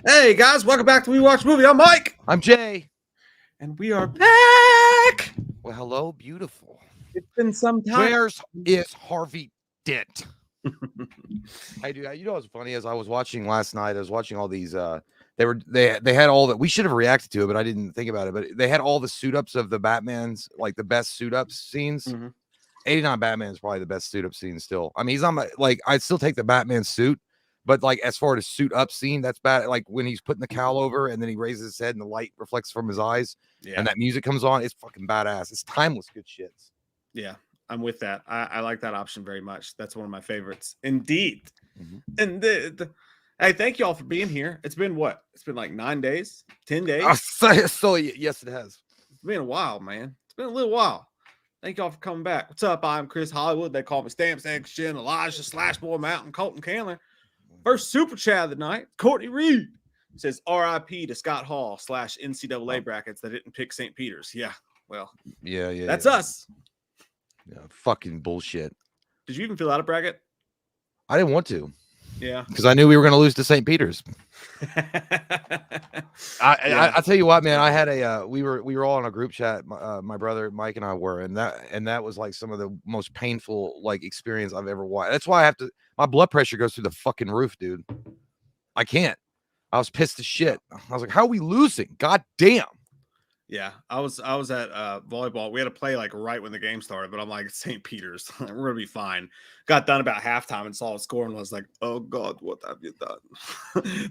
Hey guys, welcome back to We Watch Movie. I'm Mike, I'm Jay. and we are back. Well, hello, beautiful. It's been some time. Where's is Harvey Dent? Hey, dude, you know what's funny is I was watching last night. I was watching all these. They had all that. We should have reacted to it, but I didn't think about it. But they had all the suit ups of the Batman's, like the best suit ups scenes. Mm-hmm. 89 Batman is probably the best suit up scene still. I mean, he's on my like. I'd still take the Batman suit, but like as far as suit up scene, that's bad. Like when he's putting the cowl over and then he raises his head and the light reflects from his eyes, and that music comes on. It's fucking badass. It's timeless good shit. Yeah, I'm with that. I like that option very much. That's one of my favorites, indeed. Indeed. Hey, thank you all for being here. It's been what? It's been like 9 days, 10 days. So yes, it has. It's been a while, man. It's been a little while. Thank y'all for coming back. What's up? I'm Chris Hollywood. They call me Stamps, Action, Elijah, Slashboy Mountain, Colton Candler. First super chat of the night, Courtney Reed says RIP to Scott Hall / NCAA brackets that didn't pick St. Peter's. Yeah, well, yeah, that's us. Yeah, fucking bullshit. Did you even fill out a bracket? I didn't want to. Yeah, because I knew we were going to lose to St. Peter's. I tell you what, man. I had a we were all in a group chat. My brother Mike and I were, and that was like some of the most painful like experience I've ever watched. That's why I have to. My blood pressure goes through the fucking roof, dude. I can't. I was pissed as shit. I was like, "How are we losing? God damn!" Yeah, I was at volleyball. We had to play like right when the game started, but I'm like, St. Peter's, we're gonna be fine. Got done about halftime and saw a score and was like, oh God, what have you done?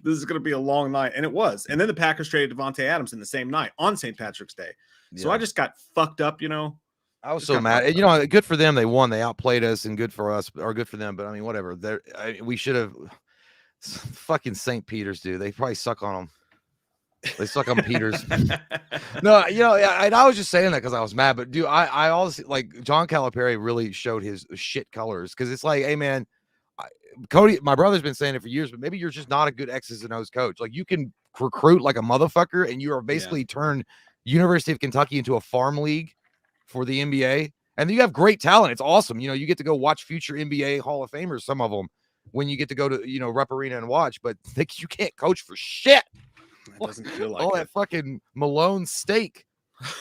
This is gonna be a long night, and it was. And then the Packers traded Devontae Adams in the same night on St. Patrick's Day, so I just got fucked up, you know. I was so mad. You know, good for them. They won. They outplayed us, and good for us, or good for them. But I mean, whatever. We should have. Fucking St. Peter's, dude. They probably suck on them. They suck on Peters. No, you know, I was just saying that because I was mad. But dude, I always like John Calipari really showed his shit colors because it's like, hey man, Cody, my brother's been saying it for years, but maybe you're just not a good X's and O's coach. Like you can recruit like a motherfucker, and you are basically turned University of Kentucky into a farm league for the NBA, and you have great talent. It's awesome. You know, you get to go watch future NBA Hall of Famers, some of them, when you get to go to Rep Arena and watch. But you can't coach for shit. It doesn't feel like all that fucking Malone steak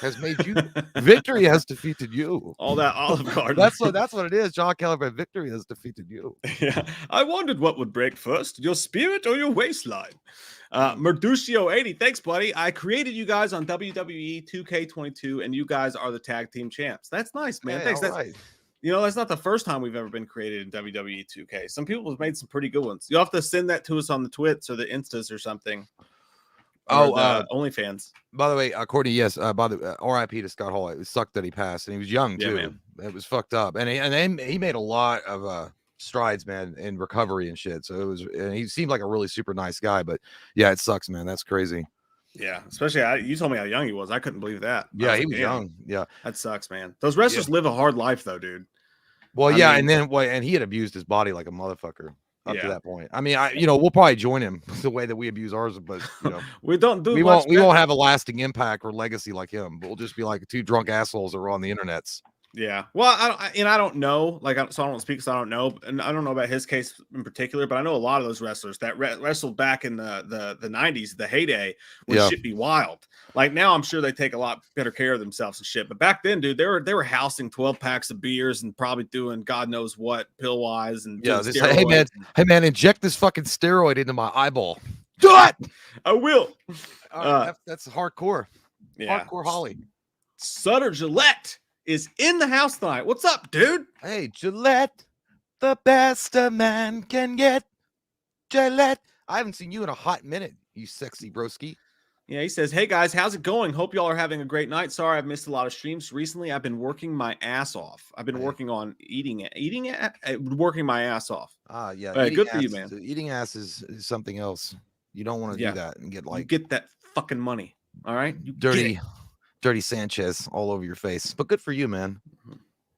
has made you. Victory has defeated you. All that Olive Garden. That's what it is. John Calipari. Victory has defeated you. Yeah, I wondered what would break first, your spirit or your waistline. Merducio 80, thanks, buddy. I created you guys on WWE 2K22, and you guys are the tag team champs. That's nice, man. Hey, thanks. Right. You know, that's not the first time we've ever been created in WWE 2K. Some people have made some pretty good ones. You'll have to send that to us on the Twits or the Instas or something. OnlyFans. By the way, Courtney, yes. By the RIP to Scott Hall. It sucked that he passed, and he was young too. Man. It was fucked up, and he made a lot of strides, man, in recovery and shit. So it was, and he seemed like a really super nice guy. But yeah, it sucks, man. That's crazy. Yeah, especially you told me how young he was. I couldn't believe that. Yeah, he was young. Yeah, that sucks, man. Those wrestlers live a hard life, though, dude. Well, I mean, and he had abused his body like a motherfucker. Up to that point. I mean, we'll probably join him the way that we abuse ours, but we won't have a lasting impact or legacy like him. But we'll just be like two drunk assholes that are on the internets. Yeah. Well, I don't know. Like, so I don't speak, so I don't know, and I don't know about his case in particular. But I know a lot of those wrestlers that wrestled back in the 90s, the heyday, when shit be wild. Like now, I'm sure they take a lot better care of themselves and shit. But back then, dude, they were housing 12 packs of beers and probably doing God knows what pill wise and hey man, inject this fucking steroid into my eyeball. Do it. I will. That's hardcore. Yeah. Hardcore Holly. Sutter Gillette is in the house tonight. What's up, dude? Hey, Gillette, the best a man can get. Gillette. I haven't seen you in a hot minute, you sexy broski. Yeah, he says, hey guys, how's it going? Hope y'all are having a great night. Sorry, I've missed a lot of streams recently. I've been working my ass off. I've been working on working my ass off. Yeah. Right, good for you, man. Eating ass is something else. You don't want to do that and get like. You get that fucking money. All right. You dirty Sanchez all over your face. But good for you, man.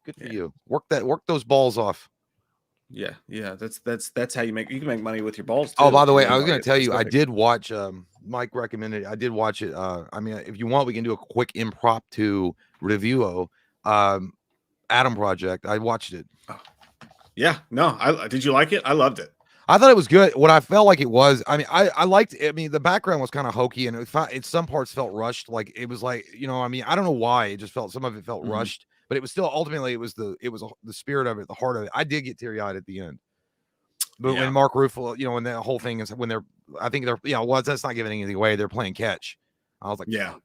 Good for you. Work those balls off. Yeah. That's how you can make money with your balls too. Oh, by the way, I was going to tell you, I did watch. Mike recommended. I did watch it. I mean, if you want, we can do a quick impromptu review. Adam Project. I watched it. Yeah. No. Did you like it? I loved it. I thought it was good. What I felt like it was, I mean, I liked. I mean, the background was kind of hokey, and it some parts felt rushed. Like it was like, I mean, I don't know why it just felt, some of it felt rushed, but it was still, ultimately it was the spirit of it, the heart of it. I did get teary eyed at the end. But when Mark Ruffalo, when the whole thing is, when they're, I think they're, well, that's not giving anything away. They're playing catch. I was like, fuck.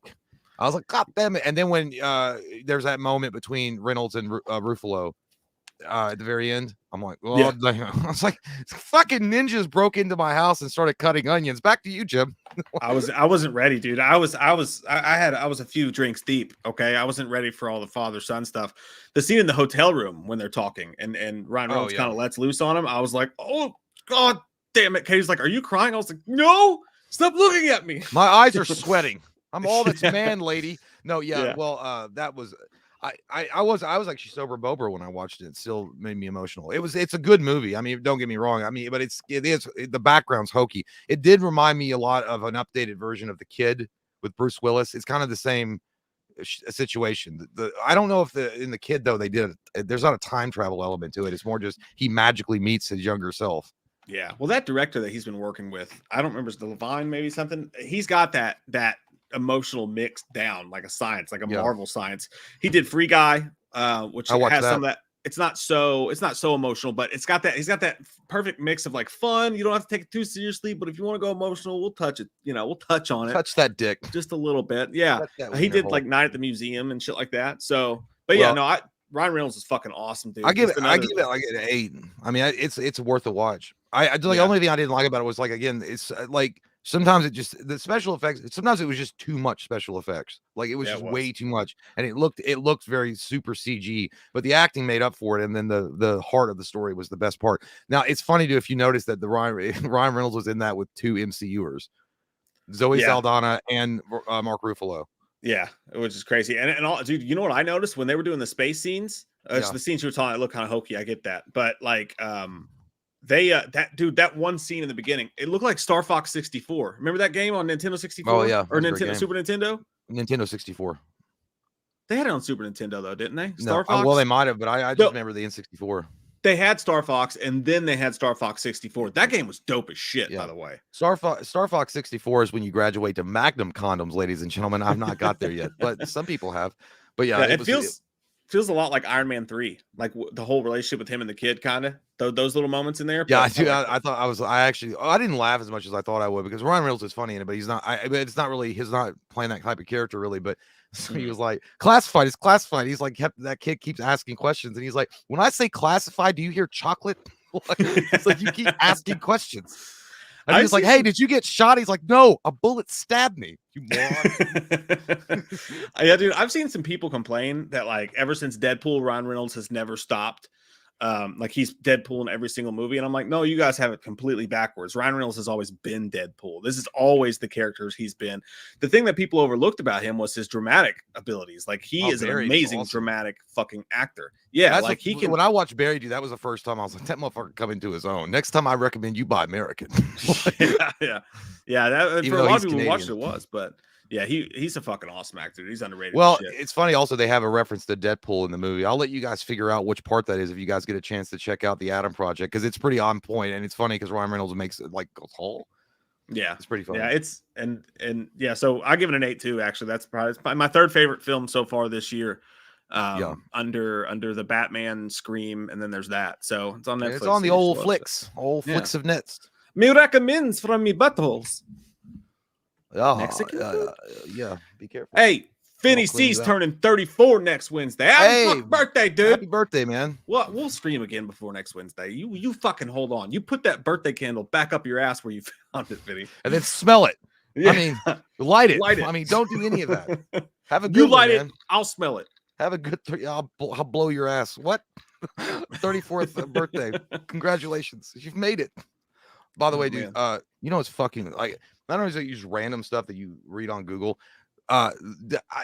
I was like, God damn it. And then when there's that moment between Reynolds and Ruffalo at the very end, I'm like, oh, I was like, fucking ninjas broke into my house and started cutting onions. Back to you, Jim. I wasn't ready, dude. I was a few drinks deep. Okay. I wasn't ready for all the father son stuff. The scene in the hotel room when they're talking and Ryan Reynolds kind of lets loose on him. I was like, oh God damn it. Katie's like, are you crying? I was like, no, stop looking at me. My eyes are sweating. I'm all that's man, lady. No, well, that was, I was actually sober bober when I watched it. It still made me emotional. It's a good movie. I mean, don't get me wrong. I mean, but the background's hokey. It did remind me a lot of an updated version of The Kid with Bruce Willis. It's kind of the same situation. I don't know if in The Kid though there's not a time travel element to it. It's more just he magically meets his younger self. Yeah. Well, that director that he's been working with, I don't remember, it's the Levine, maybe something. He's got that emotional mix down like a science, like a Marvel science. He did Free Guy, which has some of that. It's not so emotional, but he's got that perfect mix of like fun. You don't have to take it too seriously, but if you want to go emotional, we'll touch it. We'll touch on it. Touch that dick just a little bit. Yeah. He did like Night at the Museum and shit like that. So, but Ryan Reynolds is fucking awesome, dude. I give it like an 8. I mean, it's worth a watch. The only thing I didn't like about it was, like, again, it's like sometimes the special effects, sometimes it was just too much special effects. Like it was just way too much, and it looked very super CG, but the acting made up for it, and then the heart of the story was the best part. Now it's funny too, if you notice that the Ryan Reynolds was in that with 2 MCUers, Zoe Saldana and Mark Ruffalo. Yeah, which is crazy. And all, dude, you know what I noticed when they were doing the space scenes? The scenes you were talking, it looked kind of hokey. I get that, but like, that one scene in the beginning, it looked like Star Fox 64. Remember that game on Nintendo 64? Oh yeah, or Super Nintendo. Nintendo 64. They had it on Super Nintendo though, didn't they? Star Fox. Well, they might have, but I just remember the N64. They had Star Fox, and then they had Star Fox 64. That game was dope as shit, by the way. Star Fox 64 is when you graduate to Magnum condoms, ladies and gentlemen. I've not got there yet, but some people have. But it feels a lot like Iron Man 3, like the whole relationship with him and the kid, kind of those little moments in there. Yeah, I didn't laugh as much as I thought I would, because Ryan Reynolds is funny in it, but he's not. It's not really, he's not playing that type of character really. But so he was like, classified. It's classified. He's like, that kid keeps asking questions, and he's like, when I say classified, do you hear chocolate? It's like, you keep asking questions. And he's like, hey, did you get shot? He's like, no, a bullet stabbed me, you moron. Yeah, dude, I've seen some people complain that, like, ever since Deadpool, Ryan Reynolds has never stopped. Like, he's Deadpool in every single movie. And I'm like, no, you guys have it completely backwards. Ryan Reynolds has always been Deadpool. This is always the characters he's been. The thing that people overlooked about him was his dramatic abilities. Like, he is an amazing dramatic fucing actor. Yeah, like he can. When I watched Barry, dude, that was the first time I was like, that motherfucker coming to his own. Next time I recommend you buy American. Yeah. That, for a lot of people who watched it was, but yeah, he's a fucking awesome actor. He's underrated. Well, it's funny also, they have a reference to Deadpool in the movie. I'll let you guys figure out which part that is if you guys get a chance to check out the Adam Project, because it's pretty on point, and it's funny because Ryan Reynolds makes it like goes whole. Yeah, it's pretty funny. Yeah, it's and yeah, so I give it an 8 too. Actually, that's probably my third favorite film so far this year. Under the Batman, Scream, and then there's that. So it's on Netflix. It's on the old flicks of nets. Me recommends from me buttholes. Oh, Mexican yeah, be careful. Hey, Finney C's turning 34 next Wednesday. Happy birthday, dude. Happy birthday, man. We'll stream again before next Wednesday. You fucking hold on. You put that birthday candle back up your ass where you found it, Vinny. And then smell it. Yeah. I mean, light it. I mean, don't do any of that. Have a good You light it, I'll smell it. Have a good I'll blow your ass. What? 34th birthday. Congratulations. You've made it. By the way, dude, you know, it's fucking like, not only does it use random stuff that you read on Google,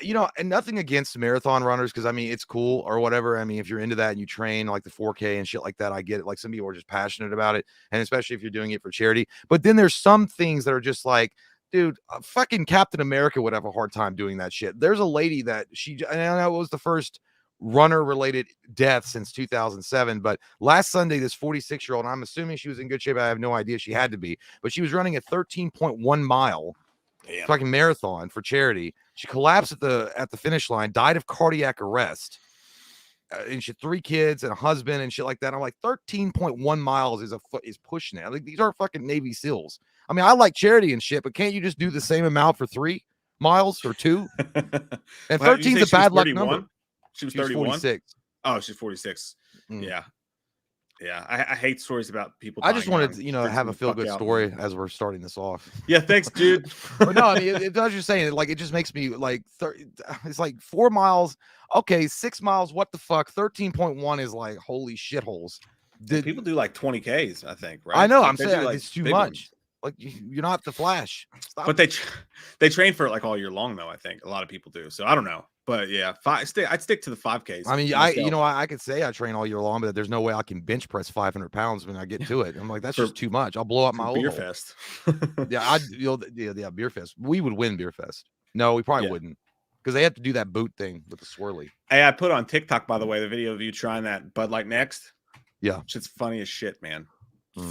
you know, and nothing against marathon runners, because I mean, it's cool or whatever. I mean, if you're into that and you train like the 4K and shit like that, I get it. Like, some people are just passionate about it, and especially if you're doing it for charity. But then there's some things that are just like, dude, fucking Captain America would have a hard time doing that shit. There's a lady that I know it was the first runner-related death since 2007. But last Sunday, this 46-year-old, I'm assuming she was in good shape. I have no idea. She had to be. But she was running a 13.1 mile fucking marathon for charity. She collapsed at the finish line, died of cardiac arrest. And she had 3 kids and a husband and shit like that. I'm like, 13.1 miles is pushing it. Like, these aren't fucking Navy SEALs. I mean, I like charity and shit, but can't you just do the same amount for 3 miles or 2? And 13 is a bad luck number. She was 31. 46. Oh, she's 46. Yeah. Yeah, I hate stories about people. I just wanted to, have a feel-good story as we're starting this off. Yeah, thanks, dude. But no, I mean, it does. You're saying like it just makes me like it's like 4 miles. Okay, 6 miles. What the fuck? 13.1 is like holy shitholes. People do like 20Ks, I think, right? I know. Like, I'm saying like it's too much. Ones. Like you're not the Flash. Stop. But they train for it like all year long, though. I think a lot of people do. So I don't know. But yeah, I'd stick to the 5Ks. I mean, I could say I train all year long, but there's no way I can bench press 500 pounds when I get to it. I'm like, that's just too much. I'll blow up my beer fest. Yeah, beer fest. We would win beer fest. No, we probably wouldn't, because they have to do that boot thing with the swirly. Hey, I put on TikTok, by the way, the video of you trying that Bud Light Next. Yeah, shit's funny as shit, man.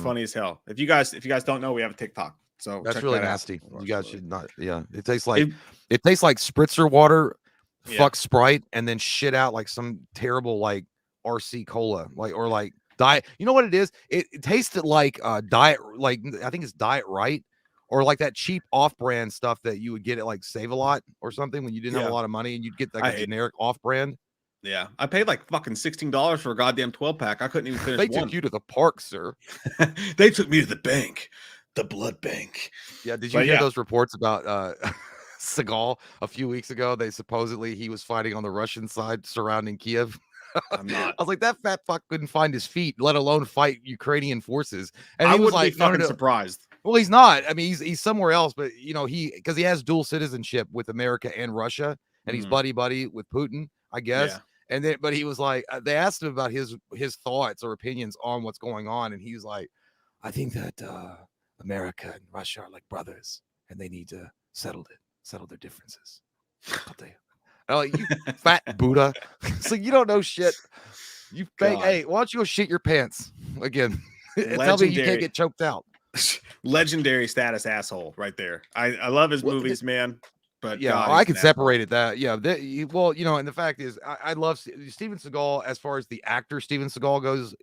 Funny as hell. If you guys don't know, we have a TikTok. So that's really nasty. You guys should not. Yeah, it tastes like spritzer water. Fuck Sprite and then shit out like some terrible like RC cola, or like diet. You know what it is? It tasted like diet, like I think it's Diet Right, or like that cheap off-brand stuff that you would get at like Save-A-Lot or something when you didn't have a lot of money and you'd get like a generic off-brand. Yeah, I paid like fucking $16 for a goddamn 12-pack. I couldn't even finish. They took you to the park, sir. They took me to the bank, the blood bank. Yeah, did you hear those reports about Seagal a few weeks ago? He was fighting on the Russian side surrounding Kiev. I'm not. I was like, that fat fuck couldn't find his feet, let alone fight Ukrainian forces. And I he was like, fucking surprised. Well, he's not. I mean, he's somewhere else, but because he has dual citizenship with America and Russia, and he's buddy with Putin, I guess. Yeah. And then, but he was like, they asked him about his thoughts or opinions on what's going on, and he was like, I think that America and Russia are like brothers, and they need to settle their differences. I'm like, you fat Buddha. So you don't know shit. You fake. Hey, why don't you go shit your pants again? Tell me you can't get choked out. Legendary status asshole right there. I love his movies, man. But yeah, I can separate it that. Yeah. And the fact is, I love Steven Seagal as far as the actor Steven Seagal goes.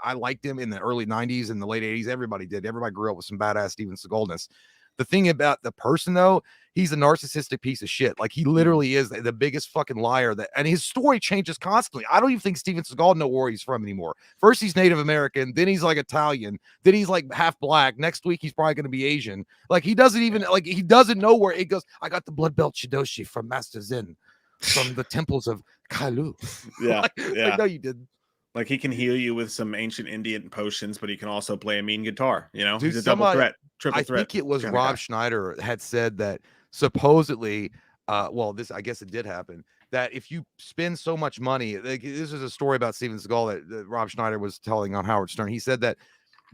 I liked him in the early 90s and the late 80s. Everybody did. Everybody grew up with some badass Steven Seagalness. The thing about the person, though, he's a narcissistic piece of shit. Like, he literally is the biggest fucking liar. And his story changes constantly. I don't even think Steven Seagal knows where he's from anymore. First, he's Native American. Then he's like Italian. Then he's like half black. Next week, he's probably going to be Asian. Like, he doesn't even, he doesn't know where it goes. I got the blood belt Shidoshi from Master Zen from the temples of Kailu. Yeah. Like, no, you didn't. Like, he can heal you with some ancient Indian potions, but he can also play a mean guitar. Dude, he's a double threat, triple threat. I think it was Rob Schneider had said that supposedly, I guess it did happen, that if you spend so much money, like, this is a story about Steven Seagal that Rob Schneider was telling on Howard Stern. He said that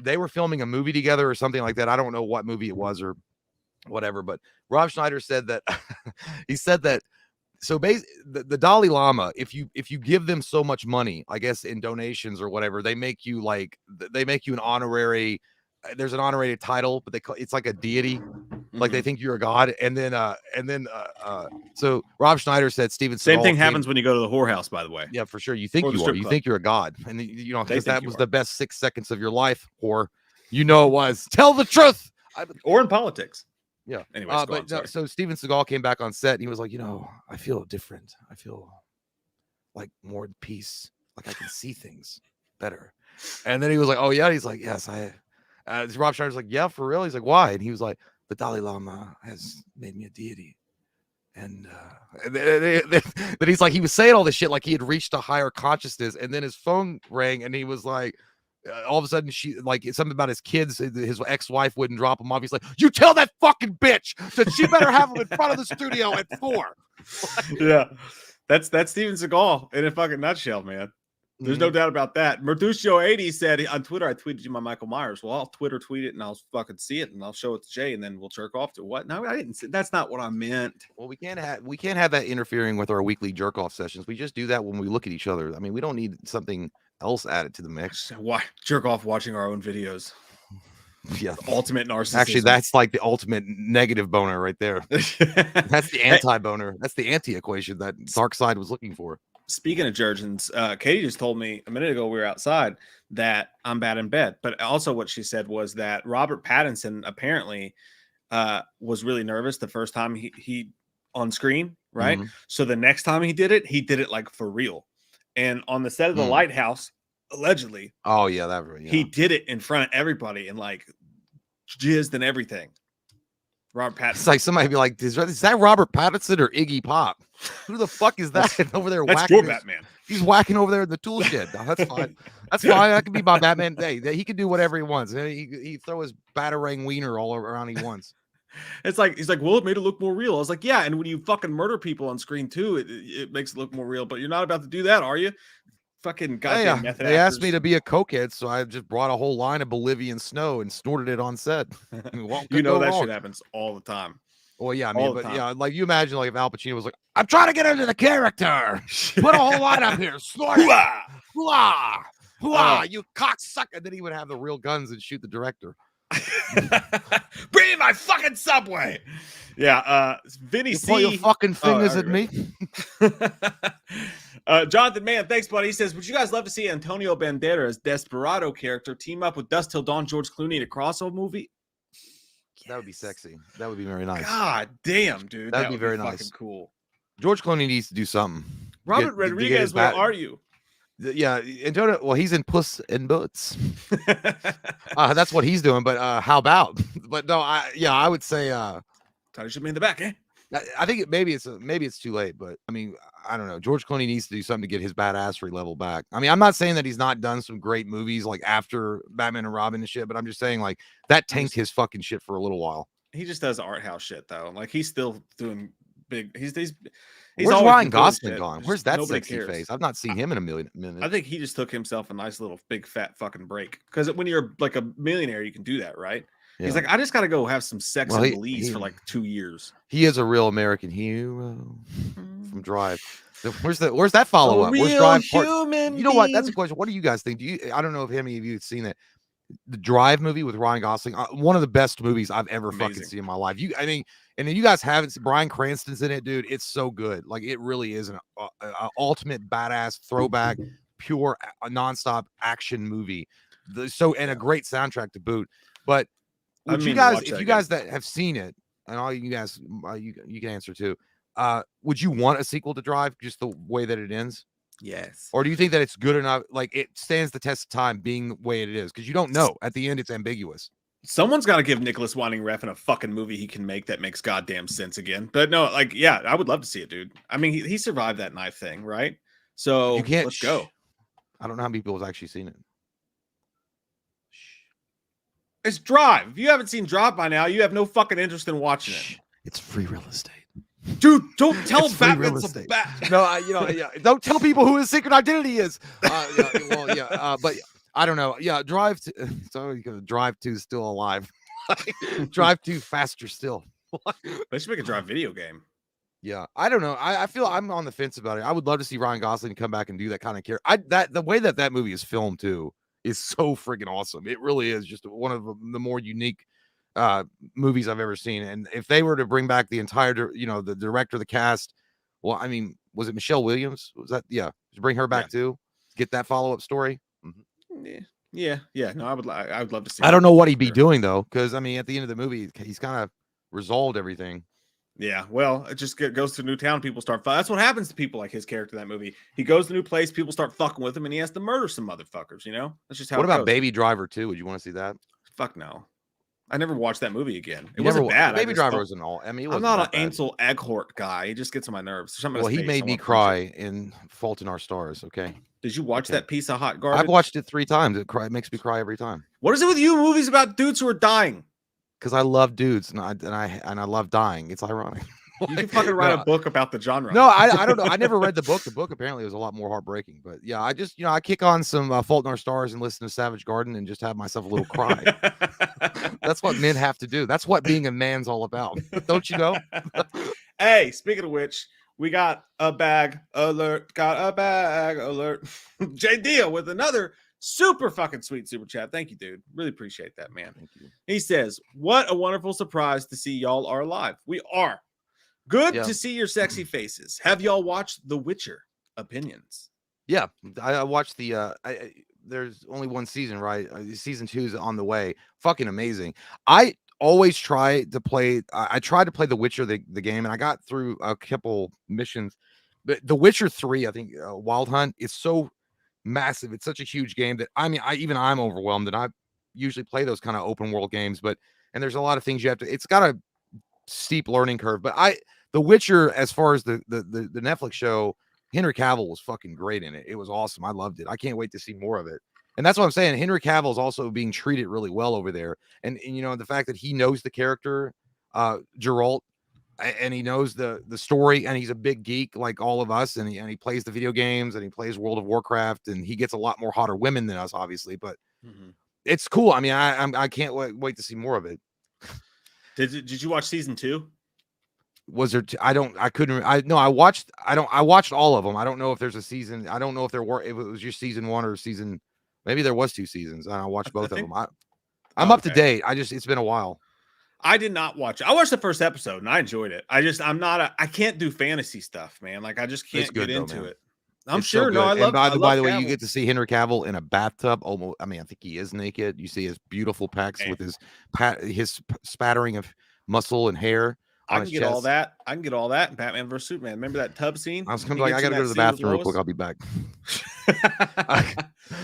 they were filming a movie together or something like that. I don't know what movie it was or whatever, but Rob Schneider said that he said that. So the Dalai Lama, if you give them so much money, I guess in donations or whatever, they make you an honorary. There's an honorary title, but it's like a deity, like they think you're a god. And then so Rob Schneider said Steven Seagal. Same thing happens when you go to the whorehouse, by the way. Yeah, for sure. You think you are. You think you're a god, and because that was the best 6 seconds of your life, whore. It was. Tell the truth. Or in politics. Yeah. Anyways, so Steven Seagal came back on set and he was like, I feel different. I feel like more at peace. Like I can see things better. And then he was like, oh yeah. He's like, yes, Rob Schneider's like, yeah, for real. He's like, why? And he was like, the Dalai Lama has made me a deity. And then he's like, he was saying all this shit like he had reached a higher consciousness. And then his phone rang and he was like, all of a sudden she like something about his kids, his ex-wife wouldn't drop him off. He's like, you tell that fucking bitch that she better have him in front of the studio at 4. Yeah, that's Steven Seagal in a fucking nutshell, man. There's no doubt about that. Merducio80 said on Twitter, I tweeted you my Michael Myers. Well, I'll Twitter tweet it and I'll fucking see it and I'll show it to Jay and then we'll jerk off to what? No, I didn't say that's not what I meant. Well, we can't have that interfering with our weekly jerk off sessions. We just do that when we look at each other. I mean, we don't need something else added to the mix. Why jerk off watching our own videos? Yeah, the ultimate narcissism. Actually, that's like the ultimate negative boner right there. That's the anti-boner. That's the anti-equation that Dark Side was looking for. Speaking of Jurgens, Katie just told me a minute ago we were outside that I'm bad in bed. But also what she said was that Robert Pattinson apparently was really nervous the first time he on screen, right? Mm-hmm. So the next time he did it like for real. And on the set of The Lighthouse, allegedly. Oh, yeah, he did it in front of everybody and like jizzed and everything. Robert Pattinson. It's like somebody be like, is that Robert Pattinson or Iggy Pop? Who the fuck is that over there? That's your Batman. He's whacking over there in the tool shed. No, that's fine. That's fine. That could be my Batman. Hey, he can do whatever he wants. He throw his batarang wiener all around he wants. It's like he's like, well, it made it look more real. I was like, yeah, and when you fucking murder people on screen too, it makes it look more real. But you're not about to do that, are you? Fucking goddamn method They asked me to be a cokehead, so I just brought a whole line of Bolivian snow and snorted it on set. You know that shit happens all the time. Well, yeah, I mean, but yeah, like you imagine, like if Al Pacino was like, "I'm trying to get into the character, put a whole line up here, snort it, hooah, hooah, you cocksucker." Then he would have the real guns and shoot the director. Bring me my fucking subway. Yeah, Vinny C. Point your fucking fingers at me. Jonathan Mann, thanks, buddy. He says, would you guys love to see Antonio Banderas' Desperado character team up with Dusk Till Dawn George Clooney in a crossover movie? That would be sexy. That would be very nice. God damn, dude. That would be very nice. Fucking cool. George Clooney needs to do something. Robert Rodriguez, where are you? Yeah, Antonio. Well, he's in Puss in Boots. That's what he's doing. But how about? But no, I would say. Thought he should be in the back, eh? I think maybe it's too late, but I mean, I don't know. George Clooney needs to do something to get his badassery level back. I mean, I'm not saying that he's not done some great movies like after Batman and Robin and shit, but I'm just saying like that tanked his fucking shit for a little while. He just does art house shit though. Like he's still doing big. He's Where's Ryan Gosling gone? Where's that Nobody sexy cares. Face? I've not seen him in a million minutes. I think he just took himself a nice little big fat fucking break because when you're like a millionaire, you can do that, right? Yeah. He's like, I just got to go have some sex in Belize for like 2 years. He is a real American hero from Drive. Where's that follow up? Where's Drive? You know what? That's a question. What do you guys think? I don't know if any of you have seen that. The Drive movie with Ryan Gosling, one of the best movies I've ever fucking seen in my life. I mean, and then you guys haven't seen Bryan Cranston's in it, dude. It's so good. Like it really is an ultimate badass throwback, pure nonstop action movie. And a great soundtrack to boot. But if you guys that have seen it, and all you guys, you can answer too. Would you want a sequel to Drive just the way that it ends? Yes. Or do you think that it's good enough? Like it stands the test of time being the way it is? Because you don't know. At the end, it's ambiguous. Someone's got to give Nicholas Winding Refn a fucking movie he can make that makes goddamn sense again. But no, like, yeah, I would love to see it, dude. I mean, he survived that knife thing, right? So you can't. Let's go. I don't know how many people have actually seen it. It's Drive. If you haven't seen Drive by now, you have no fucking interest in watching it. It's free real estate. Dude, don't tell Batman's a bat. No, don't tell people who his secret identity is. But I don't know. Yeah, Drive. Drive 2 is still alive. Drive 2 faster still. They should make a Drive video game. Yeah, I don't know. I feel I'm on the fence about it. I would love to see Ryan Gosling come back and do that kind of character. The way that movie is filmed too is so freaking awesome. It really is just one of the more unique movies I've ever seen. And if they were to bring back the entire, the director, the cast, well, I mean, was it Michelle Williams? Was that? Yeah, to bring her back too, get that follow-up story. Mm-hmm. Yeah. No, I would love to see. I don't know what he'd be doing though, because I mean, at the end of the movie, he's kind of resolved everything. Yeah, well, it just goes to a new town. People start. That's what happens to people like his character in that movie. He goes to a new place. People start fucking with him, and he has to murder some motherfuckers. That's just how. What about Baby Driver 2? Would you want to see that? Fuck no. I never watched that movie again. It wasn't bad. Baby Driver wasn't all. I mean, I'm not an Ansel Elgort guy. He just gets on my nerves. Well, he made me cry in Fault in Our Stars. Okay. Did you watch that piece of hot garbage? I've watched it 3 times. It makes me cry every time. What is it with you movies about dudes who are dying? Because I love dudes and I love dying. It's ironic. You can fucking write a book about the genre. No, I don't know. I never read the book. The book apparently was a lot more heartbreaking. But yeah, I just I kick on some Fault in Our Stars and listen to Savage Garden and just have myself a little cry. That's what men have to do. That's what being a man's all about. Don't you know? Hey, speaking of which, we got a bag alert. Got a bag alert. JD with another super fucking sweet super chat. Thank you, dude. Really appreciate that, man. Thank you. He says, "What a wonderful surprise to see y'all are alive. We are. Good to see your sexy faces. Have y'all watched The Witcher? Opinions." Yeah, I watched the. There's only one season, right? Season 2 is on the way. Fucking amazing. I always try to play. I tried to play The Witcher, the game, and I got through a couple missions. But The Witcher 3, I think, Wild Hunt, is so massive. It's such a huge game that I'm overwhelmed. And I usually play those kind of open world games, and there's a lot of things you have to. It's got a steep learning curve, but The Witcher, as far as the Netflix show, Henry Cavill was fucking great in it. It was awesome. I loved it. I can't wait to see more of it. And that's what I'm saying. Henry Cavill is also being treated really well over there. And the fact that he knows the character, Geralt, and he knows the story, and he's a big geek like all of us, and he plays the video games, and he plays World of Warcraft, and he gets a lot more hotter women than us, obviously. But it's cool. I mean, I can't wait to see more of it. Did you watch season 2? Was there? I watched all of them. I don't know if there's a season. I don't know if it was just season 1 or season. Maybe there was 2 seasons. And I watched both of them. I'm up to date. It's been a while. I did not watch it. I watched the first episode and I enjoyed it. I can't do fantasy stuff, man. Like I just can't get into it. I'm sure. No, I love. By the way, you get to see Henry Cavill in a bathtub. Almost. I mean, I think he is naked. You see his beautiful pecs with his spattering of muscle and hair. I can get all that. I can get all that in Batman vs Superman. Remember that tub scene? I was kind of like, I gotta go to the bathroom real quick. I'll be back.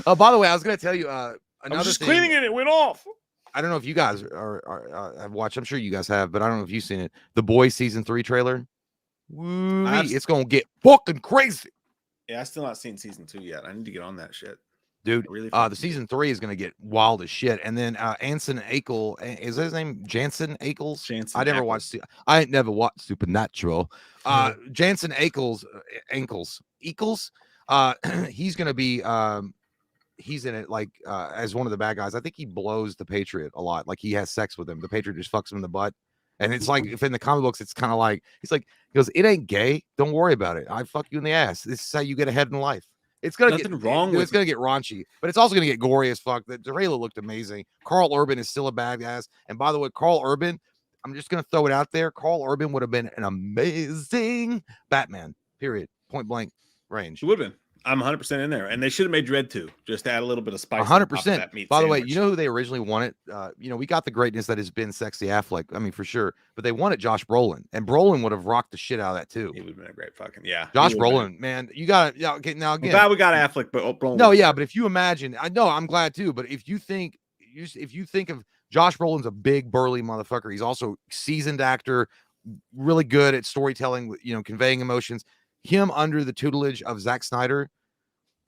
Oh, by the way, I was gonna tell you another I was just cleaning it. It went off. I don't know if you guys have watched. I'm sure you guys have, but I don't know if you've seen it. The Boys season 3 trailer. It's gonna get fucking crazy. Yeah, I still not seen season 2 yet. I need to get on that shit. Dude, really the season 3 is going to get wild as shit. And then Anson Ackles, is that his name? Jansen Ackles? I never watched Supernatural. Jansen Ackles, he's going to be, he's in it like as one of the bad guys. I think he blows the Patriot a lot. Like he has sex with him. The Patriot just fucks him in the butt. And it's like, if in the comic books, it's kind of like, he goes, it ain't gay. Don't worry about it. I fuck you in the ass. This is how you get ahead in life. It's gonna get raunchy, but it's also gonna get gory as fuck. The trailer looked amazing. Carl Urban is still a badass. And by the way, Carl Urban, I'm just gonna throw it out there. Carl Urban would have been an amazing Batman. Period. Point blank range. He would have been. I'm 100% in there, and they should have made Dread 2 just to add a little bit of spice. 100%. By the way, you know who they originally wanted? We got the greatness that has been Sexy Affleck. I mean, for sure, but they wanted Josh Brolin, and Brolin would have rocked the shit out of that too. He would have been a great fucking Josh Brolin, man, you got it. Okay, now again, I'm glad we got Affleck, but Brolin. No, yeah, but if you imagine, I know I'm glad too, but if you think of Josh Brolin's a big burly motherfucker, he's also seasoned actor, really good at storytelling, conveying emotions. Him under the tutelage of Zack Snyder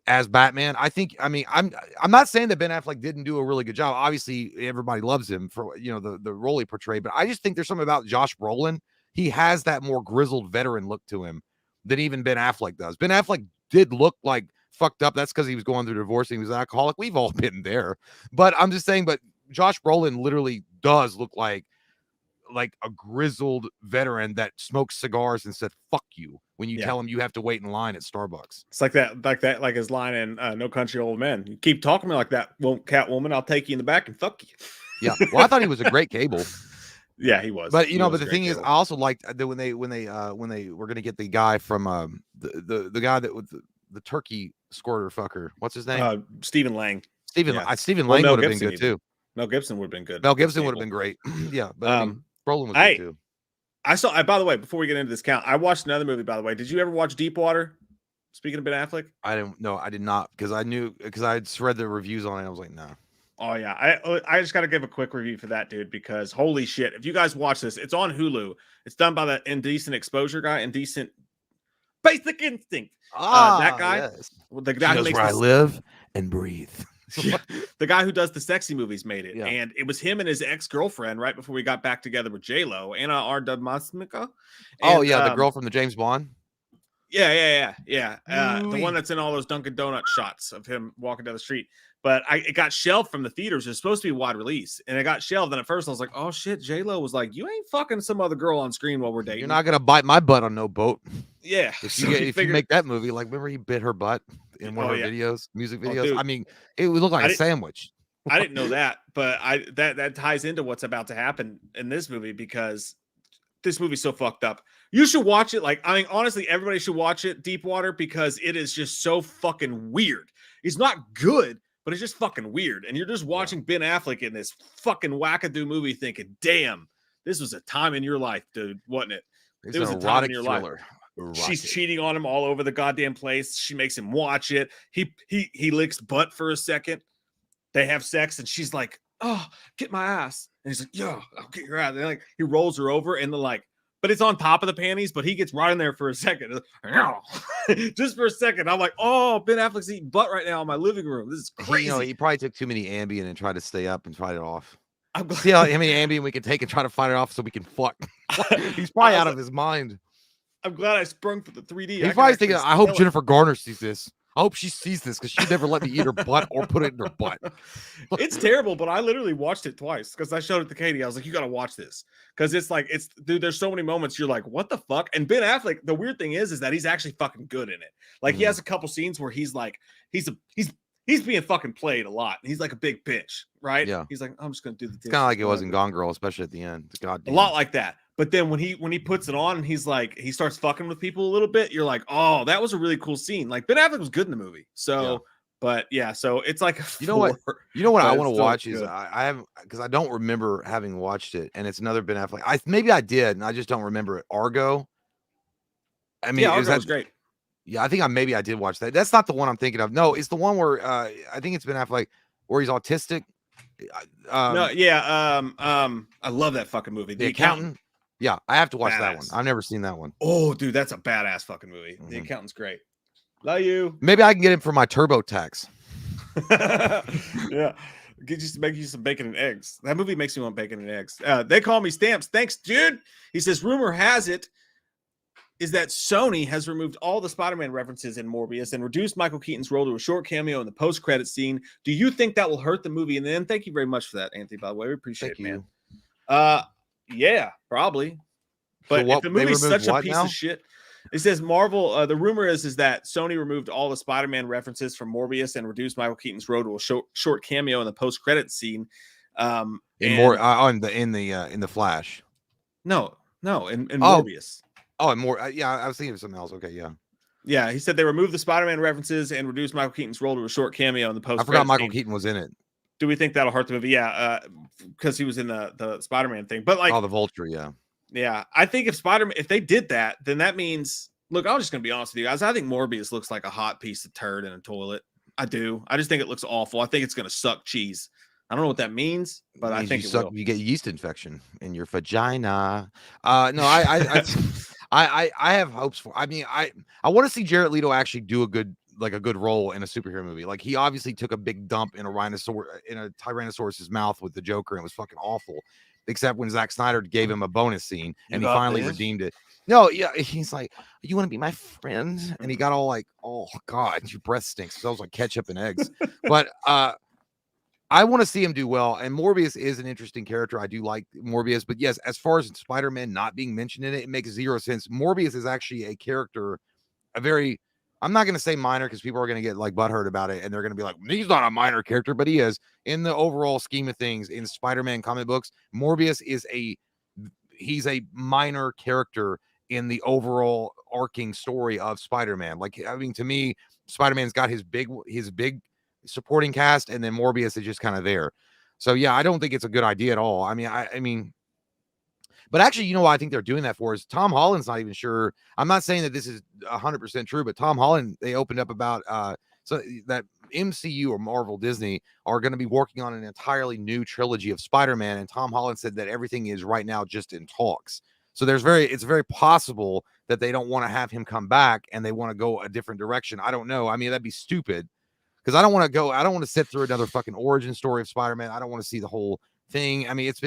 as Batman, I'm not saying that Ben Affleck didn't do a really good job. Obviously, everybody loves him for the role he portrayed, but I just think there's something about Josh Brolin. He has that more grizzled veteran look to him than even Ben Affleck does. Ben Affleck did look like fucked up. That's because he was going through divorce and he was an alcoholic. We've all been there. But I'm just saying, but Josh Brolin literally does look like a grizzled veteran that smokes cigars and said fuck you when you tell him you have to wait in line at Starbucks. It's like his line in No Country Old Men. You keep talking to me like that, Catwoman, I'll take you in the back and fuck you. Yeah, well, I thought he was a great Cable. Yeah, he was. But but the thing is, I also liked that when they were gonna get the guy from the guy that with the turkey squirter fucker. What's his name? Stephen Lang. Stephen Lang would have been good too. Mel Gibson would have been good. Mel Gibson would have been great. Yeah, but Brolin was good too. By the way, before we get into this count, I watched another movie, by the way. Did you ever watch Deepwater? Speaking of Ben Affleck? I did not, because I had read the reviews on it. I was like, no. Oh yeah. I just got to give a quick review for that, dude, because holy shit. If you guys watch this, it's on Hulu. It's done by the Indecent Exposure guy, Indecent Basic Instinct. That guy. Yes. The guy who knows where I live and breathe. The guy who does the sexy movies made it, Yeah. and it was him and his ex-girlfriend right before we got back together with J-Lo, Anna Ardamasmika. Oh yeah, the girl from the James Bond. Yeah. The one that's in all those Dunkin' Donut shots of him walking down the street. But it got shelved from the theaters. It was supposed to be wide release, and it got shelved. And at first, I was like, "Oh shit!" J-Lo was like, "You ain't fucking some other girl on screen while we're dating. You're not gonna bite my butt on no boat." Yeah. If you make that movie, like remember he bit her butt in one of her videos, music videos. Dude, I mean, it would look like a sandwich. I didn't know that, but that ties into what's about to happen in this movie because this movie's so fucked up. You should watch it. Like, I mean, honestly, everybody should watch it, Deepwater, because it is just so fucking weird. It's not good, but it's just fucking weird. And you're just watching Ben Affleck in this fucking wackadoo movie thinking, damn, this was a time in your life, dude, wasn't it? It was a time in your life. She's cheating on him all over the goddamn place. She makes him watch it. He licks butt for a second. They have sex, and she's like, "Oh, get my ass." And he's like, "Yeah, I'll get your ass." And like he rolls her over, and but it's on top of the panties, but he gets right in there for a second. Just for a second. I'm like, "Oh, Ben Affleck's eating butt right now in my living room. This is crazy." He probably took too many Ambien and tried to stay up and fight it off. See how many Ambien we can take and try to fight it off so we can fuck. He's probably out of his mind. I'm glad I sprung for the 3D. He's probably thinking, I hope Jennifer Garner sees this. I hope she sees this because she never let me eat her butt or put it in her butt. It's terrible, but I literally watched it twice because I showed it to Katie. I was like, you got to watch this because dude, there's so many moments you're like, what the fuck? And Ben Affleck, the weird thing is that he's actually fucking good in it. Like he has a couple scenes where he's like, he's being fucking played a lot. He's like a big bitch, right? Yeah. He's like, I'm just going to do the It's kind of like it was in Gone Girl, especially at the end. A lot like that. But then when he puts it on and he's like, he starts fucking with people a little bit, you're like, oh, that was a really cool scene. Like Ben Affleck was good in the movie. So, but yeah, so it's like, you know what I want to watch is I have, because I don't remember having watched it, and it's another Ben Affleck. Maybe I did, and I just don't remember it. Argo. I mean, Argo was great. Yeah, I think I did watch that. That's not the one I'm thinking of. No, it's the one where I think it's Ben Affleck where he's autistic. I love that fucking movie. The Accountant. Yeah, I have to watch that one. I've never seen that one. Oh, dude, that's a badass fucking movie. The Accountant's great. Love you. Maybe I can get him for my TurboTax. Yeah. Make you some bacon and eggs. That movie makes me want bacon and eggs. They call me Stamps. Thanks, dude. He says, rumor has it is that Sony has removed all the Spider-Man references in Morbius and reduced Michael Keaton's role to a short cameo in the post-credit scene. Do you think that will hurt the movie? And then thank you very much for that, Anthony, by the way. We appreciate it, man. Yeah, probably. But so if the movie's such a piece of shit, it says Marvel. The rumor is that Sony removed all the Spider-Man references from Morbius and reduced Michael Keaton's role to a short cameo in the post-credit scene. In the Flash. No, in Morbius. Oh, and more. Yeah, I was thinking of something else. Okay, yeah. Yeah, he said they removed the Spider-Man references and reduced Michael Keaton's role to a short cameo in the post. I forgot Michael Keaton was in it. Do we think that'll hurt the movie? Yeah, because he was in the Spider-Man thing. But like, the Vulture, yeah. Yeah, I think if they did that, then that means. Look, I'm just gonna be honest with you guys. I think Morbius looks like a hot piece of turd in a toilet. I do. I just think it looks awful. I think it's gonna suck cheese. I don't know what that means, but I think you get yeast infection in your vagina. No, I have hopes for. I mean, I want to see Jared Leto actually do a good role in a superhero movie. Like he obviously took a big dump in a Tyrannosaurus's mouth with the Joker and it was fucking awful. Except when Zack Snyder gave him a bonus scene and he finally redeemed it. No, yeah, he's like, you want to be my friend? And he got all like, oh God, your breath stinks. It smells like ketchup and eggs. But I want to see him do well. And Morbius is an interesting character. I do like Morbius. But yes, as far as Spider-Man not being mentioned in it, it makes zero sense. Morbius is actually a character, I'm not going to say minor because people are going to get like butthurt about it. And they're going to be like, he's not a minor character, but he is. In the overall scheme of things in Spider-Man comic books, Morbius is he's a minor character in the overall arcing story of Spider-Man. Like, I mean, to me, Spider-Man's got his big supporting cast, and then Morbius is just kind of there. So yeah, I don't think it's a good idea at all. I mean, but actually, you know what I think they're doing that for is Tom Holland's not even sure. I'm not saying that this is 100% true, but Tom Holland, they opened up about so that MCU or Marvel Disney are going to be working on an entirely new trilogy of Spider-Man, and Tom Holland said that everything is right now just in talks. So it's very possible that they don't want to have him come back and they want to go a different direction. I don't know. I mean, that'd be stupid because I don't want to sit through another fucking origin story of Spider-Man. I don't want to see the whole thing. I mean, it's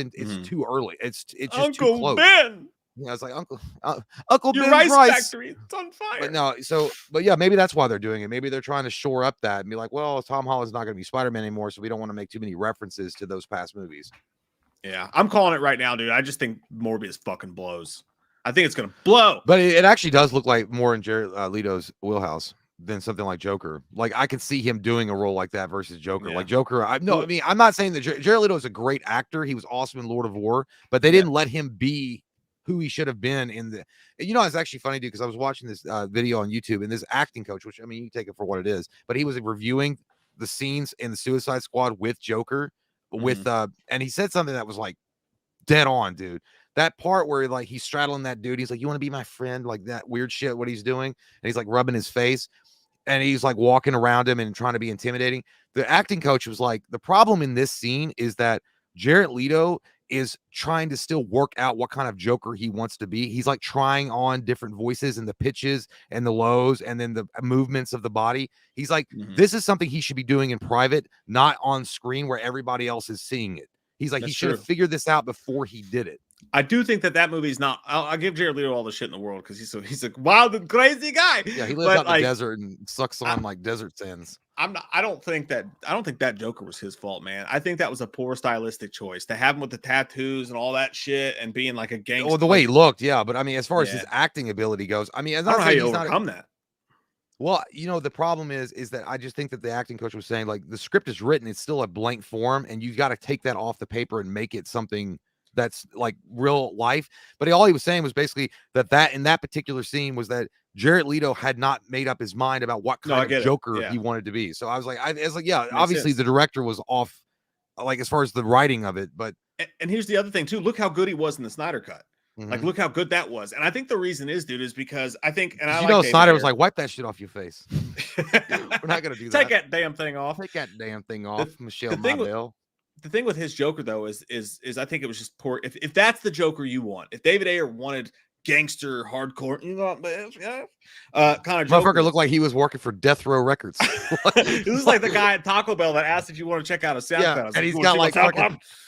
too early. It's just too Uncle close. Ben. Yeah, it's like Uncle Your Ben's rice factory, it's on fire. But no, but yeah, maybe that's why they're doing it. Maybe they're trying to shore up that and be like, well, Tom Holland's not going to be Spider-Man anymore, so we don't want to make too many references to those past movies. Yeah, I'm calling it right now, dude. I just think Morbius fucking blows. I think it's going to blow. But it actually does look like more in Jared Leto's wheelhouse than something like Joker. Like I could see him doing a role like that versus Joker. Yeah. Like Joker, I mean, I'm not saying that Jared Leto is a great actor. He was awesome in Lord of War, but they didn't let him be who he should have been in the. You know, it's actually funny, dude, because I was watching this video on YouTube, and this acting coach, which I mean, you can take it for what it is, but he was reviewing the scenes in the Suicide Squad with Joker, with and he said something that was like dead on, dude. That part where like he's straddling that dude, he's like, "You want to be my friend?" Like that weird shit. What he's doing, and he's like rubbing his face, and he's like walking around him and trying to be intimidating. The acting coach was like, the problem in this scene is that Jared Leto is trying to still work out what kind of Joker he wants to be. He's like trying on different voices and the pitches and the lows and then the movements of the body. He's like, this is something he should be doing in private, not on screen where everybody else is seeing it. He's like, he should have figured this out before he did it. I do think that movie's not. I'll give Jared Leto all the shit in the world because he's a wild and crazy guy. Yeah, he lives out in the desert and sucks on like desert sands. I don't think that Joker was his fault, man. I think that was a poor stylistic choice to have him with the tattoos and all that shit and being like a gangster. Well, the way he looked, yeah, but I mean, as far as his acting ability goes, I mean, I don't know how you overcome that. Well, you know, the problem is that I just think that the acting coach was saying like the script is written, it's still a blank form, and you've got to take that off the paper and make it something that's like real life. But all he was saying was basically that in that particular scene was that Jared Leto had not made up his mind about what kind of Joker he wanted to be. So I was like, obviously the director was off, like as far as the writing of it. But and here's the other thing too. Look how good he was in the Snyder Cut. Like, look how good that was. And I think the reason is, dude, is because I think, and I like Snyder was like, wipe that shit off your face. We're not gonna do that. Take that damn thing off. Take that damn thing off, Michelle Mabel. The thing with his Joker though is I think it was just poor. If that's the Joker you want, if David Ayer wanted gangster hardcore, you know, kind of motherfucker looked like he was working for Death Row Records. This is like the guy at Taco Bell that asked if you want to check out a SoundCloud. And he's got like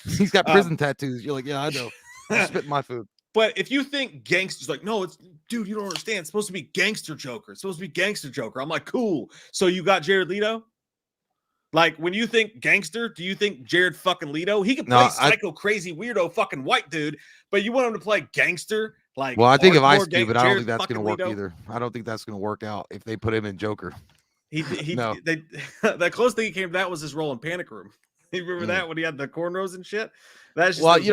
he's got prison tattoos. You're like, yeah, I know. I'm spitting my food. But if you think gangsters, like, no, it's dude, you don't understand. It's supposed to be gangster Joker. It's supposed to be gangster Joker. I'm like, cool. So you got Jared Leto? Like, when you think gangster, do you think Jared fucking Leto? He can play psycho, crazy, weirdo, fucking white dude, but you want him to play gangster? Like, well, I think of Ice Cube, but I don't think that's going to work either. I don't think that's going to work out if they put him in Joker. The close thing he came to that was his role in Panic Room. You remember that when he had the cornrows and shit? That's just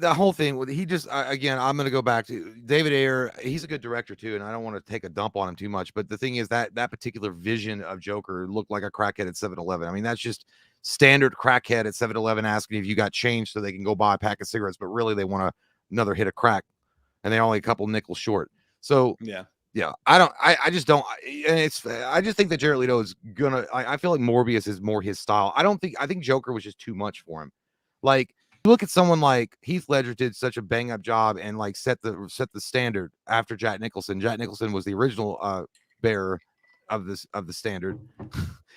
the whole thing. He just again, I'm going to go back to David Ayer. He's a good director too, and I don't want to take a dump on him too much. But the thing is that particular vision of Joker looked like a crackhead at 7-Eleven. I mean, that's just standard crackhead at 7-Eleven asking if you got change so they can go buy a pack of cigarettes, but really they want another hit of crack, and they're only a couple nickels short. So yeah, I just don't. I just think that Jared Leto is gonna. I feel like Morbius is more his style. I think Joker was just too much for him. Like, look at someone like Heath Ledger did such a bang up job and like set the standard after Jack Nicholson. Jack Nicholson was the original bearer of the standard,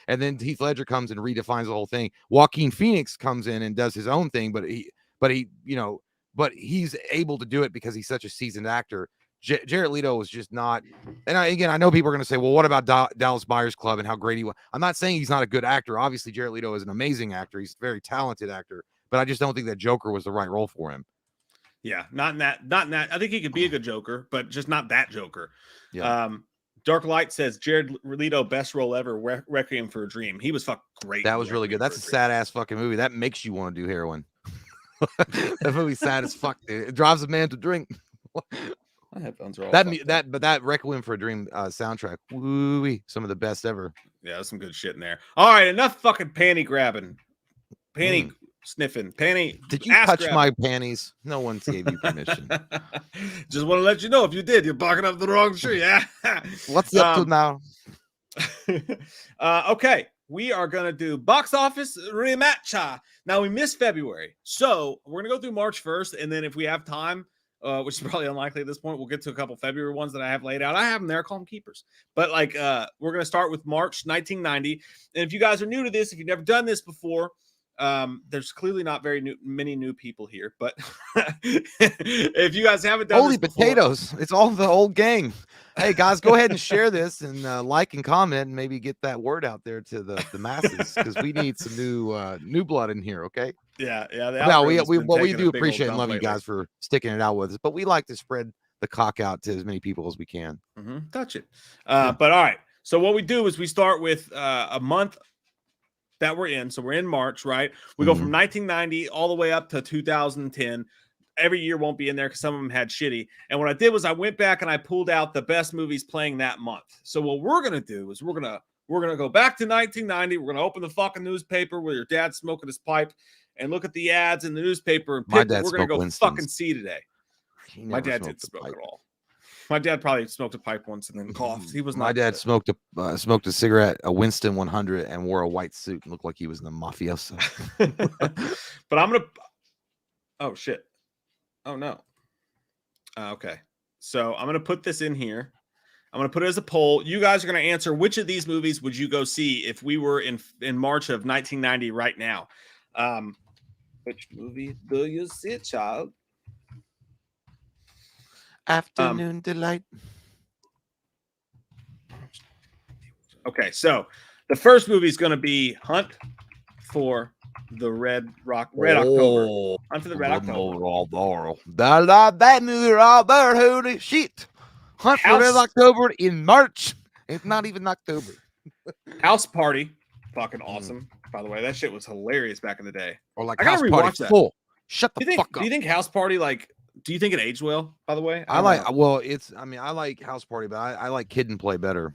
and then Heath Ledger comes and redefines the whole thing. Joaquin Phoenix comes in and does his own thing, but he's able to do it because he's such a seasoned actor. Jared Leto was just not. And I know people are going to say, well, what about Dallas Buyers Club and how great he was? I'm not saying he's not a good actor. Obviously, Jared Leto is an amazing actor. He's a very talented actor, but I just don't think that Joker was the right role for him. Yeah, not in that. I think he could be a good Joker, but just not that Joker. Yeah. Dark Light says Jared Leto best role ever, Requiem for a Dream. He was fucking great. That was really good. That's a sad ass fucking movie. That makes you want to do heroin. That movie's sad as fuck, dude. It drives a man to drink. My headphones are all that Requiem for a Dream soundtrack, woo-wee, some of the best ever. Yeah, there's some good shit in there. All right, enough fucking panty grabbing, panty sniffing, panty. Did you touch my panties? No one gave you permission. Just want to let you know, if you did, you're barking up the wrong tree. Yeah. What's up to now? Okay, we are gonna do box office rematch. Now we missed February, so we're gonna go through March 1st, and then if we have time. which is probably unlikely at this point. We'll get to a couple February ones that I have laid out. I have them there, I call them keepers. But like, we're going to start with March 1990. And if you guys are new to this, if you've never done this before, there's clearly not many new people here. But if you guys haven't done Holy this potatoes, before, it's all the old gang. Hey guys, go ahead and share this and like and comment and maybe get that word out there to the masses, because we need some new blood in here. Okay. Yeah. Well, we do appreciate and love you guys for sticking it out with us, but we like to spread the cock out to as many people as we can. Touch it. But all right. So what we do is we start with a month that we're in. So we're in March, right? We go from 1990 all the way up to 2010. Every year won't be in there because some of them had shitty. And what I did was I went back and I pulled out the best movies playing that month. So what we're gonna do is we're gonna go back to 1990. We're gonna open the fucking newspaper where your dad's smoking his pipe and look at the ads in the newspaper and pick what we're gonna go fucking see today. My dad didn't smoke at all. My dad probably smoked a pipe once and then coughed. He was not. My dad smoked a cigarette, a Winston 100, and wore a white suit and looked like he was in the mafia. So. But I'm gonna. Oh shit. Oh no. Okay. So I'm gonna put this in here. I'm gonna put it as a poll. You guys are gonna answer which of these movies would you go see if we were in March of 1990 right now. Which movie do you see, child? Afternoon Delight. Okay, so the first movie is going to be Hunt for the Red October. Hunt for the Red October. That movie right there, holy shit. Hunt for Red October in March. It's not even October. House Party. Fucking awesome. By the way, that shit was hilarious back in the day. Or like House Party that. Full. Shut the fuck up. Do you think House Party, like, do you think it aged well, by the way? I like House Party, but I like Kid and Play better.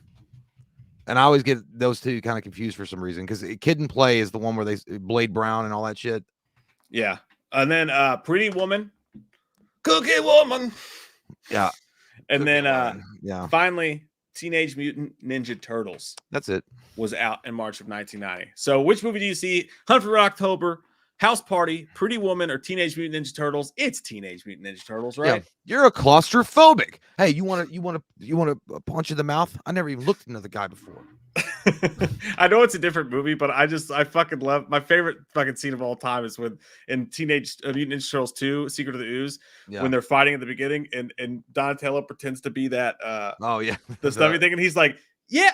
And I always get those two kind of confused for some reason, because Kid and Play is the one where they Blade Brown and all that shit. Yeah. And then Pretty Woman. Cookie Woman. Yeah. And then finally Teenage Mutant Ninja Turtles. That's it. Was out in March of 1990. So which movie do you see? Hunt for Red October, House Party, Pretty Woman, or Teenage Mutant Ninja Turtles? It's Teenage Mutant Ninja Turtles, right? Yeah, you're a claustrophobic. Hey, you want to punch in the mouth? I never even looked at another guy before. I know it's a different movie, but I fucking love, my favorite fucking scene of all time is when in Teenage Mutant Ninja Turtles 2, Secret of the Ooze, when they're fighting at the beginning and Donatello pretends to be that the stuffy thing, and he's like, yeah.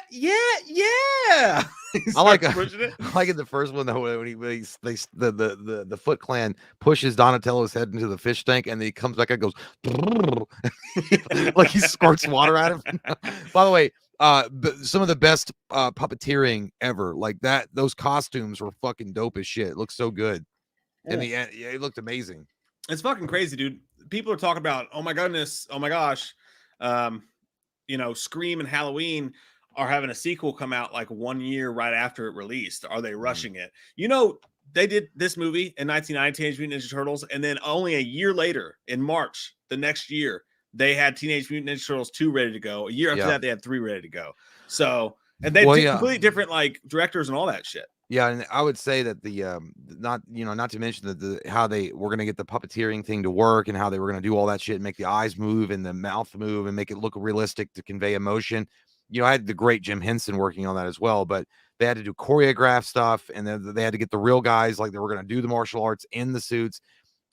I like in the first one though, when the Foot Clan pushes Donatello's head into the fish tank, and then he comes back and goes like he squirts water at him. By the way, some of the best puppeteering ever, like that. Those costumes were fucking dope as shit. It looks so good. In the end, it looked amazing. It's fucking crazy, dude. People are talking about, oh my goodness, oh my gosh, Scream and Halloween are having a sequel come out like 1 year right after it released. Are they rushing it? They did this movie in 1990, Teenage Mutant Ninja Turtles, and then only a year later, in March the next year, they had Teenage Mutant Ninja Turtles 2 ready to go. A year after that, they had 3 ready to go. So, and they did completely different like directors and all that shit. Yeah, and I would say that the not to mention that how they were going to get the puppeteering thing to work, and how they were going to do all that shit and make the eyes move and the mouth move and make it look realistic to convey emotion. I had the great Jim Henson working on that as well, but they had to do choreograph stuff, and then they had to get the real guys, like they were going to do the martial arts in the suits.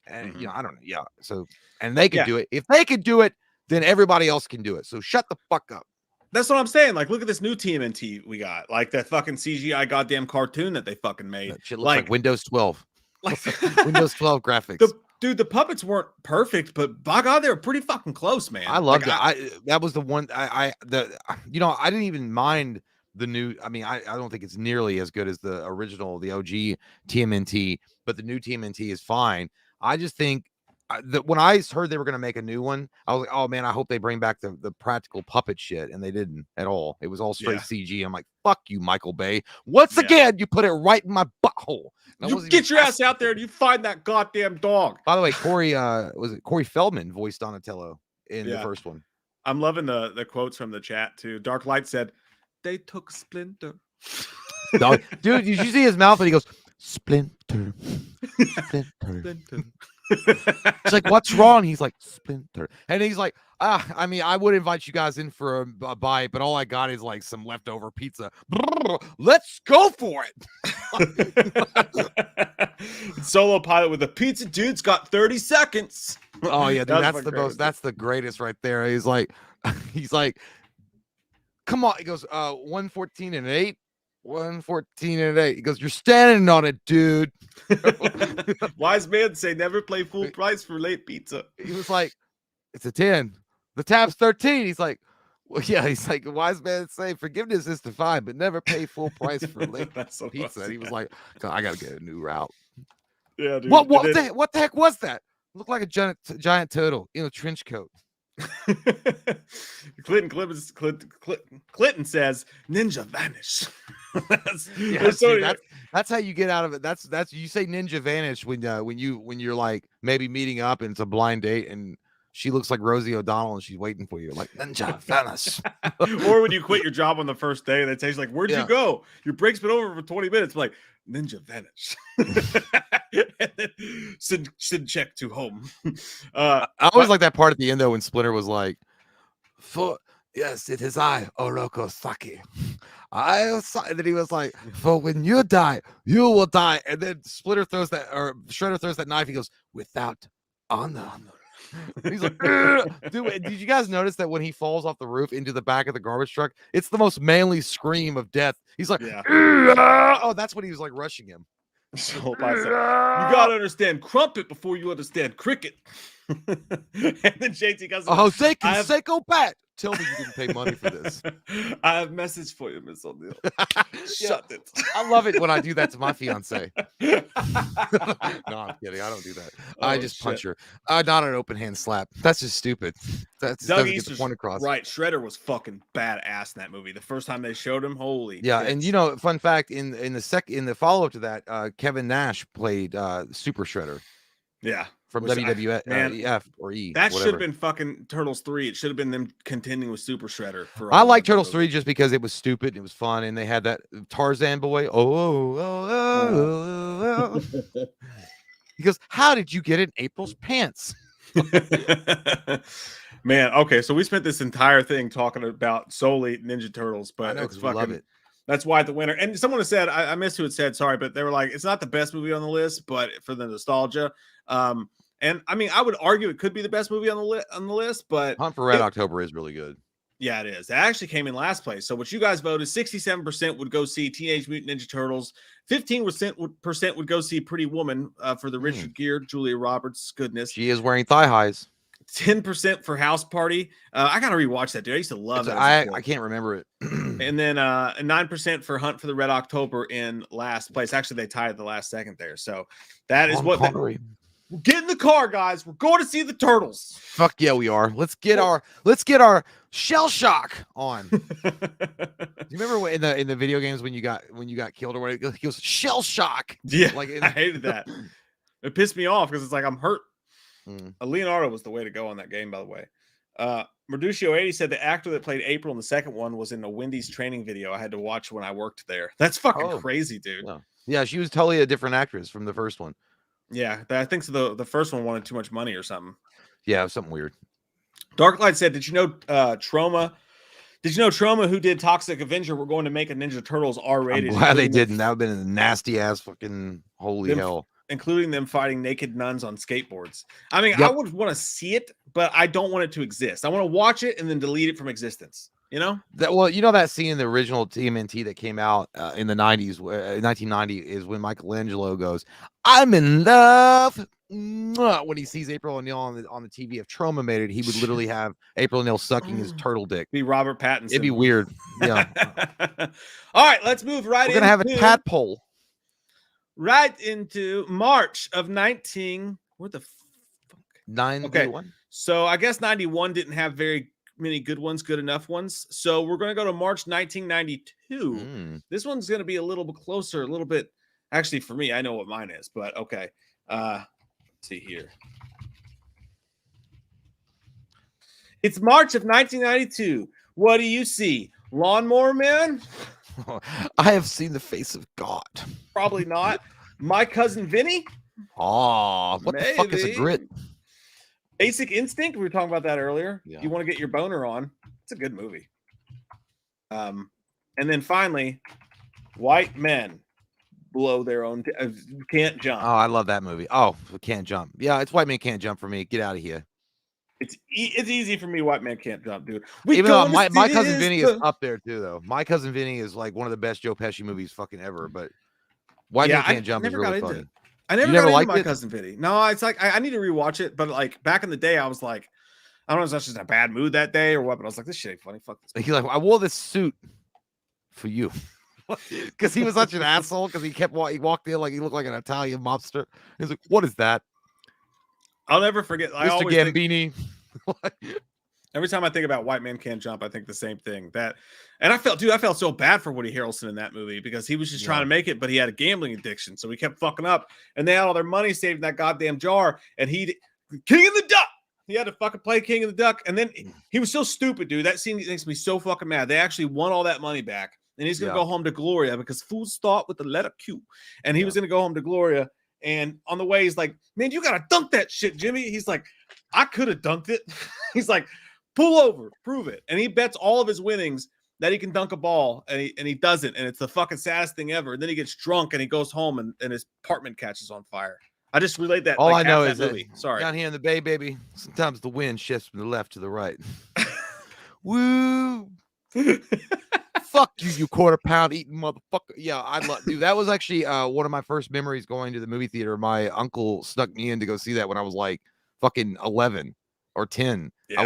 And I don't know. Yeah. So, and they could do it. If they could do it, then everybody else can do it. So shut the fuck up. That's what I'm saying. Like, look at this new TMNT we got. Like that fucking CGI goddamn cartoon that they fucking made. That shit looks like Windows 12. Like Windows 12 graphics. The puppets weren't perfect, but by God, they were pretty fucking close, man. I loved it. That was the one I didn't even mind the new. I mean, I don't think it's nearly as good as the original, the OG TMNT, but the new TMNT is fine. I just think that when I heard they were going to make a new one, I was like, oh man, I hope they bring back the practical puppet shit, and they didn't at all. It was all straight CG. I'm like, fuck you, Michael Bay. Once again, you put it right in my butthole. You get your ass out there and you find that goddamn dog. By the way, Corey Feldman voiced Donatello in the first one. I'm loving the quotes from the chat too. Dark Light said, "They took Splinter." Dude, did you see his mouth? And he goes, Splinter. Splinter. She's like, what's wrong? He's like, Splinter. And he's like, I mean, I would invite you guys in for a bite, but all I got is like some leftover pizza. Let's go for it. Solo pilot with a pizza dude's got 30 seconds. Oh yeah, dude, that's the greatest right there. He's like, come on. He goes, 114 and 8. 114 and 8. He goes, you're standing on it, dude. Wise man say never play full price for late pizza. He was like, it's a 10. The tab's 13. He's like, well, yeah, he's like, wise man say forgiveness is to find, but never pay full price for late pizza. And he was like, I gotta get a new route. Yeah, dude. What the heck was that? Looked like a giant turtle in a trench coat. Clinton says ninja vanish. That's how you get out of it. That's you say ninja vanish when you're like maybe meeting up and it's a blind date and she looks like Rosie O'Donnell and she's waiting for you, like ninja vanish. Or when you quit your job on the first day and they say like, where'd you go? Your break's been over for 20 minutes. Like ninja vanish. And then send check to home. I always like that part at the end though when Splinter was like, yes, it is I, Oroko Saki. And then he was like, for when you die, you will die. And then Shredder throws that knife. He goes, without honor. He's like, dude, did you guys notice that when he falls off the roof into the back of the garbage truck, it's the most manly scream of death. He's like, oh, that's when he was like rushing him. So you gotta understand crumpet before you understand cricket. And then JT goes, Jose Canseco bat. Tell me you didn't pay money for this. I have a message for you, Miss O'Neill. Shut it. I love it when I do that to my fiance. No, I'm kidding. I don't do that. I just punch her. Not an open hand slap. That's just stupid. That doesn't get the point across. Right. Shredder was fucking badass in that movie. The first time they showed him, holy. Yeah, and you know, fun fact in the follow up to that, Kevin Nash played Super Shredder. Yeah. From WWF or E. That should have been fucking Turtles 3. It should have been them continuing with Super Shredder. I like Turtles 3 just because it was stupid and it was fun, and they had that Tarzan boy. He goes, how did you get in April's pants? Man, okay, so we spent this entire thing talking about solely Ninja Turtles, but it's fucking love it. That's why the winner. And someone has said, I missed who had said, sorry, but they were like, it's not the best movie on the list, but for the nostalgia. And I mean, I would argue it could be the best movie on the list, but Hunt for Red October is really good. Yeah, it is. It actually came in last place. So what you guys voted, 67% would go see Teenage Mutant Ninja Turtles. 15% would go see Pretty Woman for the Richard Gere, Julia Roberts. Goodness. She is wearing thigh highs. 10% for House Party. I got to rewatch that, dude. I used to love that. I can't remember it. And then 9% for Hunt for the Red October in last place. Actually, they tied the last second there. So that is what... Get in the car, guys. We're going to see the Turtles. Fuck yeah, we are. Let's get our shell shock on. Do you remember in the video games when you got killed or whatever? He goes shell shock. Yeah, I hated that. It pissed me off because it's like I'm hurt. Leonardo was the way to go on that game, by the way. Merduccio 80 said the actor that played April in the second one was in a Wendy's training video I had to watch when I worked there. That's fucking crazy, dude. Yeah, she was totally a different actress from the first one. Yeah, I think so. The first one wanted too much money or something. Yeah, something weird. Darklight said, "Did you know Trauma? Did you know Trauma, who did Toxic Avenger, were going to make a Ninja Turtles R-rated?" I'm glad they didn't. That would have been a nasty ass fucking holy hell. Including them fighting naked nuns on skateboards. I mean, I would want to see it, but I don't want it to exist. I want to watch it and then delete it from existence. You know that scene in the original TMNT that came out in the 90s, 1990, is when Michelangelo goes, "I'm in love." When he sees April O'Neil on the TV, if Trauma made it, he would literally have April O'Neil sucking his turtle dick. Be Robert Pattinson. It'd be weird. Yeah. All right, let's move right. We're gonna have a tadpole. Right into March of 19. What the fuck? 91. Okay, so I guess 91 didn't have very many good enough ones. So we're going to go to March 1992. This one's going to be a little bit closer, a little bit. Actually, for me, I know what mine is, but okay. Let's see here. It's March of 1992. What do you see? Lawnmower Man? I have seen the face of God. Probably not. My Cousin Vinny? Oh, what the fuck is a grit? Basic Instinct. We were talking about that earlier. Yeah. You want to get your boner on? It's a good movie. And then finally, White Men Blow Their Own. Can't Jump. Oh, I love that movie. Oh, Can't Jump. Yeah, it's White Man Can't Jump for me. Get out of here. It's easy for me. White Man Can't Jump, dude. Even though my Cousin Vinny is up there too, though. My Cousin Vinny is like one of the best Joe Pesci movies fucking ever. But White Man Can't Jump is really funny. I never got into My Cousin Vinny. No, it's like I need to rewatch it. But like back in the day, I was like, I don't know if that's just a bad mood that day or what. But I was like, this shit ain't funny. Fuck this. He's like, I wore this suit for you. Because he was such an asshole. Because he walked in like he looked like an Italian mobster. He's like, what is that? I'll never forget. Mr. Gambini. Every time I think about White Man Can't Jump, I think the same thing. And I felt so bad for Woody Harrelson in that movie because he was just trying to make it, but he had a gambling addiction, so he kept fucking up. And they had all their money saved in that goddamn jar. And King of the Duck. He had to fucking play King of the Duck, and then he was so stupid, dude. That scene makes me so fucking mad. They actually won all that money back, and he's gonna go home to Gloria because fools start with the letter Q, and he was gonna go home to Gloria. And on the way, he's like, "Man, you gotta dunk that shit, Jimmy." He's like, "I could have dunked it." He's like, "Pull over, prove it." And he bets all of his winnings that he can dunk a ball, and he doesn't. And it's the fucking saddest thing ever. And then he gets drunk and he goes home and his apartment catches on fire. I just relayed that. All I know is that sorry, down here in the Bay, baby, sometimes the wind shifts from the left to the right. Woo! Fuck you, you quarter pound eating motherfucker. Yeah, I love, dude. That was actually one of my first memories going to the movie theater. My uncle snuck me in to go see that when I was like fucking 11 or 10. Yeah.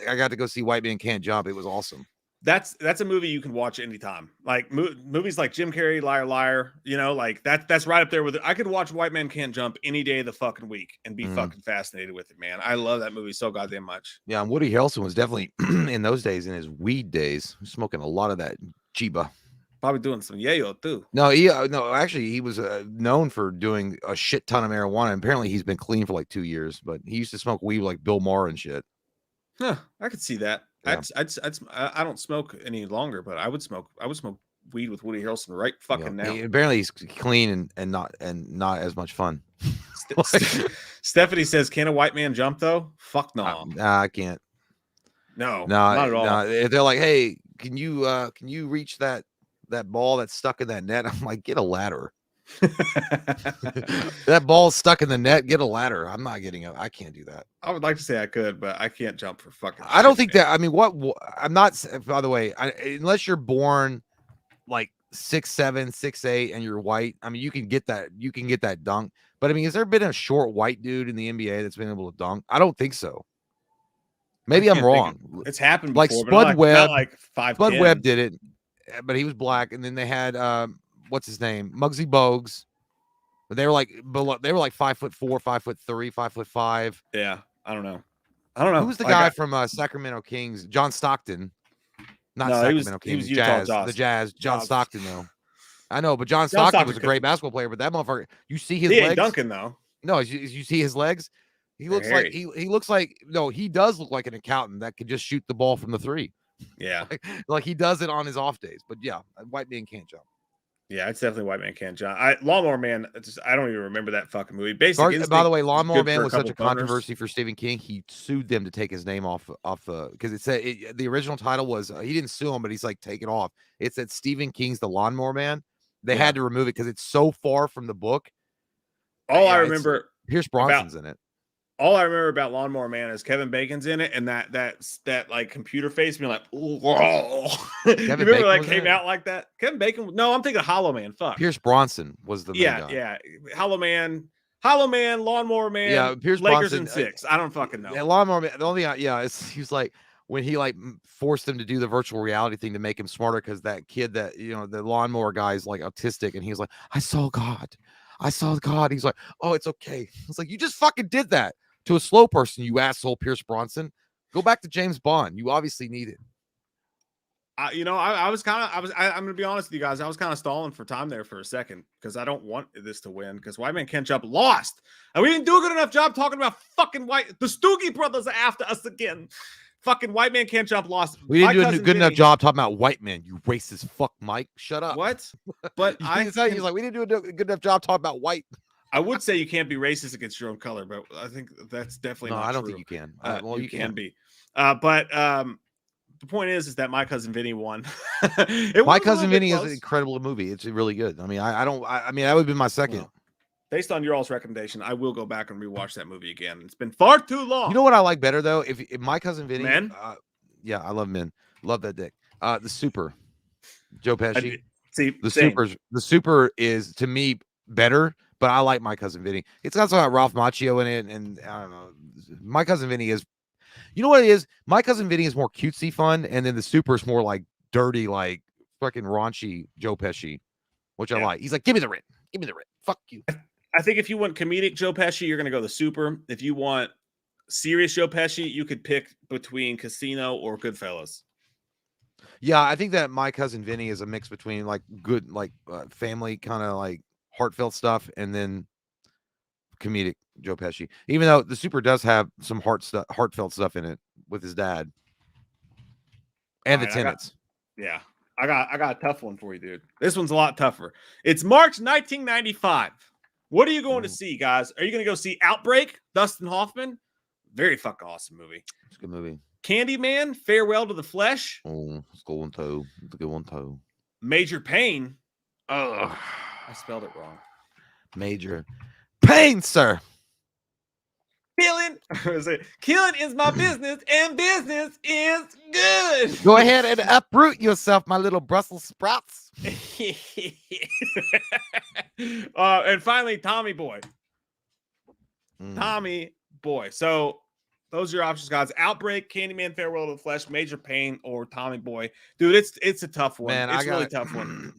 I got to go see White Man Can't Jump. It was awesome. That's a movie you can watch anytime. Like movies like Jim Carrey, Liar Liar, you know, like that's right up there with it. I could watch White Man Can't Jump any day of the fucking week and be fucking fascinated with it, man. I love that movie so goddamn much. Yeah, and Woody Harrelson was definitely in those days, in his weed days, smoking a lot of that Chiba. Probably doing some yayo too. No, actually he was known for doing a shit ton of marijuana. Apparently he's been clean for like 2 years, but he used to smoke weed like Bill Maher and shit. Huh, I could see that. Yeah. I don't smoke any longer, but I would smoke weed with Woody Harrelson right fucking now. Apparently he's clean and not as much fun. Stephanie says, "Can a white man jump though?" Fuck no. I can't. No, not at all. No. They're like, "Hey, can you reach that ball that's stuck in that net?" I'm like, "Get a ladder." That ball's stuck in the net. Get a ladder. I'm not getting up. I can't do that. I would like to say I could, but I can't jump for fucking. I don't think that. I mean, I'm not. By the way, unless you're born like 6'7", 6'8", and you're white. I mean, you can get that. You can get that dunk. But I mean, has there been a short white dude in the NBA that's been able to dunk? I don't think so. Maybe I'm wrong. It's happened before, like Spud Webb. Like Spud Webb did it, but he was black. And then they had what's his name, Muggsy Bogues. But they were like 5'4", 5'3", 5'5". Yeah, I don't know. Who was the guy from Sacramento Kings? John Stockton. Not Sacramento Kings. He was Jazz. The Jazz. John Stockton, though. I know, but John Stockton was a great basketball player. But that motherfucker, you see his legs. He ain't dunking though. No, you see his legs. He looks like he looks like he does look like an accountant that could just shoot the ball from the three. Yeah, like he does it on his off days. But yeah, White Man Can't Jump. Yeah, it's definitely White Man Can't Jump. Lawnmower Man, I don't even remember that fucking movie. Basically, by the way, Lawnmower Man was such a controversy for Stephen King. He sued them to take his name off because it said the original title was he didn't sue him, but he's like take it off. It said Stephen King's The Lawnmower Man. They had to remove it because it's so far from the book. All I remember, Pierce Brosnan's in it. All I remember about Lawnmower Man is Kevin Bacon's in it, and that like computer face being like, "Whoa!" You remember that came out like that? Kevin Bacon? No, I'm thinking of Hollow Man. Fuck. Pierce Bronson was the main guy. Yeah. Hollow Man, Lawnmower Man. Yeah, Pierce Lakers Bronson, in 6. I don't fucking know. Lawnmower Man. The only he was like when he like forced him to do the virtual reality thing to make him smarter because that kid that the lawnmower guy is like autistic, and he was like, "I saw God. He's like, "Oh, it's okay." It's like, you just fucking did that to a slow person, you asshole, Pierce Bronson. Go back to James Bond. You obviously need it. I'm gonna be honest with you guys. I was kind of stalling for time there for a second because I don't want this to win because White Man Can't Jump lost, and we didn't do a good enough job talking about fucking the Stoogie brothers are after us again. Fucking White Man Can't Jump lost. We didn't do a good enough job talking about white men. You racist fuck, Mike. Shut up. What? But he's like, we didn't do a good enough job talking about white. I would say you can't be racist against your own color, but I think that's definitely not true. No, I don't think you can. Well, you can be. But the point is that My Cousin Vinny won. My Cousin Vinny is an incredible movie. It's really good. I mean, I mean, that would have been my second. Well, based on your all's recommendation, I will go back and rewatch that movie again. It's been far too long. You know what I like better though? If My Cousin Vinny, Men? Yeah, I love Men. Love that dick. The Super, Joe Pesci. The Super is to me better, but I like My Cousin Vinny. It's got some Ralph Macchio in it, and I don't know. My Cousin Vinny is, you know what it is? My Cousin Vinny is more cutesy fun, and then the Super is more like dirty, like fucking raunchy Joe Pesci, which I like. He's like, give me the writ, give me the writ. Fuck you. I think if you want comedic Joe Pesci, you're gonna go the Super. If you want serious Joe Pesci, you could pick between Casino or Goodfellas. Yeah, I think that My Cousin Vinny is a mix between like good, like family kind of like heartfelt stuff, and then comedic Joe Pesci. Even though the Super does have some heartfelt stuff in it with his dad and the Tenants. I got a tough one for you, dude. This one's a lot tougher. It's March 1995. What are you going to see, guys? Are you going to go see Outbreak? Dustin Hoffman? Very fucking awesome movie. It's a good movie. Candyman, Farewell to the Flesh. Oh, it's a good one too. It's a good one too. Major Pain. Oh, I spelled it wrong. Major Pain, sir. Killing is my business, and business is good. Go ahead and uproot yourself, my little Brussels sprouts. And finally, Tommy Boy. Tommy Boy. So those are your options, guys. Outbreak, Candyman, Farewell to the Flesh, Major Pain, or Tommy Boy. Dude, it's a tough one. Man, it's a really tough one.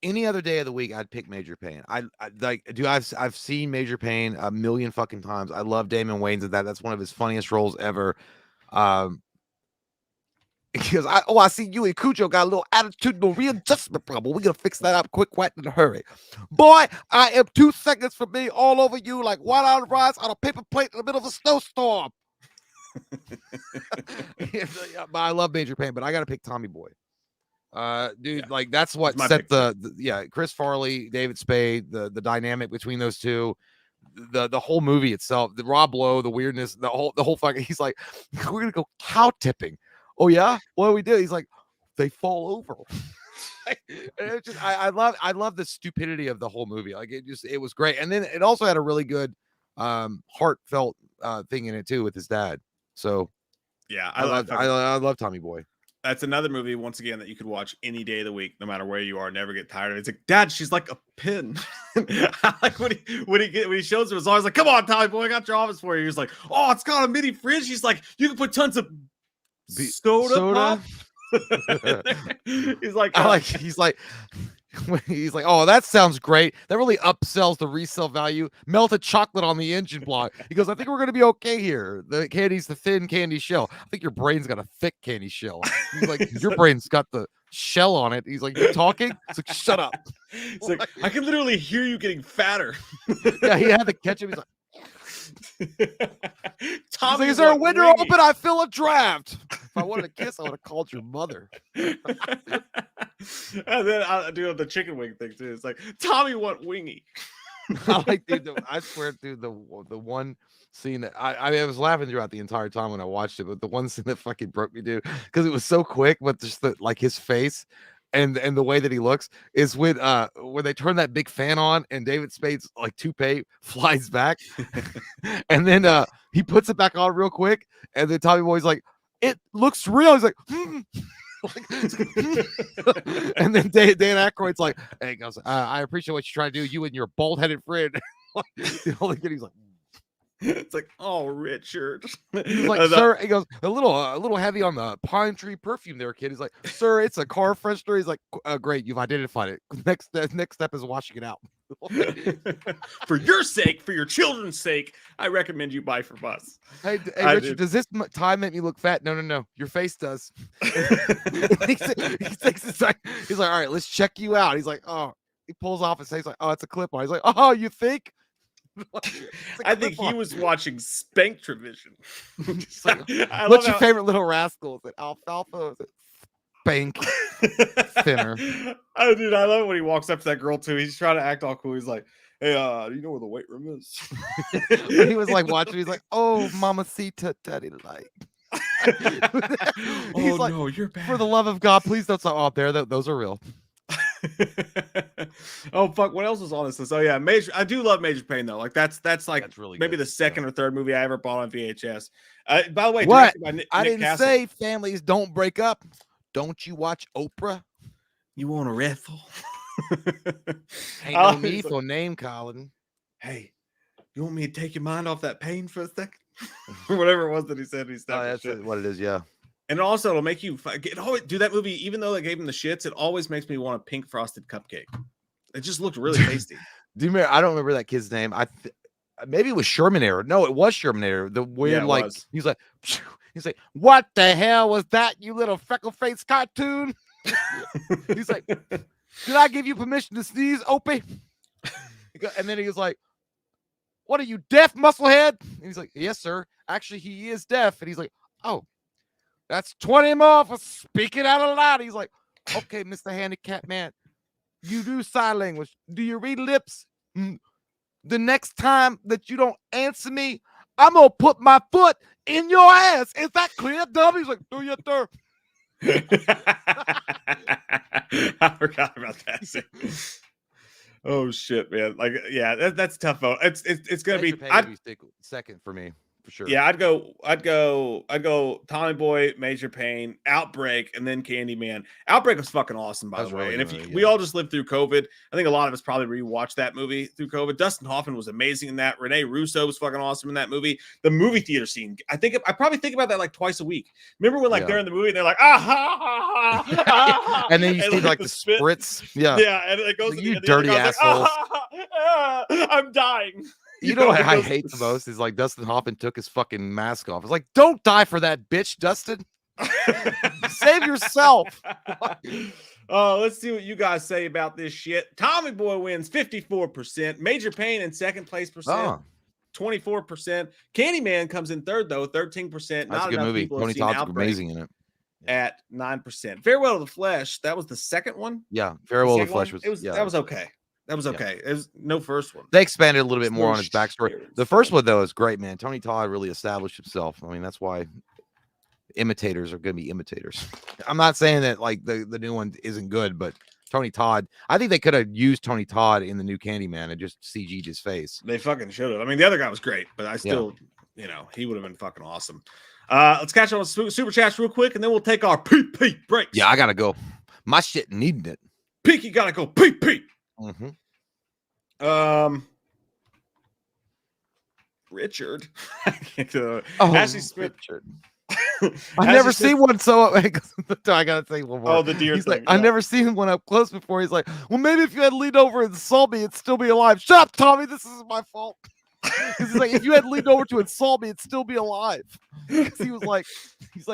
Any other day of the week, I'd pick Major Pain. I've seen Major Pain a million fucking times. I love Damon Wayans at that. That's one of his funniest roles ever. Because I see you and Cujo got a little attitudinal readjustment problem. We're gonna fix that up quick, wet, in a hurry. Boy, I am 2 seconds from being all over you like white on rice on a paper plate in the middle of a snowstorm. But I love Major Pain, but I gotta pick Tommy Boy. Dude, like that's what set the Chris Farley, David Spade, the dynamic between those two, the whole movie itself, the Rob Lowe, the weirdness, the whole fucking. He's like, we're gonna go cow tipping. Oh yeah, what do we do? He's like, they fall over. And it's just, I love the stupidity of the whole movie. Like it was great, and then it also had a really good, heartfelt thing in it too with his dad. So yeah, I love Tommy Boy. That's another movie, once again, that you could watch any day of the week, no matter where you are, never get tired of it. It's like, Dad, she's like a pin. Like when he shows her, it's always like, come on, Tommy Boy, I got your office for you. He's like, oh, it's got a mini fridge. He's like, you can put tons of soda pop. He's like, he's like, oh, that sounds great. That really upsells the resale value. Melted chocolate on the engine block. He goes, I think we're gonna be okay here. The candy's the thin candy shell. I think your brain's got a thick candy shell. He's like, your brain's got the shell on it. He's like, you talking? It's like, shut up. It's like, I can literally hear you getting fatter. Yeah, he had to catch him. He's like, Tommy, like, is there a window open? I feel a draft. If I wanted to kiss, I would have called your mother. And then I do the chicken wing thing too. It's like, Tommy want wingy. I like, dude. I swear, dude. The one scene that I mean, I was laughing throughout the entire time when I watched it, but the one scene that fucking broke me, dude, because it was so quick, but just like his face. And the way that he looks is when they turn that big fan on and David Spade's like toupee flies back, and then he puts it back on real quick, and then Tommy Boy's like, it looks real. He's like, and then Dan Aykroyd's like, hey, goes, I appreciate what you're trying to do, you and your bald-headed friend. The only kid, he's like, it's like, oh, Richard. He's like, sir, he goes, a little heavy on the pine tree perfume there, kid. He's like, sir, it's a car freshener. He's like, great, you've identified it. Next step is washing it out. For your sake, for your children's sake, I recommend you buy from us. Hey Richard, does this tie make me look fat? No, your face does. He's like, all right, let's check you out. He's like, oh, he pulls off his face, like, oh, it's a clip on. He's like, oh, you think? I think he was watching Spanktravision. Like, what's your favorite little rascal? Is it alfalfa? Is it bank thinner. Oh, dude, I love it when he walks up to that girl too. He's trying to act all cool. He's like, "Hey, do you know where the weight room is?" When he was like watching, he's like, "Oh, mamacita, daddy, like." He's Oh like, no, you're bad. For the love of God, please don't stop. Oh, there, those are real. Oh fuck, what else was on this list? Oh yeah, Major. I do love Major Payne though. Like that's like That's really maybe good. the second or third movie I ever bought on VHS. By the way, What? directed by Nick I didn't Castle. say families don't break up. Don't you watch Oprah? You want a raffle? Ain't no need for name calling. Hey, you want me to take your mind off that pain for a second? Or whatever it was that he said. He Oh, that's what it is. Yeah. And also, it'll make you do that movie. Even though they gave him the shits, it always makes me want a pink frosted cupcake. It just looked really tasty. Do you remember? I don't remember that kid's name. Maybe it was Shermanator. No, it was Shermanator. The weird, he's like, what the hell was that? You little freckle faced cartoon. He's like, did I give you permission to sneeze, Opie? And then he was like, what are you, deaf, musclehead? And he's like, yes, sir. Actually, he is deaf. And he's like, oh, that's 20 more for speaking out loud. He's like, okay, Mr. Handicapped Man, you do sign language. Do you read lips? The next time that you don't answer me, I'm going to put my foot in your ass. Is that clear, dummy? He's like, do you, sir? I forgot about that. Oh shit, man! Like, yeah, that's a tough vote. It's gonna be second for me for sure. Yeah, I'd go Tommy Boy, Major Payne, Outbreak, and then Candyman. Outbreak was fucking awesome, by the way. And if we all just lived through COVID, I think a lot of us probably rewatched that movie through COVID. Dustin Hoffman was amazing in that. Renee Russo was fucking awesome in that movie. The movie theater scene, I probably think about that like twice a week. Remember when they're in the movie and they're like, and then you see like the spritz. Yeah, and it goes, you dirty assholes. I'm dying. You know what I hate the most is like Dustin Hoffman took his fucking mask off. It's like, don't die for that, bitch, Dustin. Save yourself. Let's see what you guys say about this shit. Tommy Boy wins 54%. Major Payne in second place percent. 24%. Candyman comes in third though, 13%. That's a good movie. Tony Todd's amazing in it. At 9%. Farewell to the Flesh. That was the second one. Yeah, Farewell to the Flesh that was okay. That was okay. It was no first one. They expanded a little bit more on his backstory. The first one, though, is great, man. Tony Todd really established himself. I mean, that's why imitators are going to be imitators. I'm not saying that like the new one isn't good, but Tony Todd, I think they could have used Tony Todd in the new Candyman and just CG'd his face. They fucking should have. I mean, the other guy was great, but I still, he would have been fucking awesome. Let's catch on with super chats real quick, and then we'll take our PP breaks. Yeah, I gotta go. My shit needing it. Peaky gotta go. PP. Richard. Ashley Smith. Richard. I've never seen one so I gotta say one more. Oh, the deer thing. I've never seen one up close before. He's like, well, maybe if you had leaned over and insult me, it'd still be alive. Shut up, Tommy. This is my fault. He's like, if you had leaned over to insult me, it'd still be alive. He was like,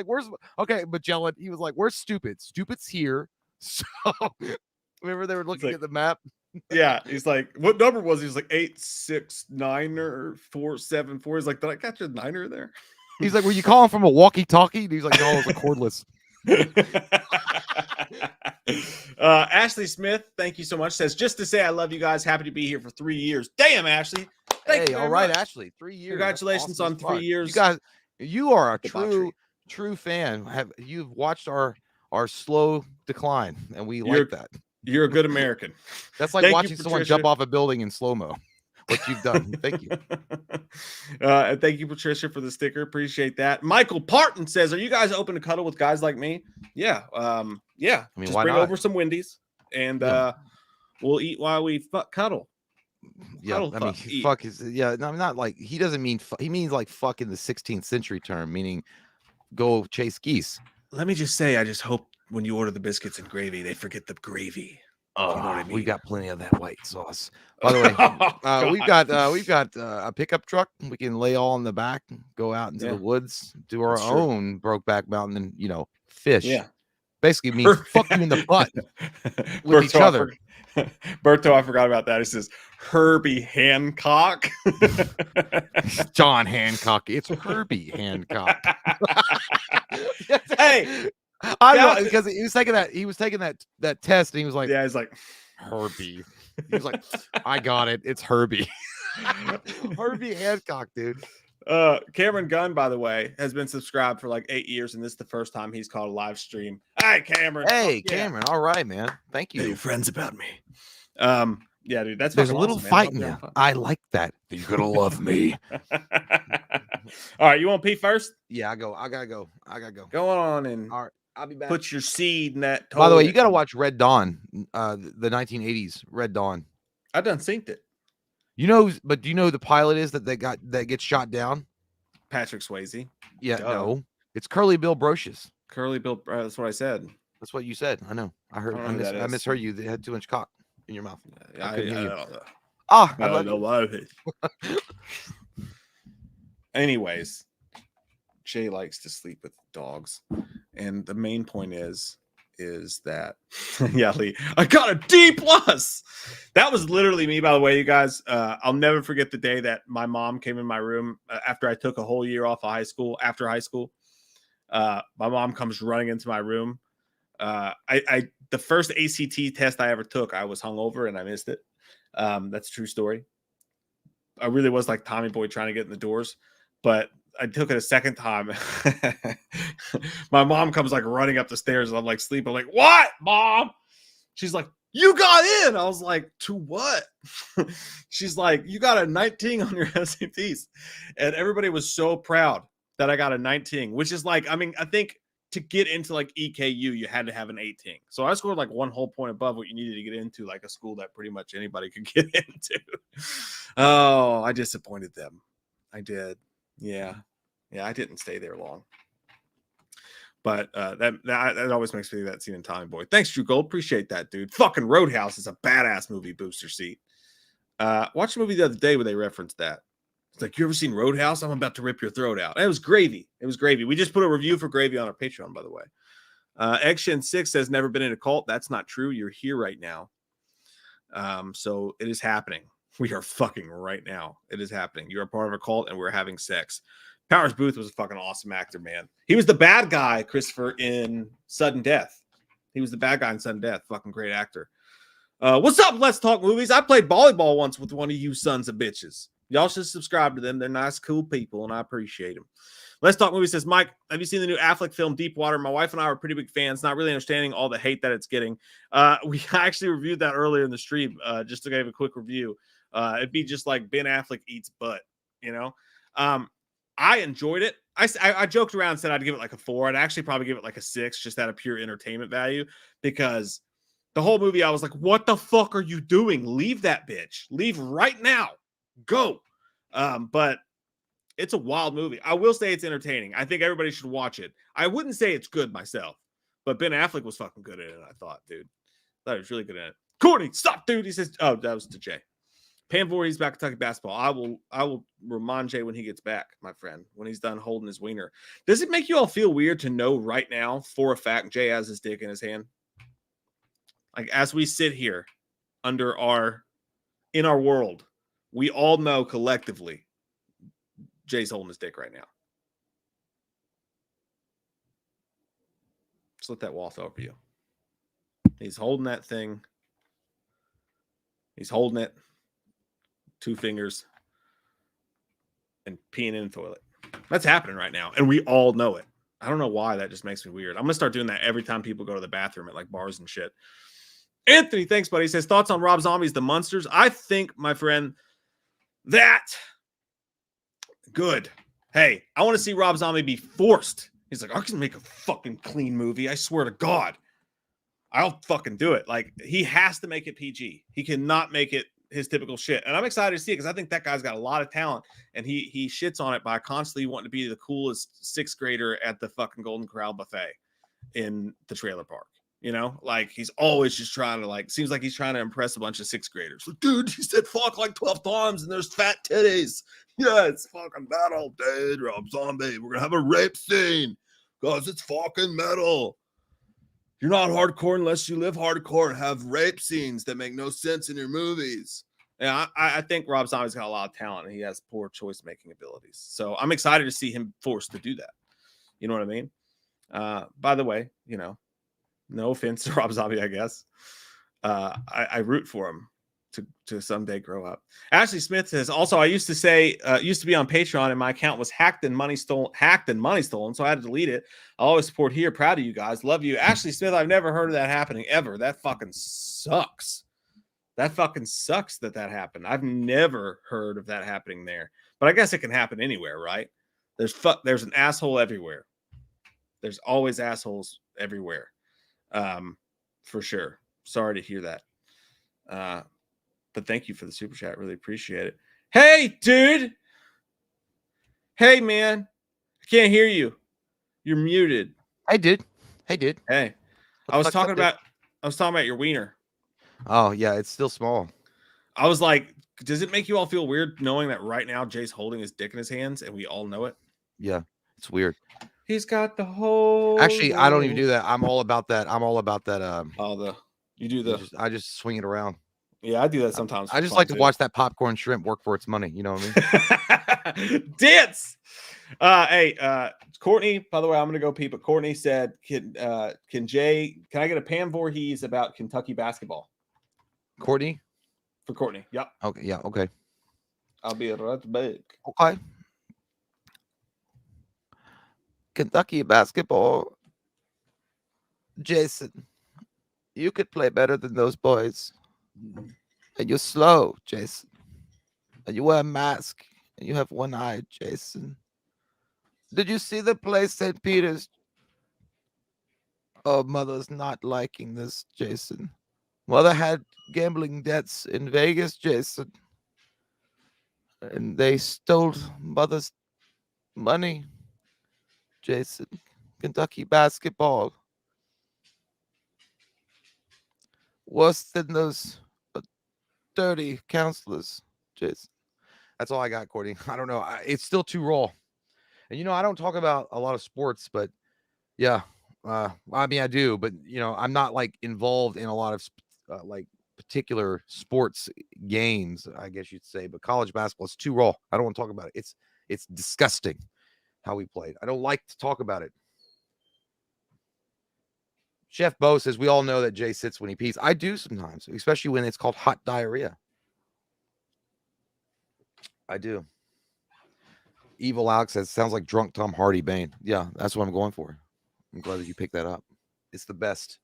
where's Magellan? He was like, where's Stupid? Stupid's here. So remember they were looking at the map. Yeah, he's like, what number was he? He's like 869 or 474. He's like, did I catch a niner there? He's like, were you calling from a walkie-talkie? And he's like, no, it was a cordless. Ashley Smith, thank you so much. Says, just to say I love you guys. Happy to be here for 3 years. Damn, Ashley. Thank you. All right, much. Ashley. 3 years. Congratulations on 3 years. You guys, you are a true fan. You've watched our slow decline, and we like that. You're a good American. That's like watching someone jump off a building in slow-mo. What you've done. Thank you. And thank you, Patricia, for the sticker. Appreciate that. Michael Parton says, are you guys open to cuddle with guys like me? Yeah. Yeah. I mean, just why bring not? over some Wendy's and we'll eat while we cuddle. Yeah, cuddle, I mean, fuck is no, not like he doesn't mean he means like fuck in the 16th century term, meaning go chase geese. Let me just say, I just hope when you order the biscuits and gravy, they forget the gravy. Oh, you know what I mean? We got plenty of that white sauce. By the way, we've got a pickup truck. We can lay all in the back, go out into the woods, do our own Brokeback Mountain, and fish. Yeah, basically means fuck you in the butt with each other. Berto, I forgot about that. It says Herbie Hancock. John Hancock. It's Herbie Hancock. Hey, I know, because he was taking that test, and he was like, yeah, he's like Herbie. He was like, I got it. It's Herbie. Herbie Hancock, dude. Cameron Gunn, by the way, has been subscribed for like 8 years, and this is the first time he's called a live stream. Hey, Cameron. Hey, Cameron. All right, man. Thank you. Hey, your friends about me. Yeah, dude, that's there's a little awesome, fight in you. I like that. You're gonna love me. All right, you want to pee first? Yeah, I gotta go. Go on and all right. I'll be back. Put your seed in that toilet. By the way, you got to watch Red Dawn, the 1980s Red Dawn. I done synced it. You know, but do you know who the pilot is that gets shot down? Patrick Swayze. Yeah, no, it's Curly Bill Brocious. Curly Bill. That's what I said. That's what you said. I know. I heard. I misheard you. They had 2-inch cock in your mouth. I don't know. Anyways, Jay likes to sleep with dogs, and the main point is that yeah, Lee, I got a D+. That was literally me, by the way, you guys. I'll never forget the day that my mom came in my room after I took a whole year off of high school. After high school, my mom comes running into my room. The first ACT test I ever took, I was hungover and I missed it. That's a true story. I really was like Tommy Boy trying to get in the doors, but I took it a second time. My mom comes like running up the stairs and I'm like sleeping. I'm like, what, Mom? She's like, you got in. I was like, to what? She's like, you got a 19 on your SATs. And everybody was so proud that I got a 19, which is like, I mean, I think to get into like EKU, you had to have an 18. So I scored like 1 whole point above what you needed to get into, like a school that pretty much anybody could get into. Oh, I disappointed them. I did. Yeah, I didn't stay there long. But that always makes me think of that scene in Tommy Boy. Thanks, Drew Gold. Appreciate that, dude. Fucking Roadhouse is a badass movie, Booster Seat. Watched a movie the other day where they referenced that. It's like, you ever seen Roadhouse? I'm about to rip your throat out. It was gravy. It was gravy. We just put a review for Gravy on our Patreon, by the way. Eggshin6 says, never been in a cult. That's not true. You're here right now. So it is happening. We are fucking right now. It is happening. You're a part of a cult and we're having sex. Powers Booth was a fucking awesome actor, man. He was the bad guy, Christopher, in Sudden Death. He was the bad guy in Sudden Death. Fucking great actor. What's up? Let's talk movies. I played volleyball once with one of you sons of bitches. Y'all should subscribe to them. They're nice, cool people, and I appreciate them. Let's Talk Movies says, Mike, have you seen the new Affleck film, Deepwater? My wife and I are pretty big fans, not really understanding all the hate that it's getting. We actually reviewed that earlier in the stream, just to give a quick review. It'd be just like Ben Affleck eats butt, you know? I enjoyed it. I joked around and said I'd give it like a 4. I'd actually probably give it like a 6, just out of pure entertainment value, because the whole movie, I was like, what the fuck are you doing? Leave that bitch. Leave right now. Go. But it's a wild movie. I will say it's entertaining. I think everybody should watch it. I wouldn't say it's good myself, but Ben Affleck was fucking good at it, I thought, dude. I thought he was really good at it. Courtney, stop, dude. He says, oh, that was to Jay. Pam Voorhees back Kentucky basketball. I will remind Jay when he gets back, my friend, when he's done holding his wiener. Does it make you all feel weird to know right now for a fact Jay has his dick in his hand? Like, as we sit here in our world, we all know collectively Jay's holding his dick right now. Just let that waft over you. He's holding that thing. He's holding it. 2 fingers. And peeing in the toilet. That's happening right now. And we all know it. I don't know why. That just makes me weird. I'm going to start doing that every time people go to the bathroom at like bars and shit. Anthony, thanks, buddy. He says, thoughts on Rob Zombie's The Munsters? I think, my friend, that good. Hey, I want to see Rob Zombie be forced. He's like, I can make a fucking clean movie. I swear to God. I'll fucking do it. Like, he has to make it PG. He cannot make it his typical shit. And I'm excited to see it because I think that guy's got a lot of talent, and he shits on it by constantly wanting to be the coolest 6th grader at the fucking Golden Corral buffet in the trailer park. You know, like, he's always just trying to, like, seems like he's trying to impress a bunch of 6th graders. Like, dude, he said fuck like 12 times and there's fat titties. Yeah, it's fucking metal, dude. Rob Zombie, we're gonna have a rape scene because it's fucking metal. You're not hardcore unless you live hardcore and have rape scenes that make no sense in your movies. Yeah, I think Rob Zombie's got a lot of talent and he has poor choice making abilities. So I'm excited to see him forced to do that. You know what I mean? By the way, no offense to Rob Zombie, I guess. I root for him to someday grow up. Ashley Smith says, also, I used to be on Patreon and my account was hacked and money stolen, so I had to delete it. I always support here. Proud of you guys. Love you. Ashley Smith, I've never heard of that happening ever. That fucking sucks. That fucking sucks that happened. I've never heard of that happening there. But I guess it can happen anywhere, right? There's an asshole everywhere. There's always assholes everywhere. For sure. Sorry to hear that. But thank you for the super chat. Really appreciate it. Hey, dude. Hey, man. I can't hear you. You're muted. Hey, dude. Hey. I was talking about your wiener. Oh, yeah, it's still small. I was like, does it make you all feel weird knowing that right now Jay's holding his dick in his hands and we all know it? Yeah, it's weird. He's got the whole. Actually, I don't even do that. I'm all about that. I just swing it around. Yeah, I do that sometimes. I just like to watch that popcorn shrimp work for its money. You know what I mean? Dance. Hey, Courtney, by the way, I'm gonna go pee, but Courtney said, can I get a Pam Voorhees about Kentucky basketball? Courtney? For Courtney. Yep. Okay, yeah, okay. I'll be right back. Okay. Kentucky basketball. Jason, you could play better than those boys. And you're slow, Jason. And you wear a mask. And you have one eye, Jason. Did you see the play, St. Peter's? Oh, mother's not liking this, Jason. Mother had gambling debts in Vegas, Jason. And they stole mother's money, Jason. Kentucky basketball. Worse than those dirty counselors, Jason. That's all I got, Courtney. I don't know. It's still too raw. And, I don't talk about a lot of sports, but yeah. I mean, I do, but, I'm not like involved in a lot of like particular sports games, I guess you'd say. But college basketball is too raw. I don't want to talk about it. It's disgusting how we played. I don't like to talk about it. Chef Bo says, we all know that Jay sits when he pees. I do sometimes, especially when it's called hot diarrhea. I do. Evil Alex says, sounds like drunk Tom Hardy Bane. Yeah, that's what I'm going for. I'm glad that you picked that up. It's the best.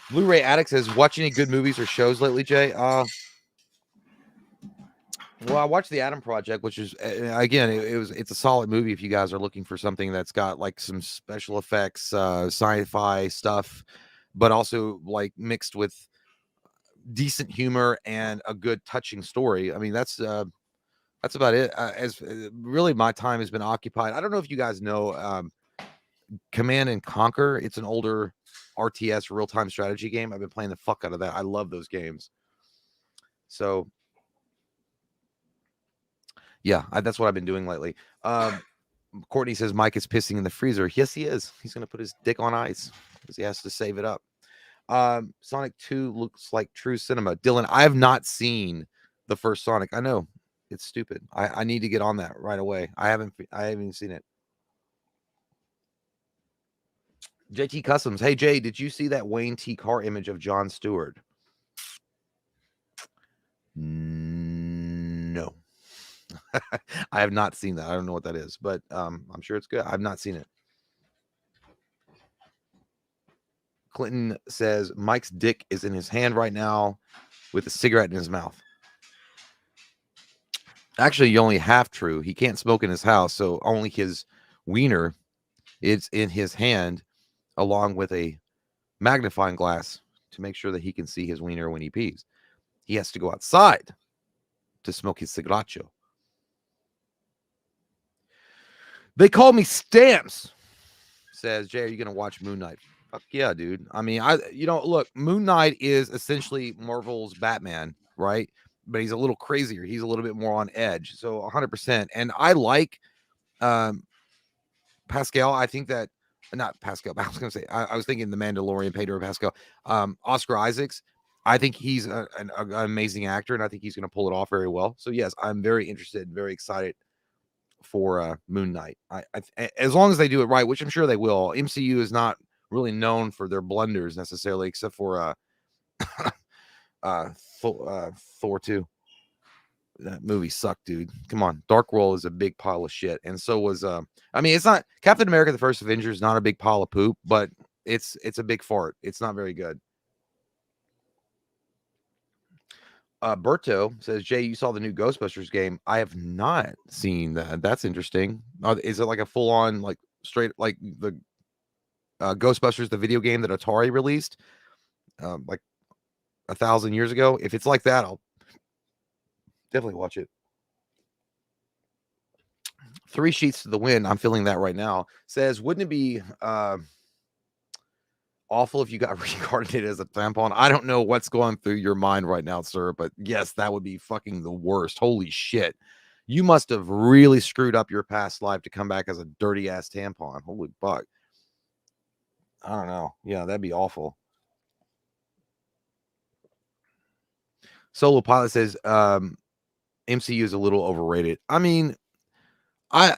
Blu-ray Addict says, watch any good movies or shows lately, Jay? Well, I watched The Adam Project, which is, again, it's a solid movie if you guys are looking for something that's got like some special effects, sci-fi stuff, but also like mixed with decent humor and a good touching story. I mean, that's about it. Really, my time has been occupied. I don't know if you guys know Command and Conquer. It's an older RTS real-time strategy game. I've been playing the fuck out of that. I love those games. So yeah, that's what I've been doing lately. Courtney says Mike is pissing in the freezer. Yes, he is. He's going to put his dick on ice because he has to save it up. Sonic 2 looks like true cinema. Dylan, I have not seen the first Sonic. I know it's stupid. I need to get on that right away. I haven't even seen it. JT Customs. Hey, Jay, did you see that Wayne T. Carr image of Jon Stewart? No. I have not seen that. I don't know what that is, but I'm sure it's good. I've not seen it. Clinton says Mike's dick is in his hand right now with a cigarette in his mouth. Actually, only half true. He can't smoke in his house, so only his wiener is in his hand along with a magnifying glass to make sure that he can see his wiener when he pees. He has to go outside to smoke his cigarrillo. They call me Stamps, says Jay. Are you going to watch Moon Knight? Fuck yeah, dude. I mean, look, Moon Knight is essentially Marvel's Batman, right? But he's a little crazier. He's a little bit more on edge. So 100%. And I like Pascal. I think that, not Pascal, I was going to say, I was thinking the Mandalorian, Pedro Pascal. Oscar Isaacs. I think he's an amazing actor, and I think he's going to pull it off very well. So yes, I'm very interested and very excited for Moon Knight. As long as they do it right, which I'm sure they will. MCU is not really known for their blunders necessarily, except for Thor 2. That movie sucked, dude. Come on. Dark World is a big pile of shit. And so was I mean, it's not Captain America the First Avenger is not a big pile of poop, but it's a big fart. It's not very good. Berto says, Jay, you saw the new Ghostbusters game. I have not seen that. That's interesting. Is it like a full-on, like straight, like the Ghostbusters, the video game that Atari released like 1,000 years ago? If it's like that, I'll definitely watch it. 3 Sheets to the Wind, I'm feeling that right now, says, wouldn't it be awful if you got reincarnated as a tampon? I don't know what's going through your mind right now, sir, but yes, that would be fucking the worst. Holy shit. You must have really screwed up your past life to come back as a dirty ass tampon. Holy fuck. I don't know. Yeah, that'd be awful. Solo Pilot says MCU is a little overrated. I mean, I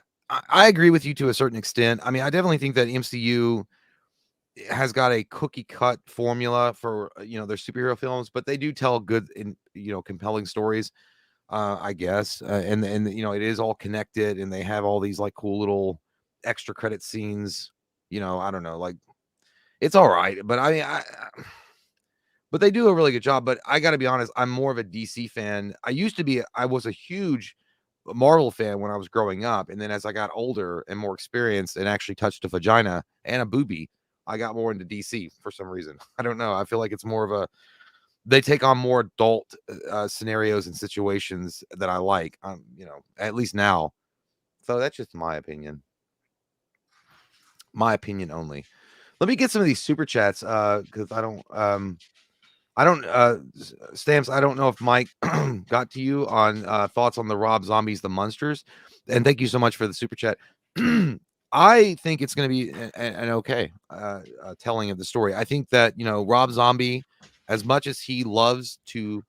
agree with you to a certain extent. I mean, I definitely think that MCU has got a cookie cut formula for their superhero films, but they do tell good and compelling stories, I guess, and it is all connected, and they have all these like cool little extra credit scenes. I don't know, like it's all right, but I mean, but they do a really good job. But I got to be honest, I'm more of a DC fan. I was a huge Marvel fan when I was growing up, and then as I got older and more experienced and actually touched a vagina and a boobie, I got more into DC for some reason. I don't know. I feel like it's more of they take on more adult scenarios and situations that I like, at least now. So that's just my opinion. My opinion only. Let me get some of these super chats because I don't Stamps, I don't know if Mike got to you on thoughts on the Rob Zombies, the Munsters. And thank you so much for the super chat. I think it's going to be an okay telling of the story. I think that, Rob Zombie, as much as he loves to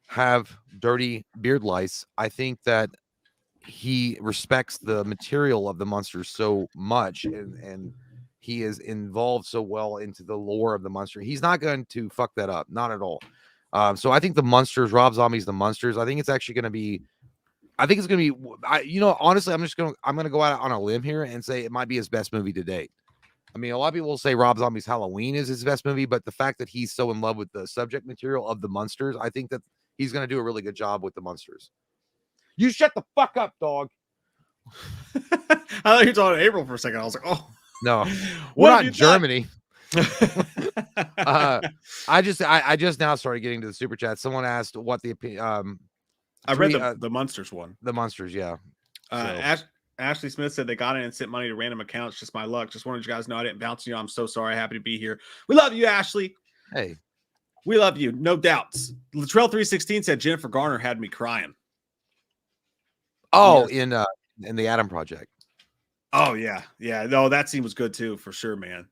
have dirty beard lice, I think that he respects the material of the monsters so much, and he is involved so well into the lore of the monster. He's not going to fuck that up, not at all. So I think the Munsters, Rob Zombie's the Munsters, I think it's actually going to be, honestly, I'm going to go out on a limb here and say it might be his best movie to date. I mean, a lot of people will say Rob Zombie's Halloween is his best movie, but the fact that he's so in love with the subject material of the Munsters, I think that he's going to do a really good job with the Munsters. You shut the fuck up, dog. I thought you were talking April for a second. I was like, oh. No, we're not in Germany. I just now started getting to the super chat. Someone asked what the I read the Munsters one. The Munsters, yeah. Ashley Smith said they got in and sent money to random accounts. Just my luck. Just wanted you guys to know I didn't bounce you. I'm so sorry. Happy to be here. We love you, Ashley. Hey, we love you. No doubts. Latrell 316 said Jennifer Garner had me crying. Oh, yes. In the Adam Project. Oh yeah. No, that scene was good too, for sure, man.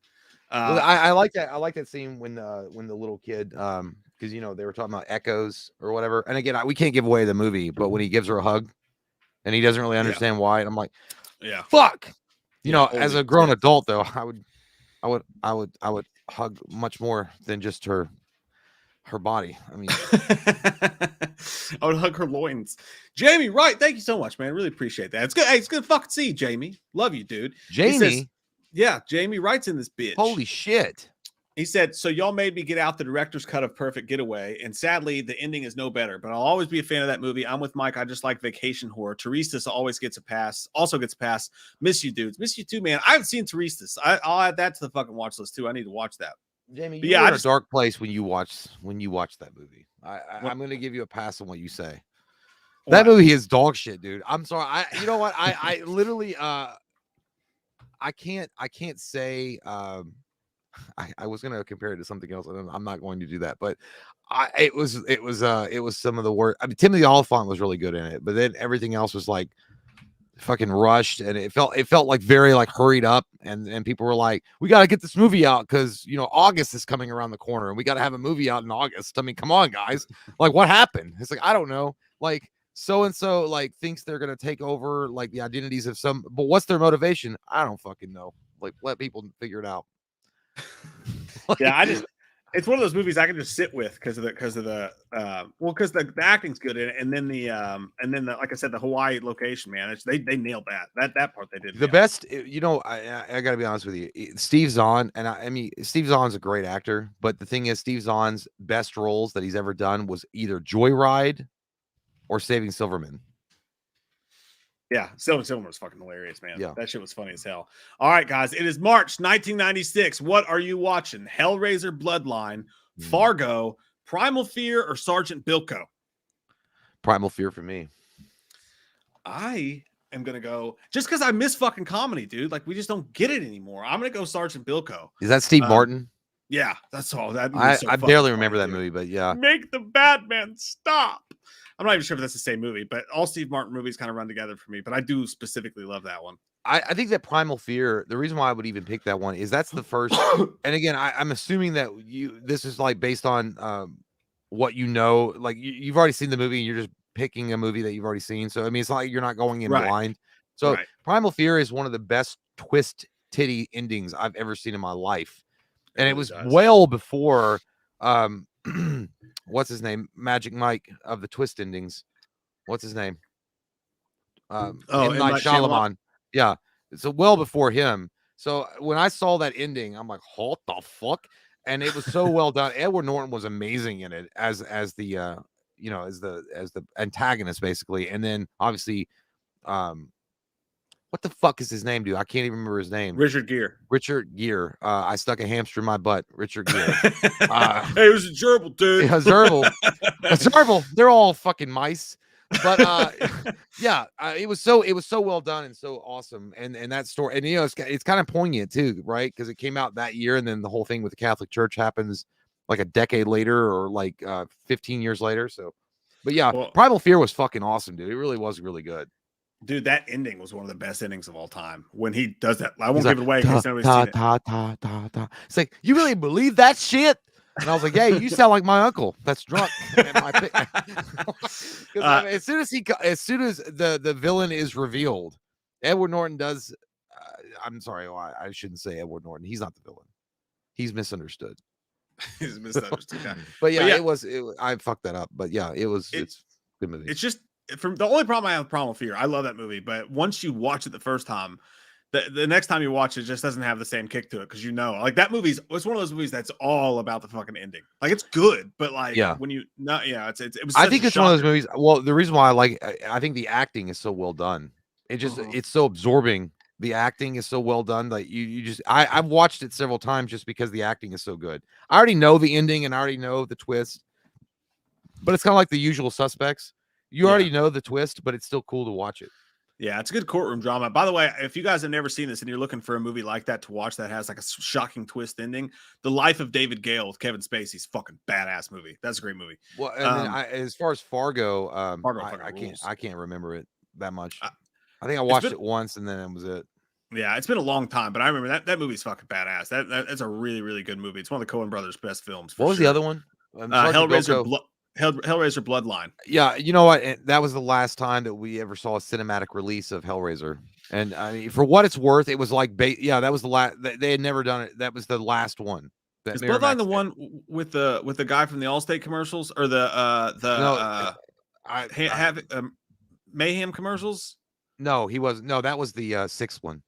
I like that. I like that scene when the little kid, because they were talking about echoes or whatever. And again, we can't give away the movie, but when he gives her a hug, and he doesn't really understand why, and I'm like, yeah, fuck. As a grown adult though, I would hug much more than just her body. I mean, I would hug her loins. Jamie, right? Thank you so much, man. Really appreciate that. It's good. Hey, it's good to fucking see you, Jamie. Love you, dude. Jamie, Jamie writes in this bitch. Holy shit. He said, so y'all made me get out the director's cut of Perfect Getaway, and sadly, the ending is no better, but I'll always be a fan of that movie. I'm with Mike. I just like vacation horror. Terestas always gets a pass. Miss you, dudes. Miss you too, man. I haven't seen Terestas. I'll add that to the fucking watch list too. I need to watch that. Jamie, you're in a dark place when you watch that movie. I'm going to give you a pass on what you say. That movie is dog shit, dude. I'm sorry. You know what? I literally, I can't say, I was going to compare it to something else, and I'm not going to do that, but it was some of the worst. I mean, Timothy Olyphant was really good in it, but then everything else was like fucking rushed, and it felt like very like hurried up, and people were like, we got to get this movie out because August is coming around the corner and we got to have a movie out in August. I mean, come on, guys. Like, what happened? It's like, I don't know. Like, so and so like thinks they're gonna take over like the identities of some, but what's their motivation? I don't fucking know. Like, let people figure it out. Yeah, it's one of those movies I can just sit with because the acting's good in it, and then like I said, the Hawaii location, man, they nailed that part they did. The best, I got to be honest with you, Steve Zahn, and I mean, Steve Zahn's a great actor, but the thing is, Steve Zahn's best roles that he's ever done was either Joyride or Saving Silverman. Yeah, Silverman was fucking hilarious, man. Yeah, that shit was funny as hell. All right, guys, it is March 1996. What are you watching? Hellraiser Bloodline, Fargo, Primal Fear, or Sergeant Bilko? Primal Fear for me. I am gonna go just because I miss fucking comedy, dude. Like we just don't get it anymore. I'm gonna go Sergeant Bilko. Is that Steve Martin? Yeah, that's all. That I barely remember that movie, but yeah. Make the Batman stop. I'm not even sure if that's the same movie, but all Steve Martin movies kind of run together for me. But I do specifically love that one. I think that Primal Fear, the reason why I would even pick that one is that's the first. And again, I'm assuming that this is like based on what you know, like you've already seen the movie and you're just picking a movie that you've already seen. So I mean, it's not like you're not going in blind. So Primal Fear is one of the best twist titty endings I've ever seen in my life. And it was well before what's his name? Magic Mike of the twist endings. What's his name? M. Night Shyamalan. Yeah. So well before him. So when I saw that ending, I'm like, what the fuck? And it was so well done. Edward Norton was amazing in it as the as the antagonist, basically. And then obviously what the fuck is his name, dude? I can't even remember his name. Richard Gere. I stuck a hamster in my butt. Richard Gere. Hey, it was a gerbil, dude. Yeah, gerbil. A gerbil. They're all fucking mice. But yeah, it was so well done and so awesome. And that story, and it's kind of poignant too, right? Because it came out that year, and then the whole thing with the Catholic Church happens like a decade later, or like 15 years later. So, but yeah, Primal Fear was fucking awesome, dude. It really was really good. Dude, that ending was one of the best endings of all time. When he does that, I won't give it away because nobody's seen it. It's like, you really believe that shit? And I was like, "Yeah, you sound like my uncle that's drunk." As soon as the villain is revealed, Edward Norton does. I'm sorry, I shouldn't say Edward Norton. He's not the villain. He's misunderstood. He's misunderstood. But yeah, it was. I fucked that up. But yeah, it's a good movie. It's just from the only problem I have with Primal Fear. I love that movie, but once you watch it the first time, the next time you watch it just doesn't have the same kick to it because like that it's one of those movies that's all about the fucking ending. Like it's good, but like when you it was. I think it's one of those movies. Well, the reason why I think the acting is so well done. It's so absorbing. The acting is so well done. Like I've watched it several times just because the acting is so good. I already know the ending and I already know the twist, but it's kind of like The Usual Suspects. You already know the twist, but it's still cool to watch it. Yeah, it's a good courtroom drama. By the way, if you guys have never seen this and you're looking for a movie like that to watch that has like a shocking twist ending, The Life of David Gale with Kevin Spacey's fucking badass movie. That's a great movie. Well, as far as Fargo, I can't remember it that much. I think I watched it once and then that was it. Yeah, it's been a long time, but I remember that movie's fucking badass. That's a really, really good movie. It's one of the Coen brothers' best films. What was the other one? Hellraiser Bloodline. Yeah, you know what? That was the last time that we ever saw a cinematic release of Hellraiser. And I mean, for what it's worth, it was like, that was the last. They had never done it. That was the last one. Is Bloodline the one with the guy from the Allstate commercials or Mayhem commercials? No, he wasn't. No, that was the sixth one.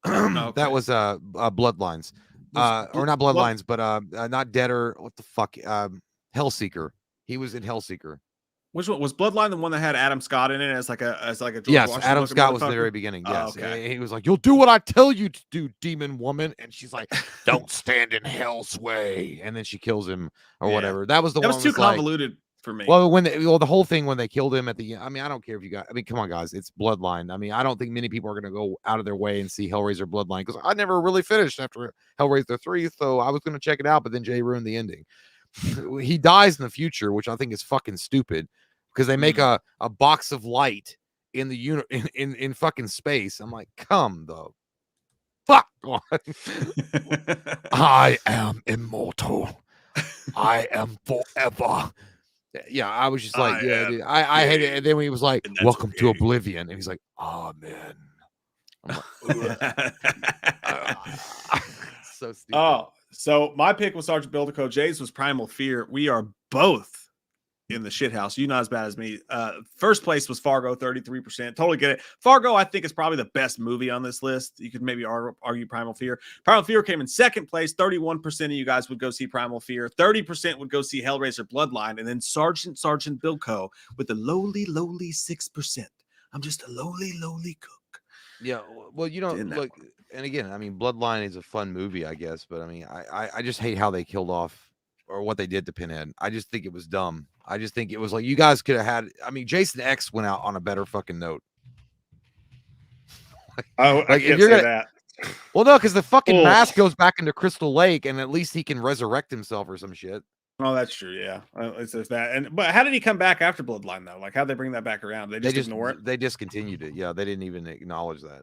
That was Bloodlines, or not Bloodlines, but not Deader. What the fuck? Hellseeker. He was in Hellseeker. Which one was Bloodline? The one that had Adam Scott in it as like a George yes, Washington Adam Scott was in the very beginning. Yes, he was like, "You'll do what I tell you to do, demon woman," and she's like, "Don't stand in hell's way," and then she kills him or whatever. That was the one. That was too convoluted for me. Well, the whole thing when they killed him at the end. I mean, I don't care if you got. I mean, come on, guys, it's Bloodline. I mean, I don't think many people are going to go out of their way and see Hellraiser Bloodline because I never really finished after Hellraiser 3, so I was going to check it out, but then Jay ruined the ending. He dies in the future, which I think is fucking stupid because they make a box of light in the in fucking space. I'm like, come the fuck on. I am immortal. I am forever. Yeah, I was just like, yeah, dude, I hate it. And then when he was like, "Welcome to Oblivion," and he's like, "Amen." I'm like, so stupid. Oh, so my pick was Sergeant Bildico. Jay's was Primal Fear. We are both in the shit house. You not as bad as me. First place was Fargo, 33%. Totally get it. Fargo, I think, is probably the best movie on this list. You could maybe argue Primal Fear. Primal Fear came in second place. 31% of you guys would go see Primal Fear. 30% would go see Hellraiser Bloodline. And then Sergeant Bilko with the lowly 6%. I'm just a lowly cook. Yeah, well, look, and again, I mean, Bloodline is a fun movie, I guess, but I mean, I just hate how they killed off or what they did to Pinhead. I just think it was dumb. I just think it was like you guys could have had. I mean, Jason X went out on a better fucking note. I can't say that. Well, no, because the fucking mask goes back into Crystal Lake, and at least he can resurrect himself or some shit. Oh, that's true. Yeah, it's that. But how did he come back after Bloodline though? Like, how'd they bring that back around? They just ignore it. They discontinued it. Yeah, they didn't even acknowledge that.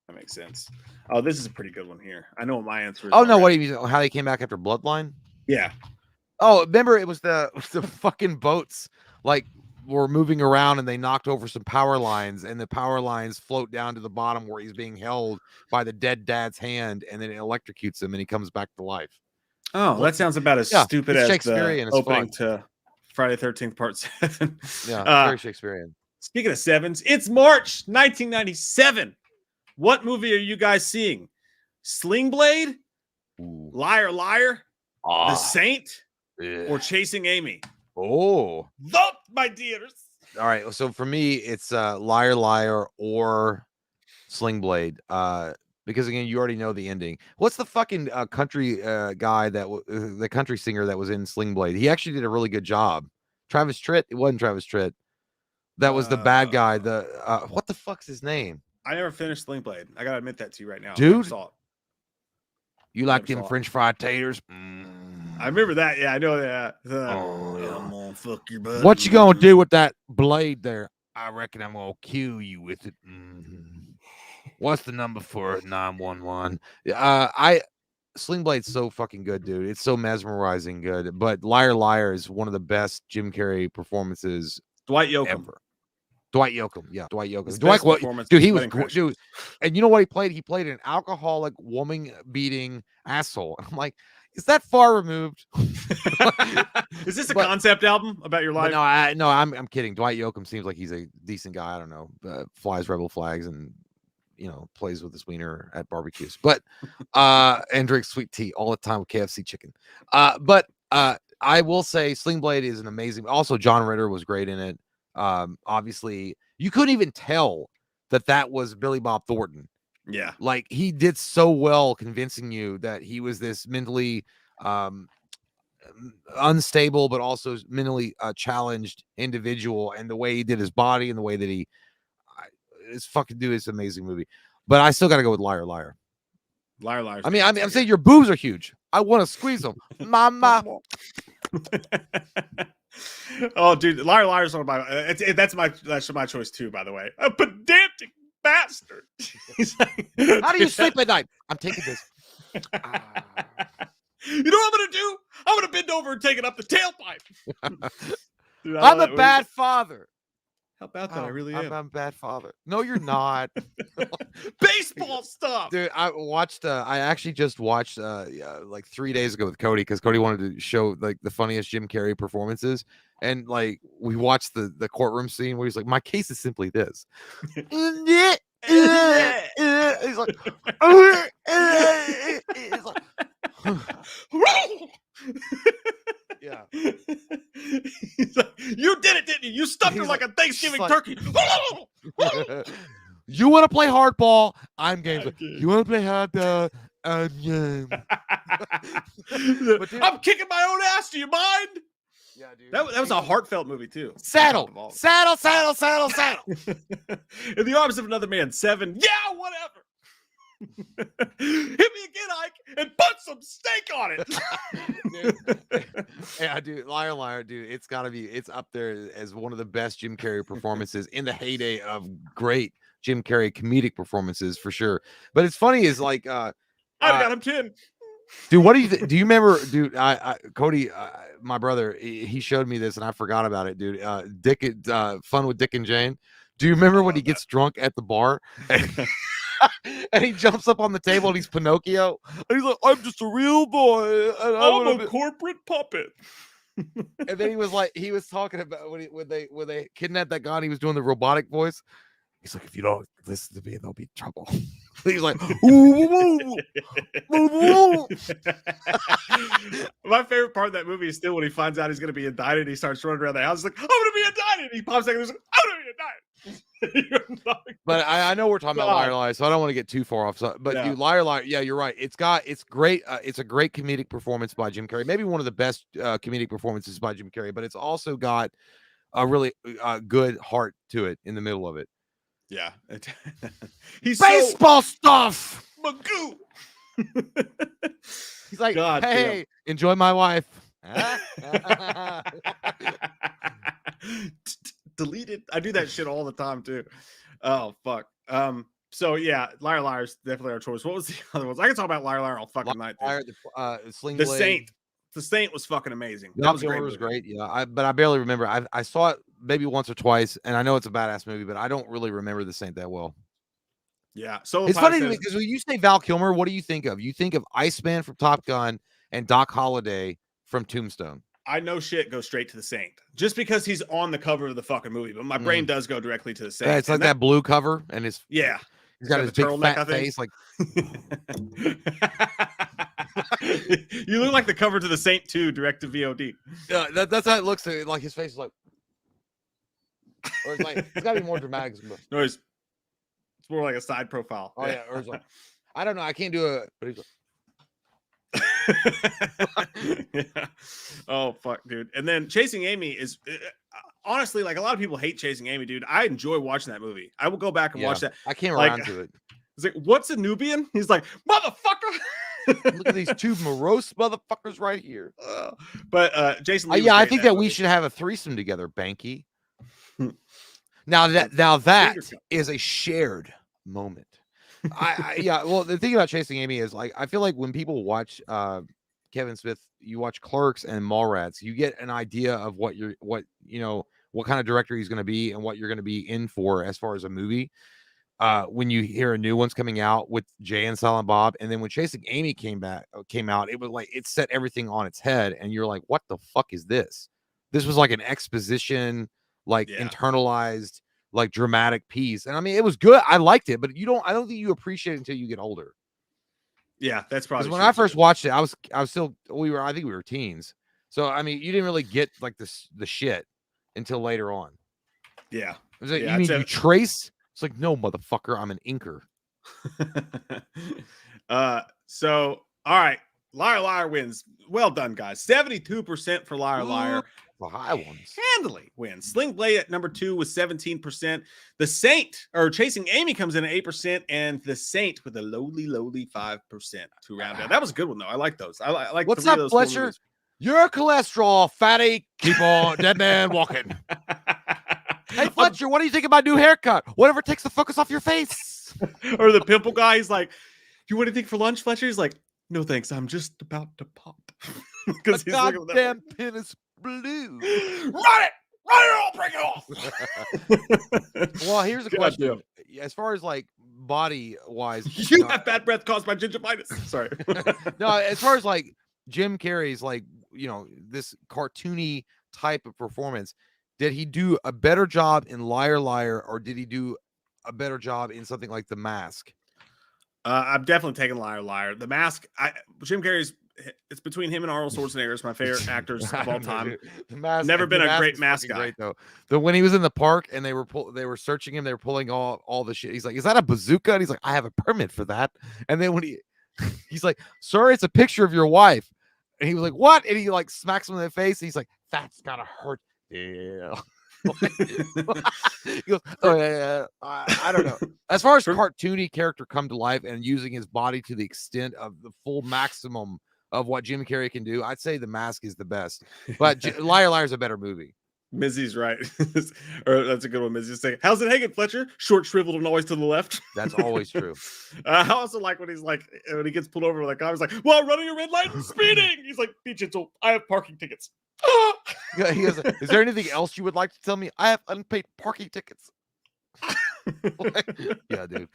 That makes sense. Oh, this is a pretty good one here. I know what my answer is. Oh no, what do you mean? How they came back after Bloodline? Yeah. Oh, remember it was the fucking boats like were moving around and they knocked over some power lines and the power lines float down to the bottom where he's being held by the dead dad's hand and then it electrocutes him and he comes back to life. Oh, that sounds about as stupid as the opening to Friday 13th Part 7. Yeah, very Shakespearean. Speaking of sevens, it's March 1997. What movie are you guys seeing? Sling Blade, Liar Liar, The Saint, or Chasing Amy? Oh, vote, my dears. All right, so for me, it's Liar Liar or Sling Blade. Because again, you already know the ending. What's the fucking country guy the country singer that was in Sling Blade? He actually did a really good job. Travis Tritt. It wasn't Travis Tritt. That was the bad guy. The what the fuck's his name? I never finished Sling Blade. I gotta admit that to you right now, dude. Saw it. You like them French fried taters? I remember that. Yeah, I know that. I'm gonna fuck your butt. What you gonna do with that blade there? I reckon I'm gonna kill you with it. What's the number for 911? Sling Blade's so fucking good, dude. It's so mesmerizing good. But Liar Liar is one of the best Jim Carrey performances Dwight Yoakam. Ever. Dwight Yoakam. Yeah, Dwight Yoakam. Dude, he was dude. And you know what he played? He played an alcoholic, woman beating asshole. I'm like, is that far removed? Is this a concept album about your life? No, I'm kidding. Dwight Yoakam seems like he's a decent guy. I don't know. Flies rebel flags and plays with his wiener at barbecues. But and drinks sweet tea all the time with KFC chicken. But I will say Sling Blade is an amazing. Also, John Ritter was great in it. Obviously, you couldn't even tell that was Billy Bob Thornton. Yeah, like he did so well convincing you that he was this mentally unstable but also mentally challenged individual, and the way he did his body and the way that this fucking dude is an amazing movie. But I still gotta go with Liar Liar. Liar Liar. I mean, I'm saying your boobs are huge. I want to squeeze them, mama. Oh, dude, Liar Liar is one of my. That's my choice too. By the way, a pedantic bastard. How do you sleep at night? I'm taking this. You know what I'm gonna do? I'm gonna bend over and take it up the tailpipe. Dude, I'm a bad father. How about that? I really am. I'm a bad father. No, you're not. Baseball stuff, dude. I actually just watched like 3 days ago with Cody because Cody wanted to show like the funniest Jim Carrey performances, and like we watched the courtroom scene where he's like, "My case is simply this." He's like, he's like yeah. He's like, you did it, didn't you? You stuffed her like a Thanksgiving turkey. You want to play hardball? I'm game. Okay. You want to play hardball? I'm game. I'm kicking my own ass. Do you mind? Yeah, dude. That was a heartbeat movie too. Saddle. In the arms of another man. 7. Yeah, whatever. Hit me again, Ike, and put some steak on it. Yeah, dude. Liar Liar, dude. It's up there as one of the best Jim Carrey performances in the heyday of great Jim Carrey comedic performances for sure. But it's funny is like I've got him 10. Dude, what do you remember, dude? Cody, my brother, he showed me this and I forgot about it, dude. Fun with Dick and Jane. Do you remember when he gets drunk at the bar and he jumps up on the table and he's Pinocchio? And he's like, I'm just a real boy. And I'm a corporate puppet. And then he was talking about when they kidnapped that guy and he was doing the robotic voice. He's like, if you don't listen to me, there'll be trouble. He's like, ooh, my favorite part of that movie is still when he finds out he's going to be indicted. He starts running around the house. He's like, I'm going to be indicted. He pops out and he's like, I'm going to be indicted. But I know we're talking about Liar Liar, so I don't want to get too far off. But dude, Liar Liar, yeah, you're right. It's great. It's a great comedic performance by Jim Carrey. Maybe one of the best comedic performances by Jim Carrey. But it's also got a really good heart to it in the middle of it. Yeah, he's baseball stuff. Magoo. He's like, God, hey, enjoy my wife. Deleted. I do that shit all the time too. Oh fuck. So yeah, Liar Liar is definitely our choice. What was the other ones? I can talk about Liar Liar all fucking night. The Saint. The Saint was fucking amazing. That was great. Yeah, but I barely remember. I saw it maybe once or twice, and I know it's a badass movie, but I don't really remember The Saint that well. Yeah, so it's funny because when you say Val Kilmer, what do you think of? You think of Iceman from Top Gun and Doc Holliday from Tombstone. I know shit goes straight to The Saint just because he's on the cover of the fucking movie, but my brain does go directly to The Saint. Yeah, it's like that blue cover, and it's he's got his big fat face, like. You look like the cover to The Saint 2 direct to VOD. Yeah, that's how it looks. Like his face is like, or it's like it's got to be more dramatic. No, it's more like a side profile. Oh yeah, or it's like, I don't know, I can't do it, but he's like, yeah. Oh fuck, dude. And then Chasing Amy is honestly, like, a lot of people hate Chasing Amy, dude. I enjoy watching that movie. I will go back and watch that. I came around to it. It's like, what's a Nubian? He's like, motherfucker. Look at these two morose motherfuckers right here. But Jason Lee I think that we should have a threesome together, Banky. Now that is a shared moment. Well, the thing about Chasing Amy is, like, I feel like when people watch Kevin Smith, you watch Clerks and Mallrats, you get an idea of what kind of director he's going to be and what you're going to be in for as far as a movie. When you hear a new one's coming out with Jay and Silent Bob, and then when Chasing Amy came out, it was like it set everything on its head, and you're like, what the fuck is this? This was like an exposition, like internalized, like dramatic piece. And I mean, it was good. I liked it, but I don't think you appreciate it until you get older. Yeah, that's probably when I first watched it, I was still I think we were teens. So I mean, you didn't really get like the shit until later on. Yeah. It was like, you mean you trace? It's like, no, motherfucker, I'm an inker. So all right, Liar Liar wins. Well done, guys. 72% for Liar Liar. The high ones handily wins. Sling Blade at number 2 with 17%. The Saint or Chasing Amy comes in at 8%, and The Saint with a lowly 5% to round out. That was a good one though. I like those. I like. What's up, Fletcher? Your cholesterol, fatty. Keep on, dead man walking. Hey, Fletcher, what do you think of my new haircut? Whatever takes the focus off your face. Or the pimple guy, he's like, you want anything for lunch, Fletcher? He's like, no, thanks. I'm just about to pop. Because he's goddamn pin is blue. Run it! I'll break it off. Well, here's a question. As far as like body wise, you have bad breath caused by gingivitis. Sorry. No, as far as like Jim Carrey's, like, this cartoony type of performance, did he do a better job in Liar Liar, or did he do a better job in something like The Mask? I'm definitely taking Liar Liar. The Mask, Jim Carrey's, it's between him and Arnold Schwarzenegger is my favorite actors of all time. The Mask, never been a great mask guy. Great, though. When he was in the park and they were searching him, they were pulling all the shit. He's like, "Is that a bazooka?" And he's like, "I have a permit for that." And then when he's like, "Sir, it's a picture of your wife," and he was like, "What?" And he like smacks him in the face. And he's like, "That's gotta hurt." Yeah. He goes, "Oh yeah, I don't know." As far as cartoony character come to life and using his body to the extent of the full maximum of what Jim Carrey can do, I'd say The Mask is the best. But Liar Liar is a better movie. Mizzy's right. Or that's a good one. Mizzy's saying, "How's it hanging, Fletcher? Short, shriveled, and always to the left." That's always true. I also like when he's like, when he gets pulled over, like I was like, "Well, running a red light and speeding." He's like, "Be gentle. I have parking tickets." Yeah, he goes, "Is there anything else you would like to tell me? I have unpaid parking tickets." Yeah, dude.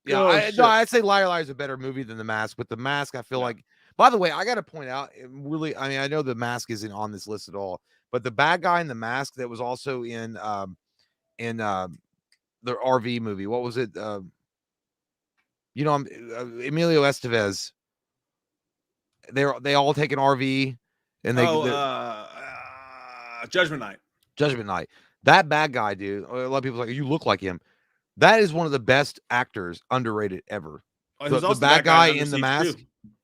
Yeah, I'd say Liar Liar is a better movie than The Mask, but The Mask, I feel like. By the way, I got to point out, really, I mean, I know The Mask isn't on this list at all, but the bad guy in The Mask that was also in the RV movie, what was it? Emilio Estevez. They all take an RV and Judgment Night. Judgment Night. That bad guy, dude. A lot of people are like, you look like him. That is one of the best actors, underrated ever. The bad guy in The Mask,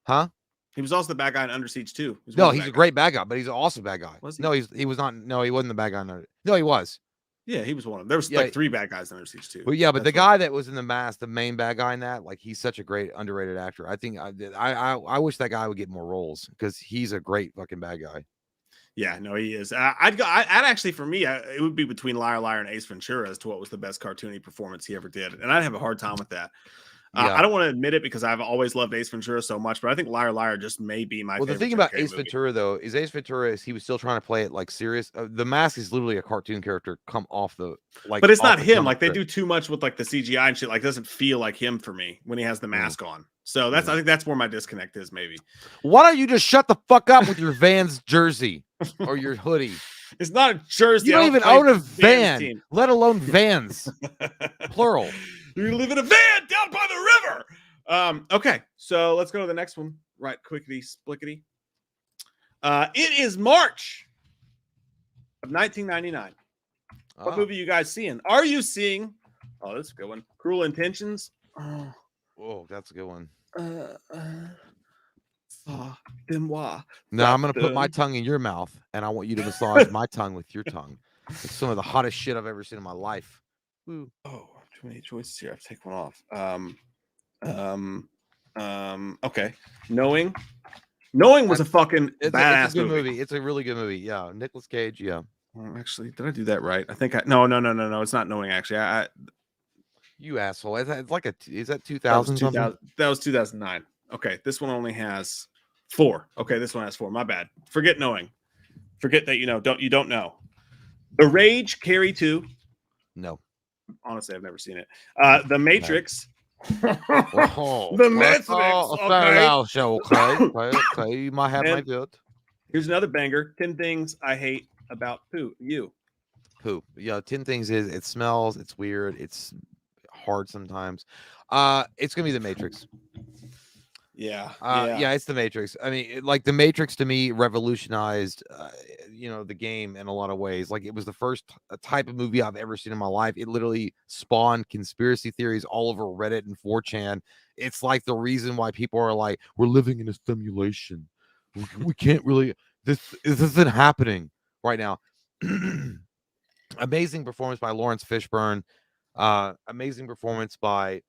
huh? He was also the bad guy in Under Siege 2. No, he's a great bad guy, but he's an awesome bad guy. Was he? No, he was not. No, he wasn't the bad guy. No, he was. Yeah, he was one of them. There was like 3 bad guys in Under Siege 2. Well, yeah, but the guy that was in The Mask, the main bad guy in that, like, he's such a great underrated actor. I think I wish that guy would get more roles because he's a great fucking bad guy. Yeah, no, he is. I'd actually, for me, it would be between Liar Liar and Ace Ventura as to what was the best cartoony performance he ever did, and I'd have a hard time with that. I don't want to admit it because I've always loved Ace Ventura so much, but I think Liar Liar just may be my favorite. Well, the thing about Ace Ventura, though, is Ace Ventura he was still trying to play it like serious. The Mask is literally a cartoon character come off the like. But it's not him. Like, they do too much with like the CGI and shit. Like, it doesn't feel like him for me when he has the mask on. So I think that's where my disconnect is, maybe. Why don't you just shut the fuck up with your Vans jersey or your hoodie? It's not a jersey. You don't even own a van, let alone Vans, plural. You live in a van down by the river. Okay, so let's go to the next one. Right, quickly, splickety. It is March of 1999. What movie you guys seeing? Are you seeing? Oh, that's a good one. Cruel Intentions. Oh, that's a good one. No, I'm gonna put my tongue in your mouth, and I want you to massage my tongue with your tongue. It's some of the hottest shit I've ever seen in my life. Woo. Oh, too many choices here. I have to take one off. Okay. Knowing was a fucking badass it's a good movie. It's a really good movie. Yeah, Nicolas Cage. Yeah. Actually, did I do that right? I think no. It's not Knowing. Actually, you asshole. It's like is that 2000? That was 2009. Okay, this one only has 4. Okay, this one has 4. My bad. Forget Knowing. Forget that you don't know. The Rage, Carrie 2. No. Honestly, I've never seen it. The Matrix. The Matrix. Okay. You might have my vote. Here's another banger. 10 Things I Hate About Poop. Poop. Yeah, 10 Things is it smells. It's weird. It's hard sometimes. It's gonna be The Matrix. Yeah. It's The Matrix. I mean, like The Matrix to me revolutionized, the game in a lot of ways. Like, it was the first type of movie I've ever seen in my life. It literally spawned conspiracy theories all over Reddit and 4chan. It's like the reason why people are like, we're living in a simulation. We can't really. This isn't happening right now. Amazing performance by Lawrence Fishburne. Amazing performance by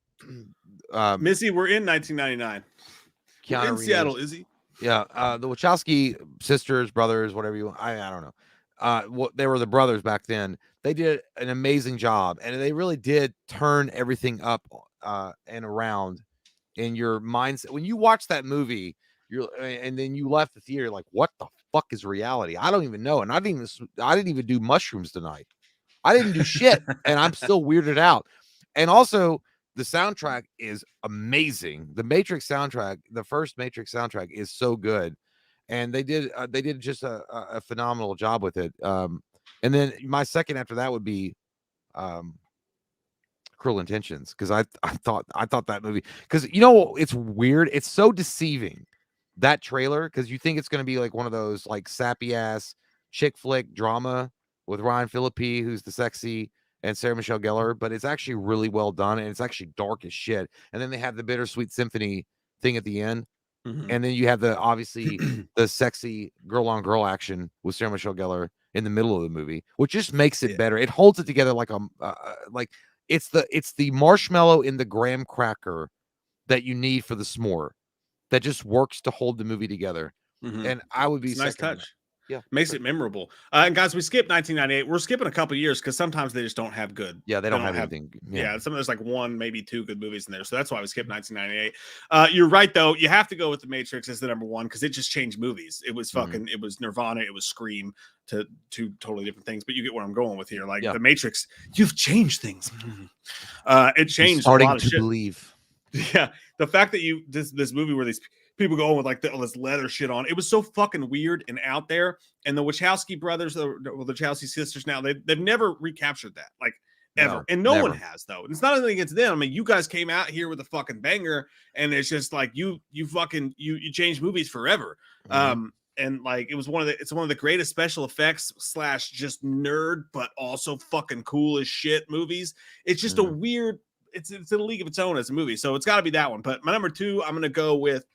Missy. We're in 1999. We're in Seattle, is he? Yeah, the Wachowski sisters, brothers, whatever you want. I don't know. They were the brothers back then. They did an amazing job, and they really did turn everything up and around in your mindset. When you watch that movie, and then you left the theater like, what the fuck is reality? I don't even know. And I didn't even do mushrooms tonight. I didn't do shit, and I'm still weirded out. And also, the soundtrack is amazing. The Matrix soundtrack, the first Matrix soundtrack, is so good, and they did just a phenomenal job with it. And then my second after that would be Cruel Intentions, because I thought that movie, because it's weird. It's so deceiving, that trailer, because you think it's going to be like one of those like sappy ass chick flick drama with Ryan Phillippe, who's the sexy, and Sarah Michelle Gellar, but it's actually really well done, and it's actually dark as shit. And then they have the Bittersweet Symphony thing at the end, and then you have obviously the sexy girl on girl action with Sarah Michelle Gellar in the middle of the movie, which just makes it better. It holds it together like it's the marshmallow in the graham cracker that you need for the s'more that just works to hold the movie together. And I would be nice touch. Makes it memorable. And guys, we skipped 1998. We're skipping a couple years because sometimes they just don't have good. Yeah, they don't have anything. Yeah, some of there's like one, maybe two good movies in there. So that's why we skipped 1998. You're right, though. You have to go with The Matrix as the number one because it just changed movies. It was fucking, it was Nirvana, it was Scream, to two totally different things. But you get where I'm going with here. Like The Matrix, you've changed things. It changed a lot of shit. Believe. Yeah, the fact that this movie where these people go with like all this leather shit on, it was so fucking weird and out there. And the Wachowski brothers, the Wachowski sisters, now they've never recaptured that, like ever. And no one has, though. And it's not anything against them. I mean, you guys came out here with a fucking banger, and it's just like you fucking changed movies forever. And like it's one of the greatest special effects / just nerd, but also fucking cool as shit movies. It's just a weird. It's in a league of its own as a movie, so it's got to be that one. But my number two, I'm gonna go with.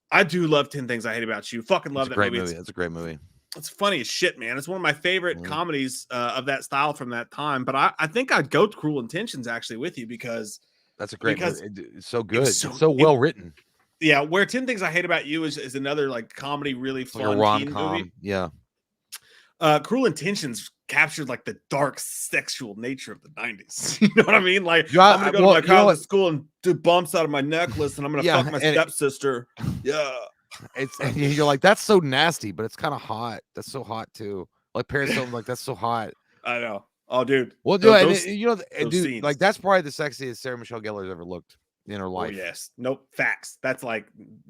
I do love 10 Things I Hate About You. Fucking love that movie. It's a great movie. It's funny as shit, man. It's one of my favorite comedies of that style from that time. But I think I'd go to Cruel Intentions actually with you because that's a great movie. It's so good. It's so well written. Yeah, where 10 Things I Hate About You is another like comedy, really fun like a rom-com movie. Yeah. Cruel Intentions captured like the dark sexual nature of the 90s. You know what I mean? Like I'm gonna go to my college school and do bumps out of my necklace, and I'm gonna fuck my stepsister. And you're like, that's so nasty, but it's kind of hot. That's so hot too. Like Paris Hilton, like that's so hot. I know. Oh, dude. Well, dude, like that's probably the sexiest Sarah Michelle Gellar's ever looked in her life. Oh, yes. Nope. Facts. That's like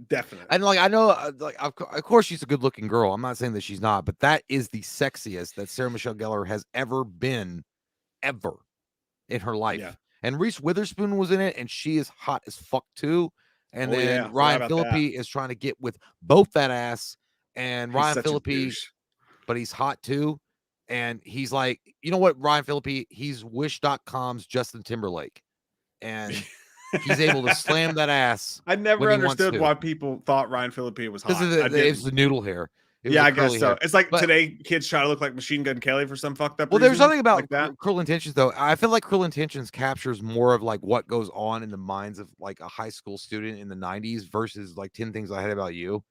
definite. And like I know, like of course she's a good-looking girl. I'm not saying that she's not, but that is the sexiest that Sarah Michelle Gellar has ever been, ever in her life. Yeah. And Reese Witherspoon was in it, and she is hot as fuck too. And then Ryan Phillippe is trying to get with both that ass, and Ryan Phillippe, but he's hot too. And he's like, you know what, Ryan Phillippe, he's Wish.com's Justin Timberlake. And he's able to slam that ass. I never understood why people thought Ryan Phillippe was hot. It's the noodle hair. Yeah, I guess so. It's like today kids try to look like Machine Gun Kelly for some fucked up reason. There's something about like that. Cruel Intentions, though. I feel like Cruel Intentions captures more of like what goes on in the minds of like a high school student in the 90s versus like 10 Things I Hate About You.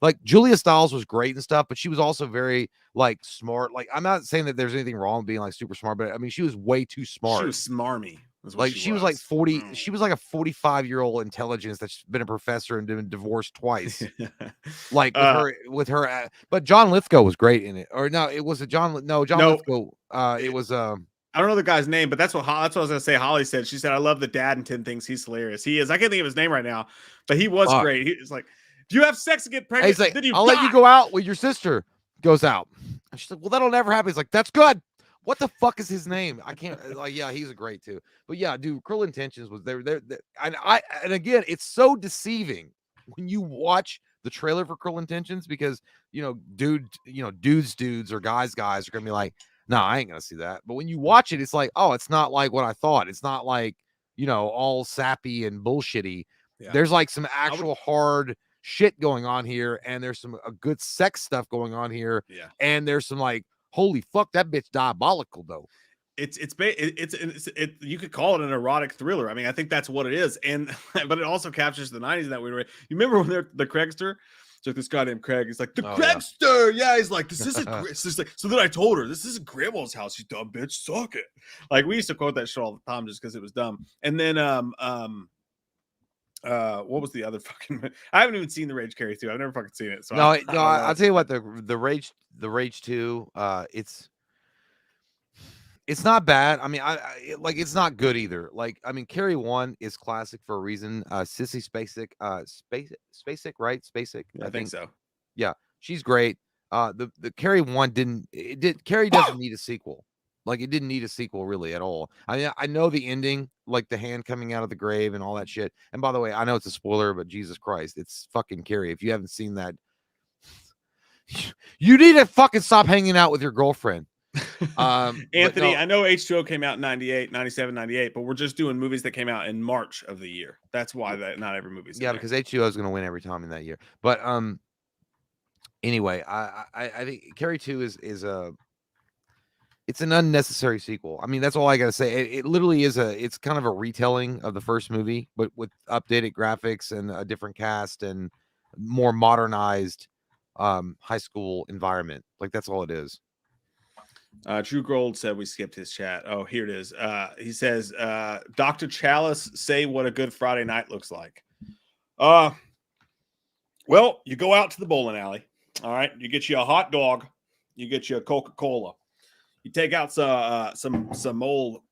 Like Julia Stiles was great and stuff, but she was also very like smart. Like I'm not saying that there's anything wrong with being like super smart, but I mean she was way too smart. She was smarmy. Like she was like 40. She was like a 45-year-old intelligence that's been a professor and been divorced twice. Like with her. But John Lithgow was great in it. Or no, it was a John. No, John Lithgow. It was. I don't know the guy's name, but that's what I was gonna say. Holly said. She said, "I love the dad in 10 Things. He's hilarious. He is. I can't think of his name right now, but he was great. He was like, do you have sex and get pregnant? He's like, I'll let you go out with your sister. Goes out. And she's like, well, that'll never happen. He's like, that's good. What the fuck is his name? I can't like, yeah, he's a great too. But yeah, dude, Cruel Intentions was there. And again, it's so deceiving when you watch the trailer for Cruel Intentions because dudes or guys are gonna be like, no, I ain't gonna see that. But when you watch it, it's like, oh, it's not like what I thought. It's not like, all sappy and bullshitty. Yeah. There's like some actual hard shit going on here, and there's some good sex stuff going on here. Yeah. And there's some like, holy fuck, that bitch diabolical though. It's you could call it an erotic thriller. I mean, I think that's what it is. And but it also captures the 90s in that weird way. You remember when they're the Craigster? It's like this guy named Craig. He's like, the Craigster. Yeah, he's like, this isn't like, so then I told her, this isn't grandma's house, you dumb bitch. Suck it. Like we used to quote that shit all the time just because it was dumb. And then what was the other fucking I haven't even seen The Rage Carry 2. I've never fucking seen it. So I'll tell you what, the Rage 2, it's not bad. I mean, it's not good either. Like, I mean, Carrie 1 is classic for a reason. Sissy Spacek, right? Spacek. Yeah, I think so. Yeah, she's great. The Carrie 1 Carrie doesn't need a sequel. Like, it didn't need a sequel really at all. I mean, I know the ending, like the hand coming out of the grave and all that shit. And by the way, I know it's a spoiler, but Jesus Christ, it's fucking Carrie. If you haven't seen that, you need to fucking stop hanging out with your girlfriend. Anthony, I know H2O came out in 98, 97, 98, but we're just doing movies that came out in March of the year. That's why not every movie's because H2O is going to win every time in that year. But anyway, I think Carrie 2 is it's an unnecessary sequel. I mean, that's all I got to say. It literally is it's kind of a retelling of the first movie, but with updated graphics and a different cast and more modernized. high school environment. Like that's all it is. Drew Gold said we skipped his chat. Oh, here it is. He says, Dr. Chalice, say what a good Friday night looks like. Well, you go out to the bowling alley. All right. You get you a hot dog. You get you a Coca-Cola. You take out some old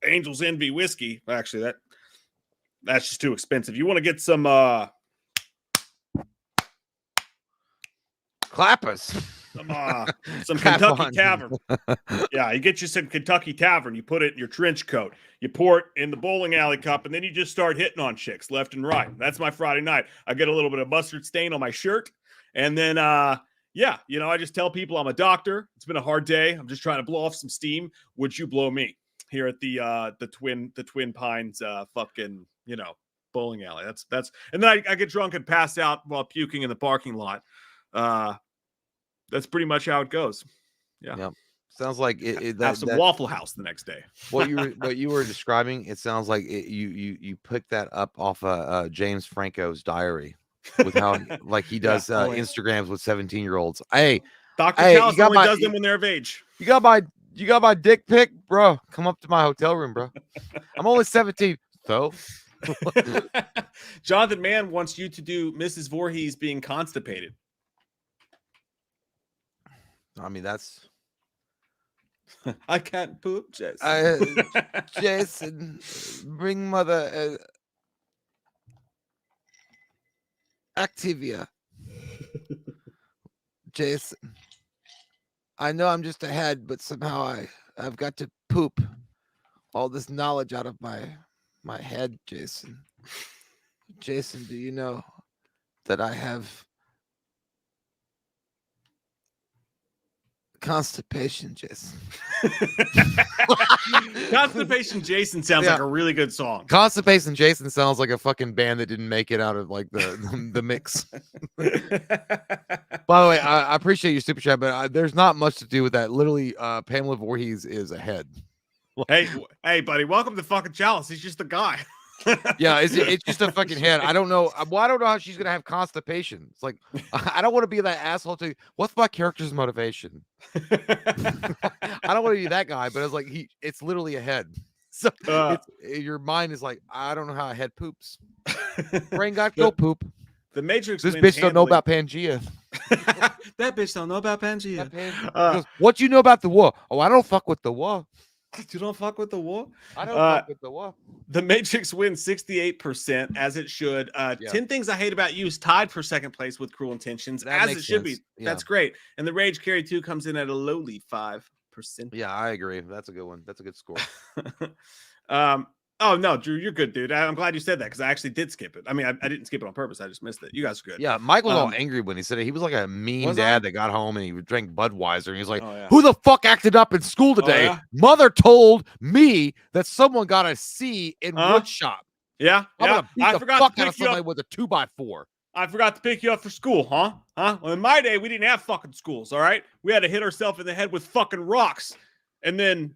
Angel's Envy whiskey. Actually, that's just too expensive. You want to get some clappers. Some Kentucky Tavern. Yeah, you get you some Kentucky Tavern. You put it in your trench coat. You pour it in the bowling alley cup, and then you just start hitting on chicks left and right. That's my Friday night. I get a little bit of mustard stain on my shirt, and then yeah, I just tell people I'm a doctor. It's been a hard day. I'm just trying to blow off some steam. Would you blow me here at the Twin Pines fucking bowling alley? That's and then I get drunk and pass out while puking in the parking lot. That's pretty much how it goes. Yeah. Yep. Sounds like have some Waffle House the next day. what you were describing, it sounds like you picked that up off James Franco's diary with how like he does Instagrams with 17-year-olds. Hey, Dr. Chalice only does them when they're of age. You got my dick pic, bro. Come up to my hotel room, bro. I'm only 17, so. Jonathan Mann wants you to do Mrs. Voorhees being constipated. I mean, that's. I can't poop, Jason. Jason, bring mother Activia. Jason, I know I'm just a head, but somehow I've got to poop all this knowledge out of my head, Jason. Jason, do you know that I have constipation, Jason? Constipation Jason sounds like a really good song. Constipation Jason sounds like a fucking band that didn't make it out of like the mix. By the way, I appreciate your super chat, but there's not much to do with that. Literally, Pamela Voorhees is ahead. Hey, buddy, welcome to fucking Chalice. He's just a guy. Yeah, it's just a fucking head. I don't know. Well, I don't know how she's gonna have constipation. It's like I don't want to be that asshole to. What's my character's motivation? I don't want to be that guy, but it's like it's literally a head. So your mind is like, I don't know how a head poops. Brain got go poop. The Matrix. This bitch don't know about Pangea. That bitch don't know about Pangea. Goes, what you know about the war? Oh, I don't fuck with the war. You don't fuck with the war? I don't fuck with the war. The Matrix wins 68%, as it should. 10 Things I Hate About You is tied for second place with Cruel Intentions, as it should be. Yeah. That's great. And the Rage Carry 2 comes in at a lowly 5%. Yeah, I agree. That's a good one. That's a good score. Oh, no, Drew, you're good, dude. I'm glad you said that because I actually did skip it. I mean, I didn't skip it on purpose. I just missed it. You guys are good. Yeah, Mike was all angry when he said it. He was like a mean dad that got home and he drank Budweiser. And he was like, who the fuck acted up in school today? Oh, yeah? Mother told me that someone got a C in woodshop. Yeah, I forgot to pick you up with a 2x4. I forgot to pick you up for school, huh? Well, in my day, we didn't have fucking schools, all right? We had to hit ourselves in the head with fucking rocks and then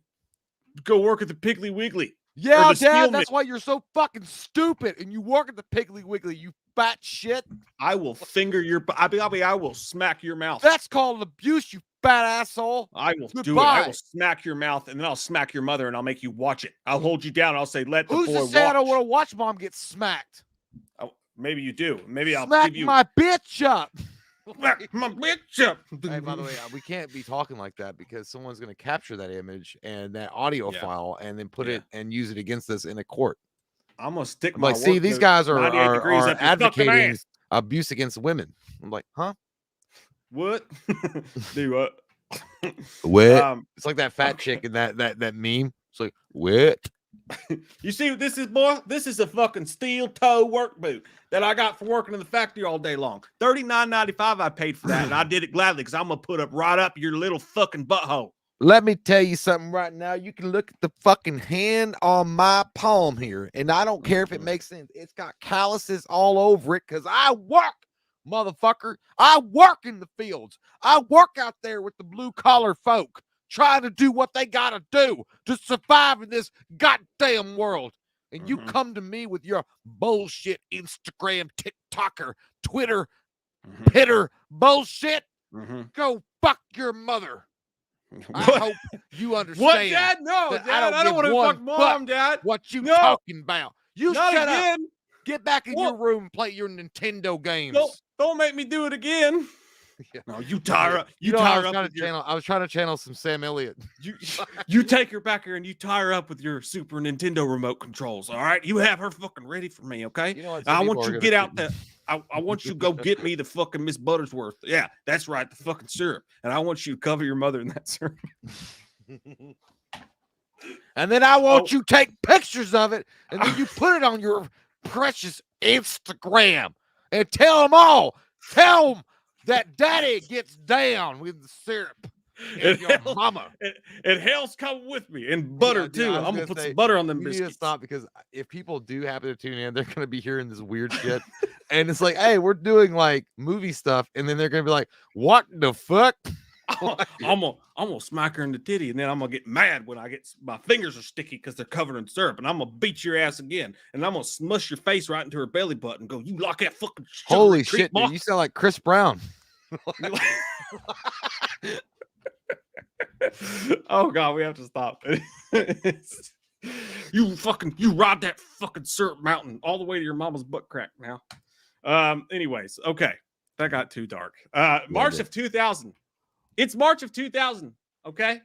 go work at the Piggly Wiggly. Yeah, Dad, that's why you're so fucking stupid. And you work at the Piggly Wiggly, you fat shit. I will finger your... I will smack your mouth. That's called abuse, you fat asshole. I will do it. I will smack your mouth, and then I'll smack your mother, and I'll make you watch it. I'll hold you down. I'll say, let the boy watch. Who's to say I don't want to watch Mom get smacked? Oh, maybe you do. Maybe I'll smack give you... my bitch up. Smack my bitch up. Hey, by the way, we can't be talking like that because someone's going to capture that image and that audio file and then put it and use it against us in a court. I'm going to stick my see, these guys are advocating abuse against women. I'm like, huh? What? Do what? What? It's like that fat chick in that meme. It's like, what? You see what this is, boy? This is a fucking steel toe work boot that I got for working in the factory all day long. $39.95 I paid for that, and I did it gladly because I'm gonna put up right up your little fucking butthole. Let me tell you something right now. You can look at the fucking hand on my palm here, and I don't care if it makes sense. It's got calluses all over it because I work, motherfucker. I work in the fields. I work out there with the blue-collar folk, trying to do what they gotta do to survive in this goddamn world. And you come to me with your bullshit Instagram, TikToker, Twitter pitter bullshit. Go fuck your mother. I hope you understand. What, Dad? No, Dad, I don't want to fuck Mom, Dad. What you talking about? You shut up. Get back in your room and play your Nintendo games. Don't make me do it again. Yeah. No, you tie her up. I was trying to channel some Sam Elliott. You take her back here and you tie her up with your Super Nintendo remote controls. All right, you have her fucking ready for me. Okay. I want you to get out there. I want you to go get me the fucking Miss Buttersworth. Yeah, that's right, the fucking syrup. And I want you to cover your mother in that syrup. And then I want you to take pictures of it, and then you put it on your precious Instagram and tell them all. Tell them that Daddy gets down with the syrup. And your mama. And hell's coming with me. And butter, too. I'm going to put some butter on them biscuits. You need to stop, because if people do happen to tune in, they're going to be hearing this weird shit. And it's like, hey, we're doing like movie stuff. And then they're going to be like, what the fuck? I'm gonna smack her in the titty, and then I'm gonna get mad when my fingers are sticky because they're covered in syrup, and I'm gonna beat your ass again, and I'm gonna smush your face right into her belly button and go, you lock that fucking holy shit, dude, you sound like Chris Brown. Oh God, we have to stop. You ride that fucking syrup mountain all the way to your mama's butt crack now. Anyways, okay, that got too dark. March of 2000. It's March of 2000. Okay.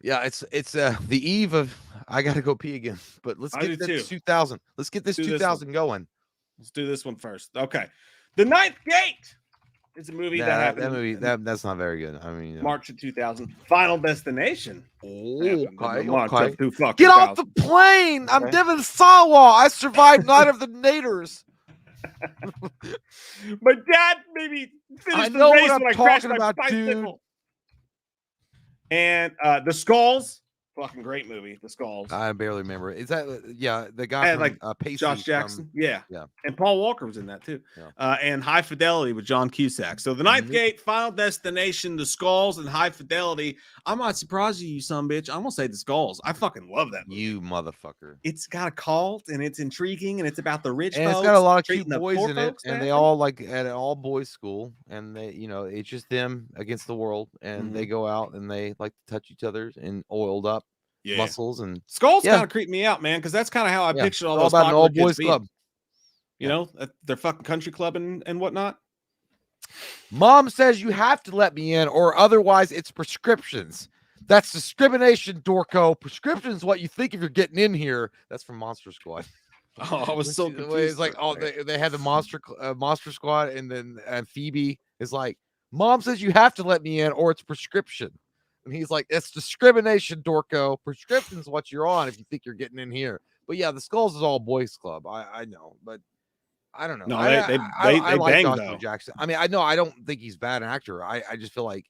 Yeah, it's the eve of. I gotta go pee again, but let's get this 2000. Let's get this 2000 going. Let's do this one first. Okay. The Ninth Gate is a movie that happened. That movie that's not very good. I mean, March of 2000. Final Destination. Okay. Get off the plane. Okay. I'm Devin Sawa. I survived Night of the Naders. My dad maybe finished the race what I'm when talking I about, dude. And The Skulls, fucking great movie. The Skulls. I barely remember. Is that the guy from Pacey, Josh Jackson? Yeah. And Paul Walker was in that too. Yeah. And High Fidelity with John Cusack. So The Ninth Gate, Final Destination, The Skulls, and High Fidelity. I'm not surprised you son bitch. I'm gonna say The Skulls. I fucking love that movie. You motherfucker. It's got a cult, and it's intriguing, and it's about the rich and folks. It's got a lot of cute boys in it, and they all like at an all boys school, and they, it's just them against the world, and they go out and they like to touch each other and oiled up muscles. And Skulls kind of creep me out, man, because that's kind of how I pictured all those about an all boys club. You know, their fucking country club and whatnot. Mom says you have to let me in, or otherwise it's prescriptions. That's discrimination, Dorco. Prescriptions, what you think if you're getting in here. That's from Monster Squad. Oh, I was so confused. It's like, they had the Monster Squad, and then Phoebe is like, Mom says you have to let me in, or it's prescription. And he's like, it's discrimination, Dorco. Prescription's what you're on if you think you're getting in here. But yeah, the Skulls is all boys club. I know, but I don't know. No, I like Joshua Jackson. I mean, I don't think he's a bad actor. I just feel like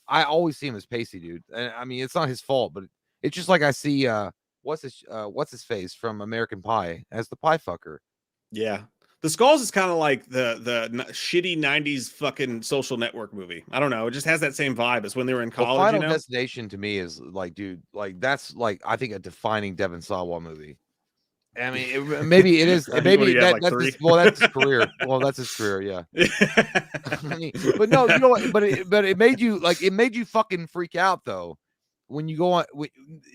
I always see him as Pacey, dude. And I mean, it's not his fault, but it's just like I see what's his face from American Pie as the pie fucker. Yeah. The Skulls is kind of like the shitty 90s fucking Social Network movie. I don't know. It just has that same vibe as when they were in college. Final Destination to me is like, dude, like that's like, I think a defining Devin Sawa movie. I mean, maybe it is. Maybe that's his career. Well, that's his career. Yeah. I mean, but no, you know what? But it made you fucking freak out though. When you go on,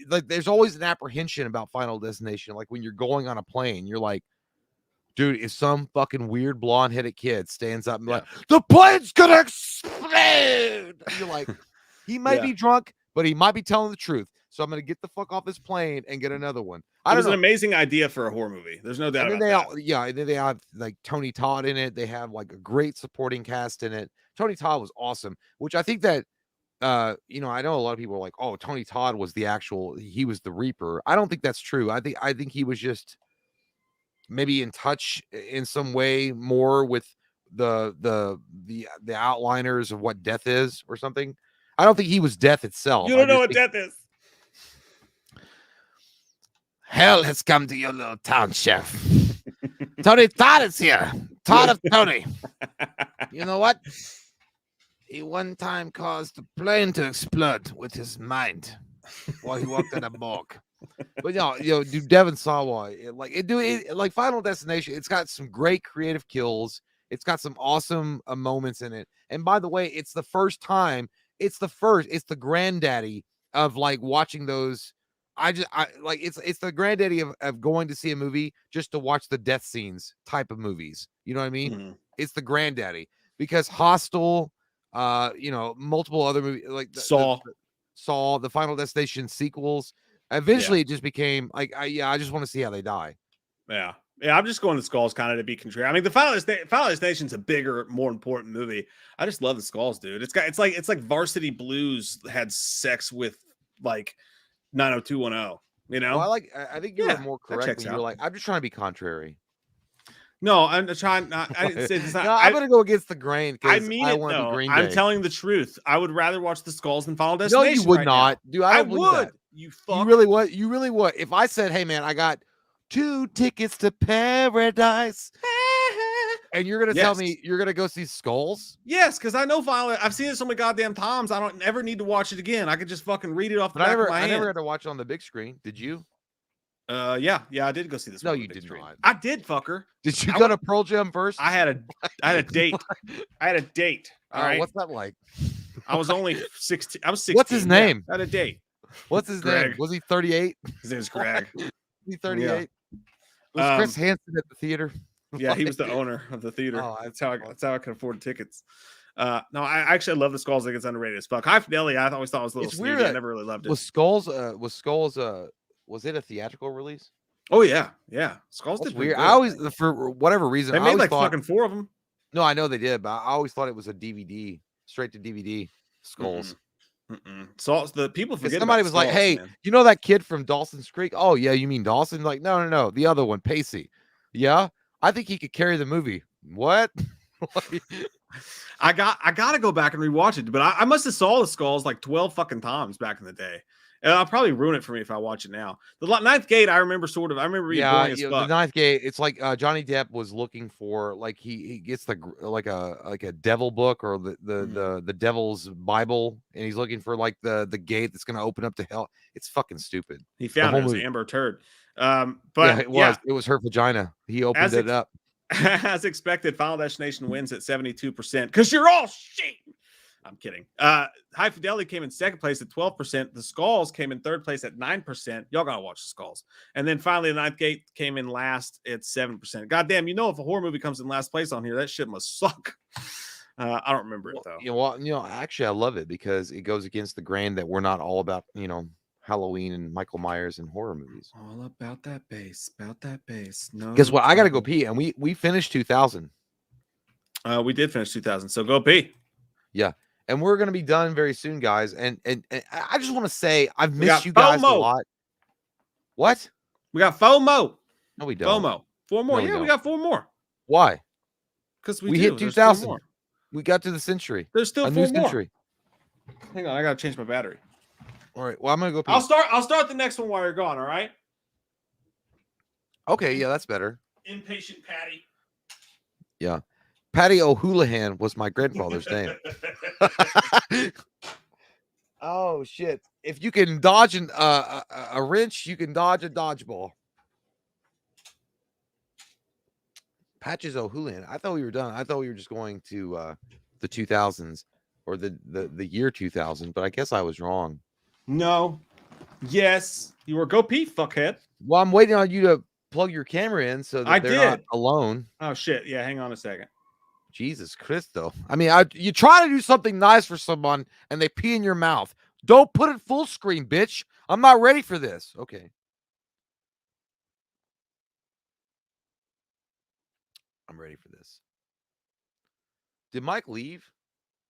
like, there's always an apprehension about Final Destination. Like when you're going on a plane, you're like, dude, if some fucking weird blonde-headed kid stands up and like, the plane's gonna explode, you're like, he might be drunk, but he might be telling the truth. So I'm gonna get the fuck off this plane and get another one. It was an amazing idea for a horror movie. There's no doubt. And then they have like Tony Todd in it. They have like a great supporting cast in it. Tony Todd was awesome, which I think that I know a lot of people are like, oh, Tony Todd was he was the Reaper. I don't think that's true. I think he was just maybe in touch in some way more with the outliners of what death is or something. I don't think he was death itself. You don't know what death is. Hell has come to your little town, chef. Tony Todd is here. Todd of Tony. You know what? He one time caused the plane to explode with his mind while he walked in a morgue. But dude, Devin Sawa, like Final Destination, it's got some great creative kills. It's got some awesome moments in it. And by the way, it's the first time. It's the granddaddy of like watching those. I like it's the granddaddy of going to see a movie just to watch the death scenes type of movies. You know what I mean? Mm-hmm. It's the granddaddy because Hostel, multiple other movies like Saw, the Final Destination sequels. Eventually, it just became like, I just want to see how they die. Yeah. Yeah, I'm just going to Skulls kind of to be contrary. I mean, the Final Destination's a bigger, more important movie. I just love the Skulls, dude. It's like Varsity Blues had sex with like 90210. You know? Well, I think you were more correct when you were like, I'm just trying to be contrary. No, I'm trying. It's not, no, I'm gonna go against the grain because I mean I it want to be though. Green I'm Day. telling the truth. I would rather watch the Skulls than Final No, Destination. you would right not, now. dude. I don't believe would. that. You fuck. You really would. You really would. If I said, "Hey, man, I got 2 tickets to paradise," and you're gonna tell me you're gonna go see Skulls? Yes, because I know Violet. I've seen it so many goddamn times. I don't ever need to watch it again. I could just fucking read it off the back of my hand. I never had to watch it on the big screen. Did you? Yeah, I did go see this. No, one you did not. I did, fucker. Did you go to Pearl Jam first? I had a date. I had a date. All right. What's that like? I was only 16. I was 16. What's his name? I had a date. What's his name? Was he 38? His name's Greg. Was he 38? Was Chris Hansen at the theater? Yeah, he was the owner of the theater. That's how I could afford tickets. No, I actually love the Skulls. I think it's underrated as fuck. High Fidelity, I always thought it was a little snooty. I never really loved it. Was Skulls was it a theatrical release? Oh yeah. Skulls did weird. I always, for whatever reason, they made like fucking 4 of them. No, I know they did, but I always thought it was a DVD, straight to DVD. Skulls. So the people forget. Somebody was like, "Hey, you know that kid from Dawson's Creek?" Oh yeah, you mean Dawson? Like, no, the other one, Pacey. Yeah, I think he could carry the movie. What? I gotta go back and rewatch it, but I must have saw the Skulls like 12 fucking times back in the day. And I'll probably ruin it for me if I watch it now. The Ninth Gate, I remember being boring as fuck. The Ninth Gate, it's like Johnny Depp was looking for, like, he gets like a devil book or the devil's Bible, and he's looking for like the gate that's gonna open up to hell. It's fucking stupid. He found it as Amber Turd. But yeah, it was her vagina. He opened it up. As expected, Final Destination wins at 72% because you're all shit. I'm kidding. High Fidelity came in second place at 12%. The Skulls came in third place at 9%. Y'all gotta watch the Skulls. And then finally, the Ninth Gate came in last at 7%. Goddamn, if a horror movie comes in last place on here, that shit must suck. I don't remember it though. Actually, I love it because it goes against the grain that we're not all about, Halloween and Michael Myers and horror movies. All about that bass. No. Guess what? I gotta go pee, and we finished 2000. We did finish 2000, so go pee. Yeah. And we're going to be done very soon, guys. And I just want to say I've missed you guys a lot. What? We got FOMO. No, we don't. FOMO. 4 more. No, we got 4 more. Why? Because we hit 2000. We got to the century. There's still 4 more. Century. Hang on, I got to change my battery. All right. Well, I'm going to go pee. I'll start the next one while you're gone, all right? Okay, yeah, that's better. Impatient Patty. Yeah. Patty O'Houlihan was my grandfather's name. Oh shit! If you can dodge a wrench, you can dodge a dodgeball. Patches O'Houlihan. I thought we were done. I thought we were just going to the 2000s or the year 2000, but I guess I was wrong. No. Yes, you were. Go pee, fuckhead. Well, I'm waiting on you to plug your camera in so that they're not alone. Oh shit! Yeah, hang on a second. Jesus Christo. I mean, you try to do something nice for someone and they pee in your mouth. Don't put it full screen, bitch. I'm not ready for this. Okay. I'm ready for this. Did Mike leave?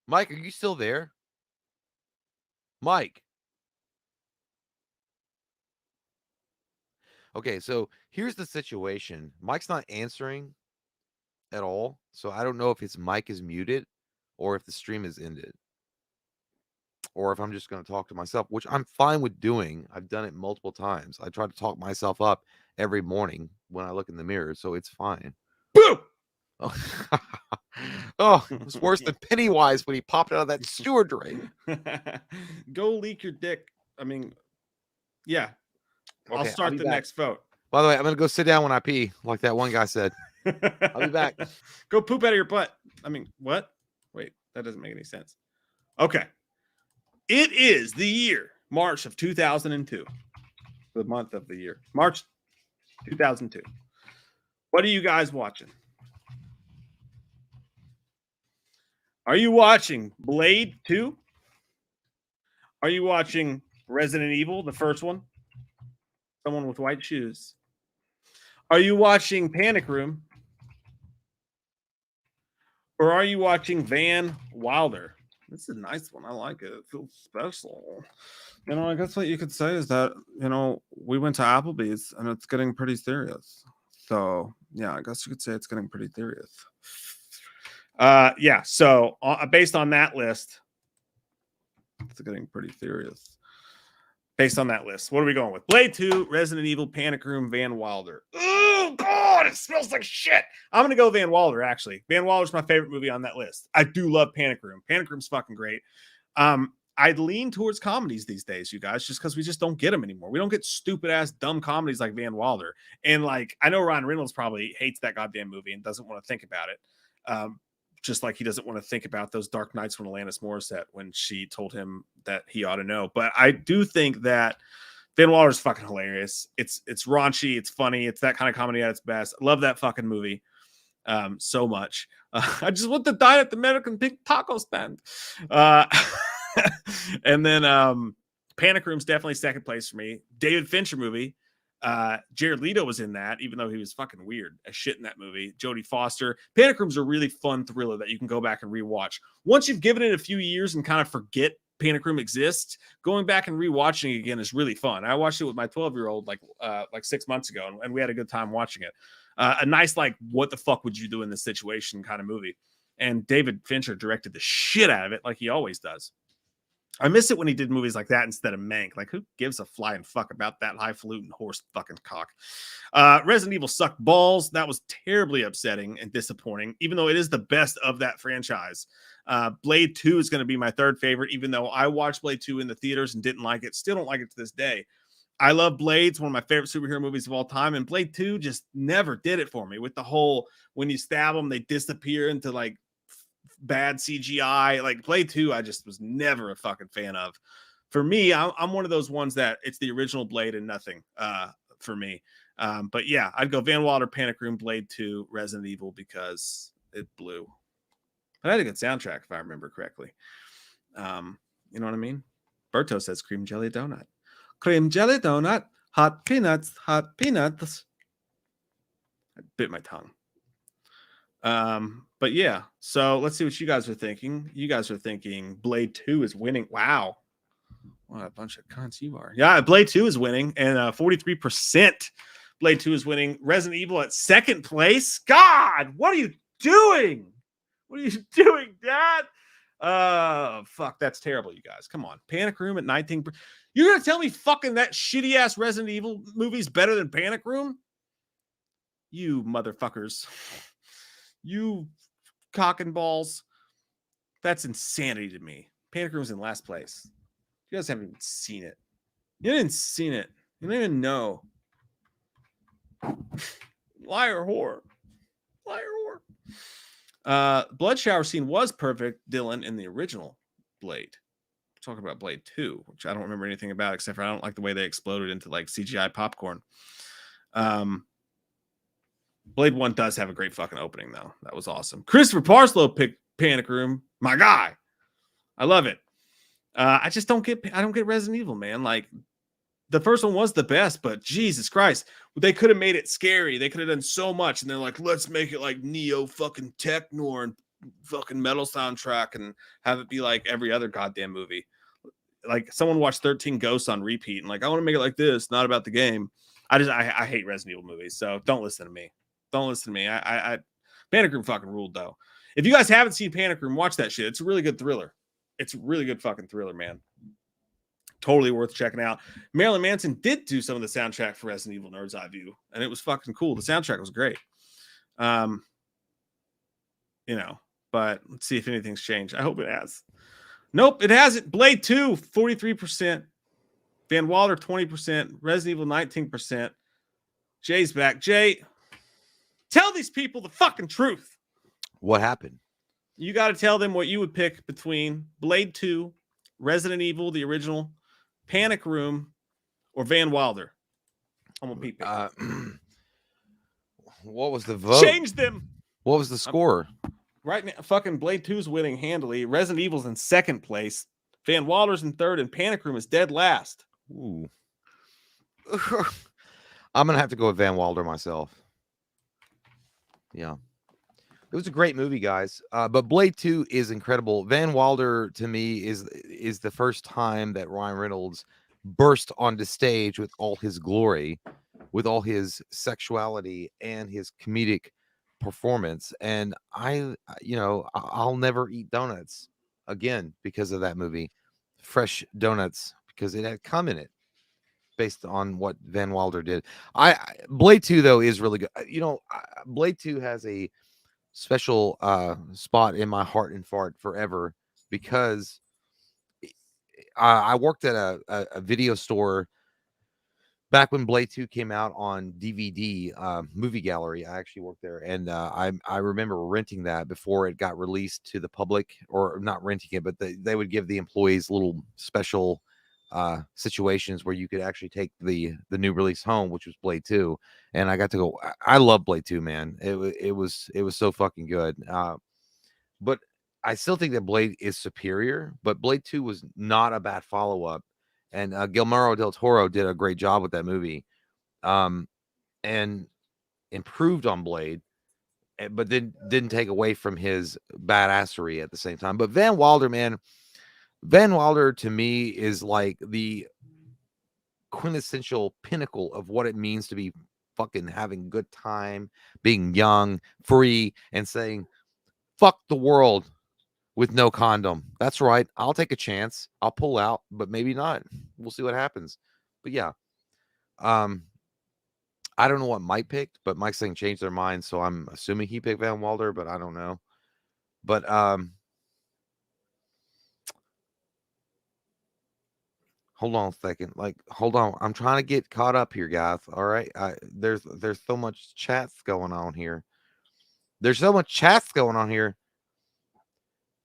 Mike, are you still there? Mike. Okay, so here's the situation. Mike's not answering at all, so I don't know if his mic is muted or if the stream is ended or if I'm just going to talk to myself, which I'm fine with doing. I've done it multiple times. I try to talk myself up every morning when I look in the mirror, so it's fine. Boo! Oh, it was worse than Pennywise when he popped out of that sewer drain. Go leak your dick. I mean, yeah. Okay, I'll start the next vote. By the way, I'm going to go sit down when I pee, like that one guy said. I'll be back. Go poop out of your butt. I mean, what? Wait, that doesn't make any sense. Okay. It is the year, March of 2002. The month of the year. March 2002. What are you guys watching? Are you watching Blade 2? Are you watching Resident Evil, the first one? Someone with white shoes. Are you watching Panic Room? Or are you watching Van Wilder? This is a nice one. I like it. It feels special. I guess what you could say is that, we went to Applebee's and it's getting pretty serious. So, yeah, I guess you could say it's getting pretty serious. Yeah, so based on that list, it's getting pretty serious. Based on that list, what are we going with? Blade 2, Resident Evil, Panic Room, Van Wilder. Oh, God, it smells like shit. I'm going to go Van Wilder, actually. Van Wilder's my favorite movie on that list. I do love Panic Room. Panic Room's fucking great. I'd lean towards comedies these days, you guys, just because we just don't get them anymore. We don't get stupid-ass, dumb comedies like Van Wilder. And, I know Ryan Reynolds probably hates that goddamn movie and doesn't want to think about it. Just like he doesn't want to think about those dark nights when Alanis Morissette, when she told him that he ought to know. But I do think that Van Wilder's fucking hilarious. It's raunchy. It's funny. It's that kind of comedy at its best. I love that fucking movie so much. I just want to die at the American Pink Taco stand. And then Panic Room's definitely second place for me. David Fincher movie. Jared Leto was in that, even though he was fucking weird as shit in that movie. Jodie Foster. Panic Room's a really fun thriller that you can go back and rewatch. Once you've given it a few years and kind of forget Panic Room exists, going back and rewatching it again is really fun. I watched it with my 12-year-old like 6 months ago, and we had a good time watching it. A nice, what the fuck would you do in this situation kind of movie. And David Fincher directed the shit out of it like he always does. I miss it when he did movies like that instead of Mank. Who gives a flying fuck about that highfalutin horse fucking cock? Resident Evil sucked balls. That was terribly upsetting and disappointing, even though it is the best of that franchise. Blade 2 is going to be my third favorite, even though I watched Blade 2 in the theaters and didn't like it. Still don't like it to this day. I love Blade. It's one of my favorite superhero movies of all time. And Blade 2 just never did it for me with the whole, when you stab them, they disappear into bad CGI. Blade 2, I just was never a fucking fan of. For me, I'm one of those ones that it's the original Blade and nothing for me. But yeah, I'd go Van Wilder, Panic Room, Blade 2, Resident Evil because it blew. But I had a good soundtrack if I remember correctly. You know what I mean? Berto says cream jelly donut. Cream jelly donut, hot peanuts, hot peanuts. I bit my tongue. But yeah, so let's see what you guys are thinking. You guys are thinking Blade 2 is winning. Wow. What a bunch of cunts you are. Yeah, Blade 2 is winning, and 43% Blade 2 is winning. Resident Evil at second place. God, what are you doing? What are you doing, Dad? Fuck, that's terrible, you guys. Come on. Panic Room at 19%. You're gonna tell me fucking that shitty ass Resident Evil movie's better than Panic Room? You motherfuckers. You cock and balls. That's insanity to me. Panic Room's in last place. You guys haven't even seen it. You didn't seen it. You don't even know. Liar whore. Liar whore. Blood shower scene was perfect, Dylan, in the original Blade. Talking about Blade 2, which I don't remember anything about except for I don't like the way they exploded into CGI popcorn. Blade 1 does have a great fucking opening, though. That was awesome. Christopher Parslow picked Panic Room. My guy. I love it. I don't get Resident Evil, man. The first one was the best, but Jesus Christ. They could have made it scary. They could have done so much, and they're like, let's make it like Neo fucking Technor and fucking metal soundtrack and have it be like every other goddamn movie. Someone watched 13 Ghosts on repeat and I want to make it like this, not about the game. I hate Resident Evil movies, so don't listen to me. Don't listen to me. Panic Room fucking ruled, though. If you guys haven't seen Panic Room, watch that shit. It's a really good thriller. It's a really good fucking thriller, man. Totally worth checking out. Marilyn Manson did do some of the soundtrack for Resident Evil Nerd's Eye View, and it was fucking cool. The soundtrack was great. But let's see if anything's changed. I hope it has. Nope, it hasn't. Blade 2, 43%. Van Wilder, 20%. Resident Evil, 19%. Jay's back. Jay, Tell these people the fucking truth. What happened? You got to tell them what you would pick between Blade 2, Resident Evil, the original, Panic Room, or Van Wilder. I'm gonna peep it. What was the vote? Change them. What was the score? Right now, fucking Blade 2's winning handily. Resident Evil's in second place. Van Wilder's in third, and Panic Room is dead last. Ooh. I'm gonna have to go with Van Wilder myself. Yeah. It was a great movie, guys. But Blade 2 is incredible. Van Wilder, to me, is the first time that Ryan Reynolds burst onto stage with all his glory, with all his sexuality and his comedic performance. And I'll never eat donuts again because of that movie. Fresh donuts, because it had cum in it, based on what Van Wilder did. Blade 2 though is really good. Blade 2 has a special spot in my heart and fart forever, because I worked at a video store back when Blade 2 came out on DVD, movie gallery. I actually worked there, and I remember renting that before it got released to the public, or not renting it, but they would give the employees little special situations where you could actually take the new release home, which was Blade 2. And I got to go. I love Blade 2, man. It was so fucking good. But I still think that Blade is superior, but Blade 2 was not a bad follow-up. And Guillermo del Toro did a great job with that movie, and improved on Blade, but then didn't take away from his badassery at the same time. But Van Wilder, man, Van Wilder to me is like the quintessential pinnacle of what it means to be fucking having good time, being young, free, and saying, fuck the world with no condom. That's right. I'll take a chance. I'll pull out, but maybe not. We'll see what happens. But yeah. I don't know what Mike picked, but Mike's saying changed their mind, so I'm assuming he picked Van Wilder, but I don't know. But hold on a second. Hold on. I'm trying to get caught up here, guys. All right. There's so much chats going on here.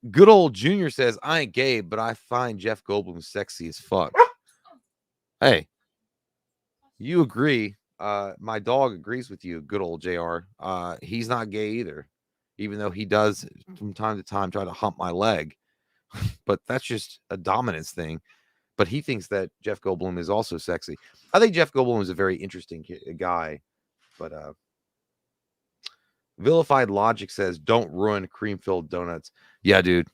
Good old Junior says, I ain't gay, but I find Jeff Goldblum sexy as fuck. Hey, you agree. My dog agrees with you, good old JR. He's not gay either, even though he does from time to time try to hump my leg. But that's just a dominance thing. But he thinks that Jeff Goldblum is also sexy. I think Jeff Goldblum is a very interesting guy. But Vilified Logic says, don't ruin cream-filled donuts. Yeah, dude.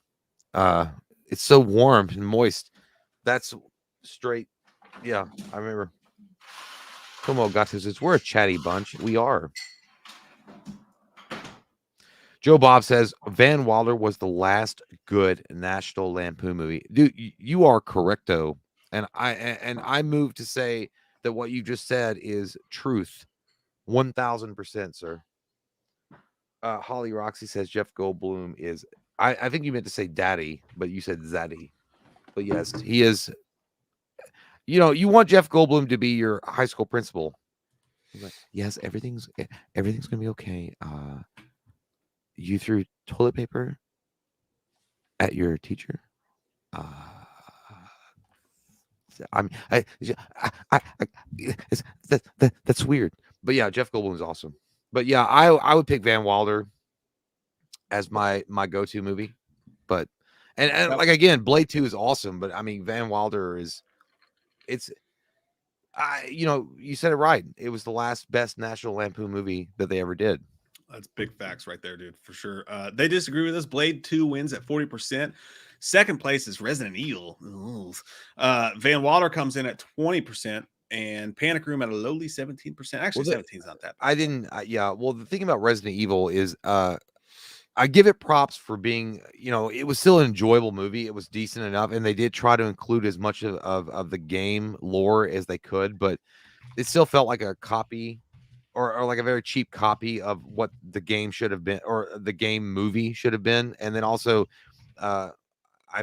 It's so warm and moist. That's straight. Yeah, I remember. Como Gato says, we're a chatty bunch. We are. Joe Bob says, Van Wilder was the last good National Lampoon movie. Dude, you are correcto. And I move to say that what you just said is truth. 1000%, sir. Holly Roxy says Jeff Goldblum is, I think you meant to say daddy, but you said zaddy. But yes, he is. You want Jeff Goldblum to be your high school principal. He's like, yes, everything's gonna be okay. You threw toilet paper at your teacher. That's weird. But yeah, Jeff Goldblum is awesome. But yeah, I would pick Van Wilder as my go-to movie. But and like again, Blade 2 is awesome, but I mean Van Wilder is you said it right. It was the last best National Lampoon movie that they ever did. That's big facts right there, dude, for sure. They disagree with us. Blade 2 wins at 40%. Second place is Resident Evil. Van Wilder comes in at 20%, and Panic Room at a lowly 17%. Actually, 17 is not that bad. Well, the thing about Resident Evil is I give it props for being, it was still an enjoyable movie. It was decent enough, and they did try to include as much of the game lore as they could, but it still felt like a copy or like a very cheap copy of what the game should have been, or the game movie should have been. And then also, I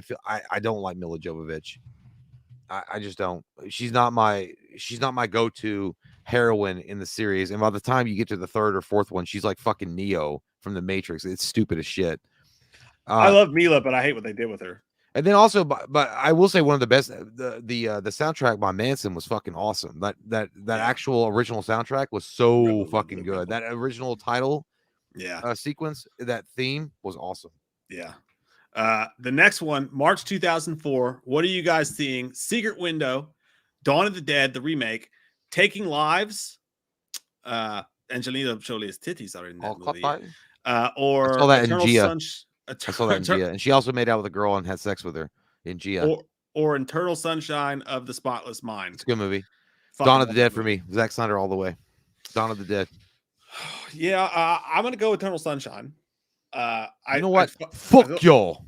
feel I don't like Mila Jovovich. I just don't. She's not my go-to heroine in the series, and by the time you get to the third or fourth one, she's like fucking Neo from the Matrix. It's stupid as shit. I love Mila, but I hate what they did with her. And then also, but I will say one of the best, the soundtrack by Manson was fucking awesome. That actual original soundtrack was so fucking good. That original title sequence, that theme was awesome. Yeah. The next one, March 2004. What are you guys seeing? Secret Window, Dawn of the Dead, the remake, Taking Lives. Angelina Jolie's titties are in that movie. Or I saw that Eternal in Gia. Sunshine. I saw that in Gia, and she also made out with a girl and had sex with her in Gia. Or Eternal Sunshine of the Spotless Mind. It's a good movie. Dawn of the Dead for me. Zack Snyder all the way. Dawn of the Dead. Yeah, I'm gonna go Eternal Sunshine. You know what? Fuck y'all.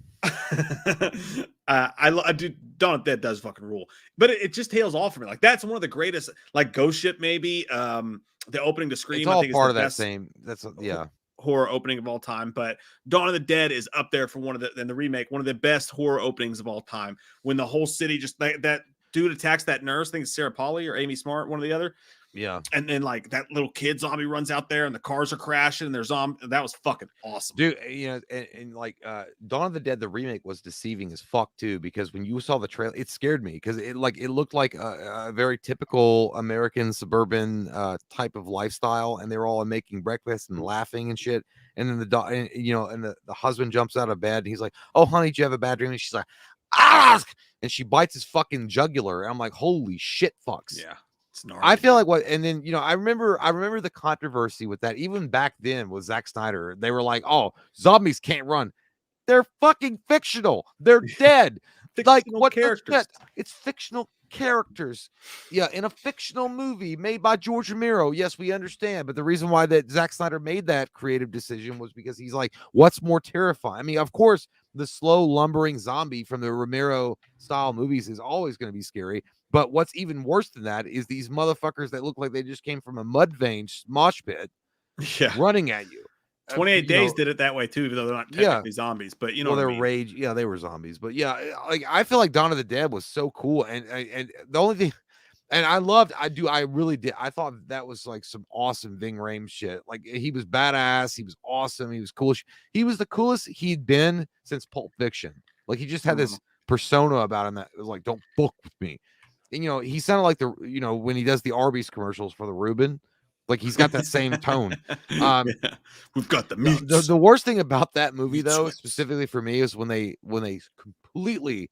I do. Dawn of the Dead does fucking rule, but it just tails off for me. Like that's one of the greatest, like Ghost Ship maybe. The opening to Scream, it's all I think, part is the of best that same. That's horror opening of all time. But Dawn of the Dead is up there for one of the remake, one of the best horror openings of all time. When the whole city just that dude attacks that nurse. I think it's Sarah Polley or Amy Smart, one or the other. Yeah. And then like that little kid zombie runs out there and the cars are crashing and there's that was fucking awesome. Dude, you know, and like Dawn of the Dead, the remake was deceiving as fuck too, because when you saw the trailer, it scared me because it looked like a very typical American suburban type of lifestyle, and they were all making breakfast and laughing and shit. And then the husband jumps out of bed and he's like, "Oh, honey, did you have a bad dream?" And she's like, "Ah!" And she bites his fucking jugular. And I'm like, "Holy shit, fucks!" Yeah. I feel like and then I remember the controversy with that even back then with Zack Snyder. They were like, "Oh, zombies can't run. They're fucking fictional. They're dead." Like what characters? It's fictional characters. Yeah, in a fictional movie made by George Romero. Yes, we understand, but the reason why that Zack Snyder made that creative decision was because he's like, what's more terrifying? I mean, of course, the slow lumbering zombie from the Romero style movies is always going to be scary. But what's even worse than that is these motherfuckers that look like they just came from a mud vein mosh pit running at you. 28 Days did it that way too, even though they're not technically zombies. But you know, they're rage. Yeah, they were zombies. But yeah, like I feel like Dawn of the Dead was so cool, and the only thing, and I really did. I thought that was like some awesome Ving Rhames shit. Like he was badass. He was awesome. He was cool. He was the coolest he'd been since Pulp Fiction. Like he just had this persona about him that was like, "Don't fuck with me." And he sounded like when he does the Arby's commercials for the Reuben, like he's got that same tone. We've got the meat. The worst thing about that movie, though, specifically for me, is when they completely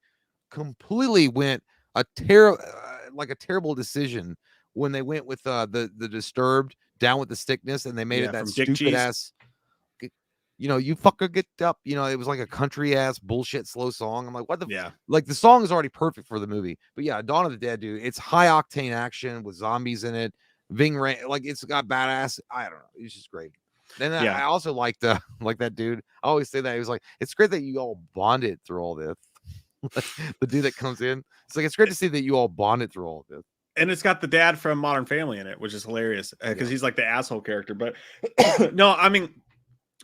went a terrible decision when they went with the Disturbed, Down with the Sickness, and they made it that stupid ass. You fucker get up. It was like a country ass bullshit slow song. I'm like, what the like the song is already perfect for the movie. But yeah, Dawn of the Dead, dude, it's high octane action with zombies in it. Ving Rhames, like it's got badass. I don't know, it's just great. Then I also like that dude. I always say that he was like, it's great that you all bonded through all this. The dude that comes in, it's like it's great to see that you all bonded through all of this. And it's got the dad from Modern Family in it, which is hilarious because he's like the asshole character. But no, I mean,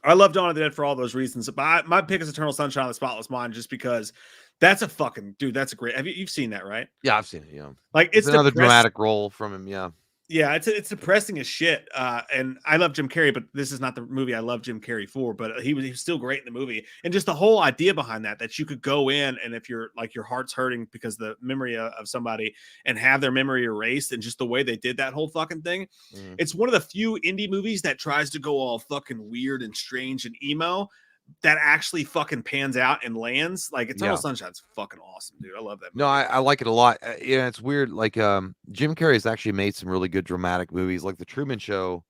I love Dawn of the Dead for all those reasons. But my pick is Eternal Sunshine of the Spotless Mind, just because that's a fucking dude. That's a great. You've seen that, right? Yeah, I've seen it. Yeah, like it's another dramatic role from him. Yeah, it's depressing as shit. And I love Jim Carrey, but this is not the movie I love Jim Carrey for. But he was still great in the movie, and just the whole idea behind that you could go in, and if you're like your heart's hurting because the memory of somebody, and have their memory erased, and just the way they did that whole fucking thing. It's one of the few indie movies that tries to go all fucking weird and strange and emo, that actually fucking pans out and lands. Like Eternal Sunshine's fucking awesome, dude. I love that movie. No, I like it a lot. It's weird. Like Jim Carrey has actually made some really good dramatic movies. Like The Truman Show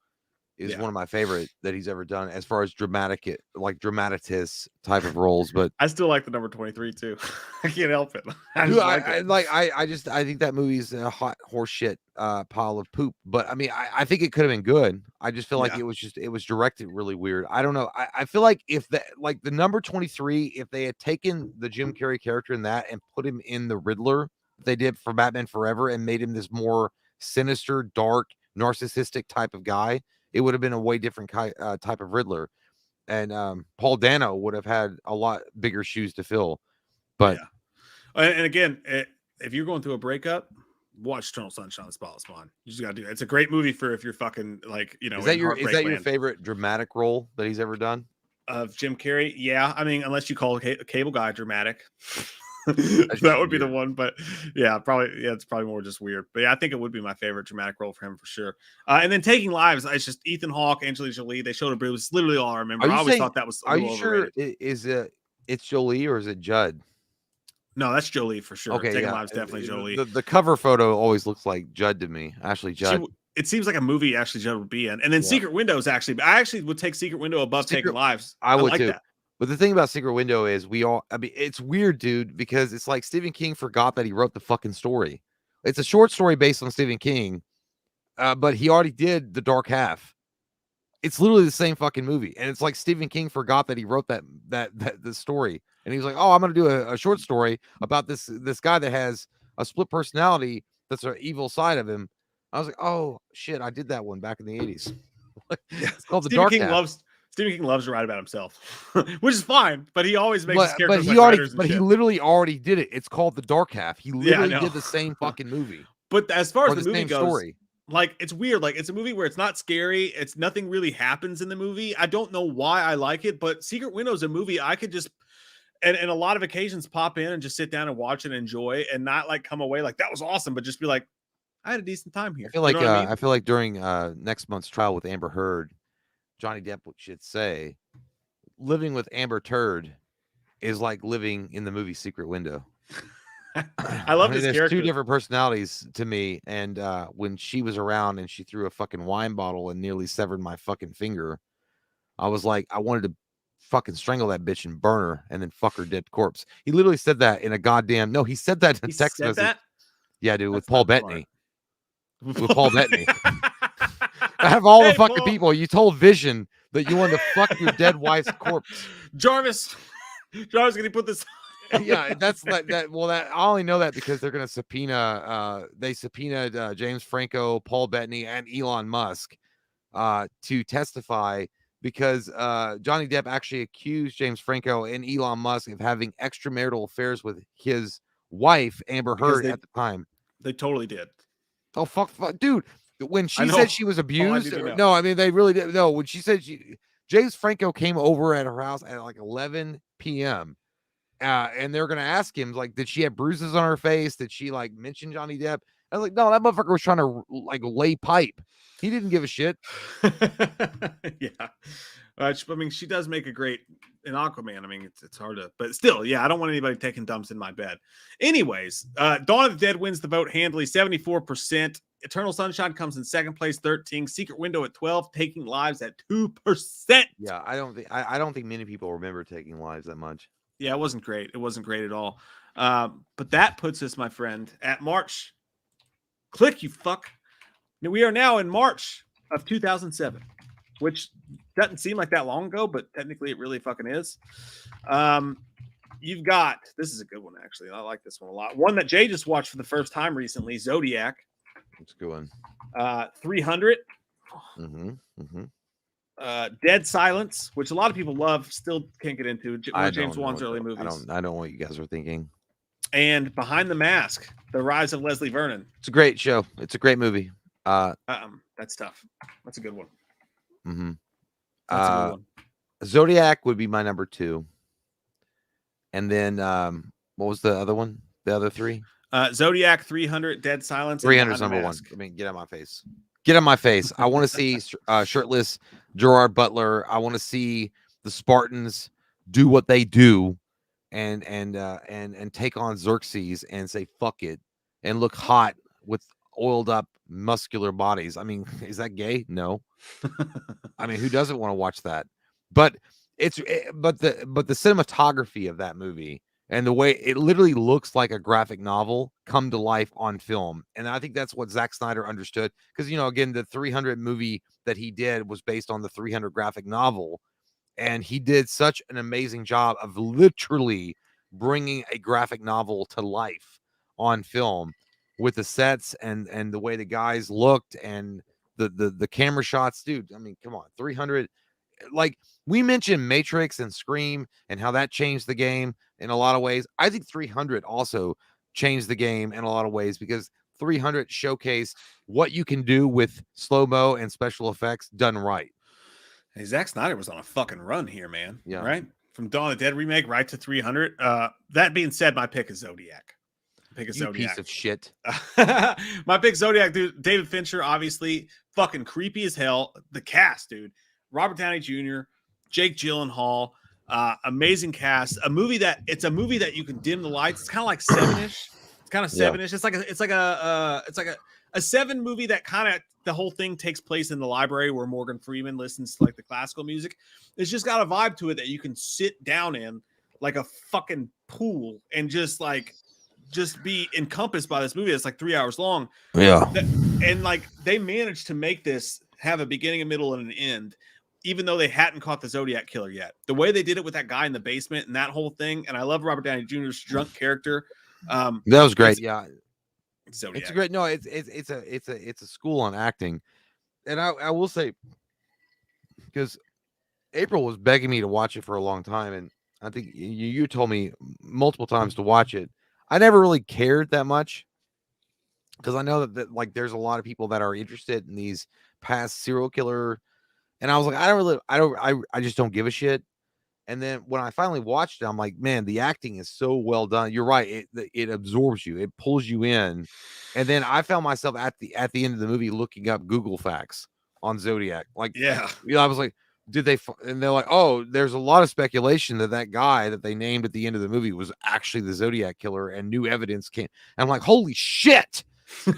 is one of my favorite that he's ever done as far as dramatist type of roles. But I still like the number 23 too. I can't help it. I think that movie's a hot horse shit pile of poop. But I mean, I think it could have been good. I just feel like it was directed really weird. I don't know. I feel like if the number 23, if they had taken the Jim Carrey character in that and put him in the Riddler, they did for Batman Forever, and made him this more sinister, dark, narcissistic type of guy, it would have been a way different type of Riddler. And Paul Dano would have had a lot bigger shoes to fill. But and again, if you're going through a breakup, watch Eternal Sunshine of the Spotless Mind. You just gotta do it. It's a great movie for if you're fucking like, you know, Is that in your Heartbreak Land. favorite dramatic role that he's ever done? Of Jim Carrey? Yeah, I mean, unless you call Cable Guy dramatic. That would be the one, but yeah, probably, yeah, it's probably more just weird. But yeah, I think it would be my favorite dramatic role for him for sure. And then Taking Lives, it's just Ethan Hawke, Angelina Jolie. They showed it was literally all I remember. I always thought that was a little overrated. Is it's Jolie or is it Judd? No, that's Jolie for sure. Okay, Taking yeah, Lives definitely Jolie. The cover photo always looks like Judd to me. Ashley Judd. It seems like a movie Ashley Judd would be in. And then Secret Windows I actually would take Secret Window above Taking Lives. I would like too. That. But the thing about Secret Window is I mean, it's weird, dude, because it's like Stephen King forgot that he wrote the fucking story. It's a short story based on Stephen King, but he already did The Dark Half. It's literally the same fucking movie. And it's like Stephen King forgot that he wrote the story. And he was like, oh, I'm going to do a short story about this guy that has a split personality that's an evil side of him. I was like, oh, shit, I did that one back in the 80s. It's called The Dark Half. Stephen King loves to write about himself, which is fine, but he always makes his characters like writers. But he literally already did it. It's called The Dark Half. He literally did the same fucking movie. But as far as the movie goes, like, it's weird. Like, it's a movie where it's not scary. It's nothing really happens in the movie. I don't know why I like it, but Secret Window is a movie I could just, and a lot of occasions, pop in and just sit down and watch and enjoy, and not like come away like that was awesome, but just be like, I had a decent time here. I feel like I feel like during next month's trial with Amber Heard, Johnny Depp should say, living with Amber Turd is like living in the movie Secret Window. I love this character. Two different personalities to me. And when she was around and she threw a fucking wine bottle and nearly severed my fucking finger, I was like, I wanted to fucking strangle that bitch and burn her and then fuck her dead corpse. He literally said that in a goddamn, no, he said that in a text message. That? Yeah, dude, with Paul Bettany. With Paul Bettany. Out of all the fucking people, you told Vision that you wanted to fuck your dead wife's corpse. Jarvis, can you put this? Yeah, that's that. Well, that I only know that because they're gonna subpoena. They subpoenaed James Franco, Paul Bettany, and Elon Musk to testify because Johnny Depp actually accused James Franco and Elon Musk of having extramarital affairs with his wife Amber Heard at the time. They totally did. Oh fuck, dude. When she said she was abused, no, I mean they really did. No, when she said James Franco came over at her house at like 11 p.m. And they're gonna ask him like, did she have bruises on her face? Did she like mention Johnny Depp? I was like, no, that motherfucker was trying to like lay pipe. He didn't give a shit. Yeah, I mean, she does make a great in Aquaman. I mean, it's hard to, but still, yeah, I don't want anybody taking dumps in my bed. Anyways, Dawn of the Dead wins the vote handily, 74%. Eternal Sunshine comes in second place, 13. Secret Window at 12. Taking Lives at 2%. Yeah, I don't think many people remember Taking Lives that much. Yeah, it wasn't great. It wasn't great at all. But that puts us, my friend, at March. Click, you fuck. We are now in March of 2007, which doesn't seem like that long ago, but technically it really fucking is. You've got, this is a good one, actually. I like this one a lot. One that Jay just watched for the first time recently, Zodiac. It's a good one. 300. Mm-hmm. Dead Silence, which a lot of people love, still can't get into. One of James Wan's early movies. I don't know what you guys are thinking. And Behind the Mask, The Rise of Leslie Vernon. It's a great show. It's a great movie. That's tough. That's a good one. Mm-hmm. That's a good one. Zodiac would be my number 2. And then what was the other one? The other 3? Zodiac, 300, Dead Silence. 300 is number 1. I mean, get out my face. Get on my face. I want to see shirtless Gerard Butler. I want to see the Spartans do what they do and take on Xerxes and say fuck it and look hot with oiled up muscular bodies. I mean, is that gay? No. I mean, who doesn't want to watch that? But but the cinematography of that movie and the way it literally looks like a graphic novel come to life on film. And I think that's what Zack Snyder understood. Because, again, the 300 movie that he did was based on the 300 graphic novel. And he did such an amazing job of literally bringing a graphic novel to life on film with the sets and the way the guys looked and the camera shots. Dude, I mean, come on, 300. Like we mentioned Matrix and Scream and how that changed the game in a lot of ways. I think 300 also changed the game in a lot of ways because 300 showcased what you can do with slow-mo and special effects done right. Hey, Zack Snyder was on a fucking run here, man. Yeah. Right? From Dawn of the Dead remake right to 300. That being said, my pick is Zodiac. You piece of shit. My pick Zodiac, dude. David Fincher, obviously, fucking creepy as hell. The cast, dude. Robert Downey Jr., Jake Gyllenhaal, amazing cast. It's a movie that you can dim the lights. It's kind of like Seven-ish. It's kind of Seven-ish. It's like a Seven movie that kind of the whole thing takes place in the library where Morgan Freeman listens to like the classical music. It's just got a vibe to it that you can sit down in like a fucking pool and just be encompassed by this movie that's like 3 hours long. Yeah. And like they managed to make this have a beginning, a middle, and an end, even though they hadn't caught the Zodiac killer yet. The way they did it with that guy in the basement and that whole thing. And I love Robert Downey Jr.'s drunk character. That was great. Yeah. Zodiac. It's great. No, it's a school on acting. And I will say, because April was begging me to watch it for a long time, and I think you told me multiple times to watch it. I never really cared that much because I know that like there's a lot of people that are interested in these past serial killer, and I was like, I just don't give a shit. And then when I finally watched it, I'm like, man, the acting is so well done. You're right. It absorbs you. It pulls you in. And then I found myself at the end of the movie looking up Google facts on Zodiac. Like, yeah, I was like, and they're like, oh, there's a lot of speculation that guy that they named at the end of the movie was actually the Zodiac killer, and new evidence came. And I'm like, holy shit,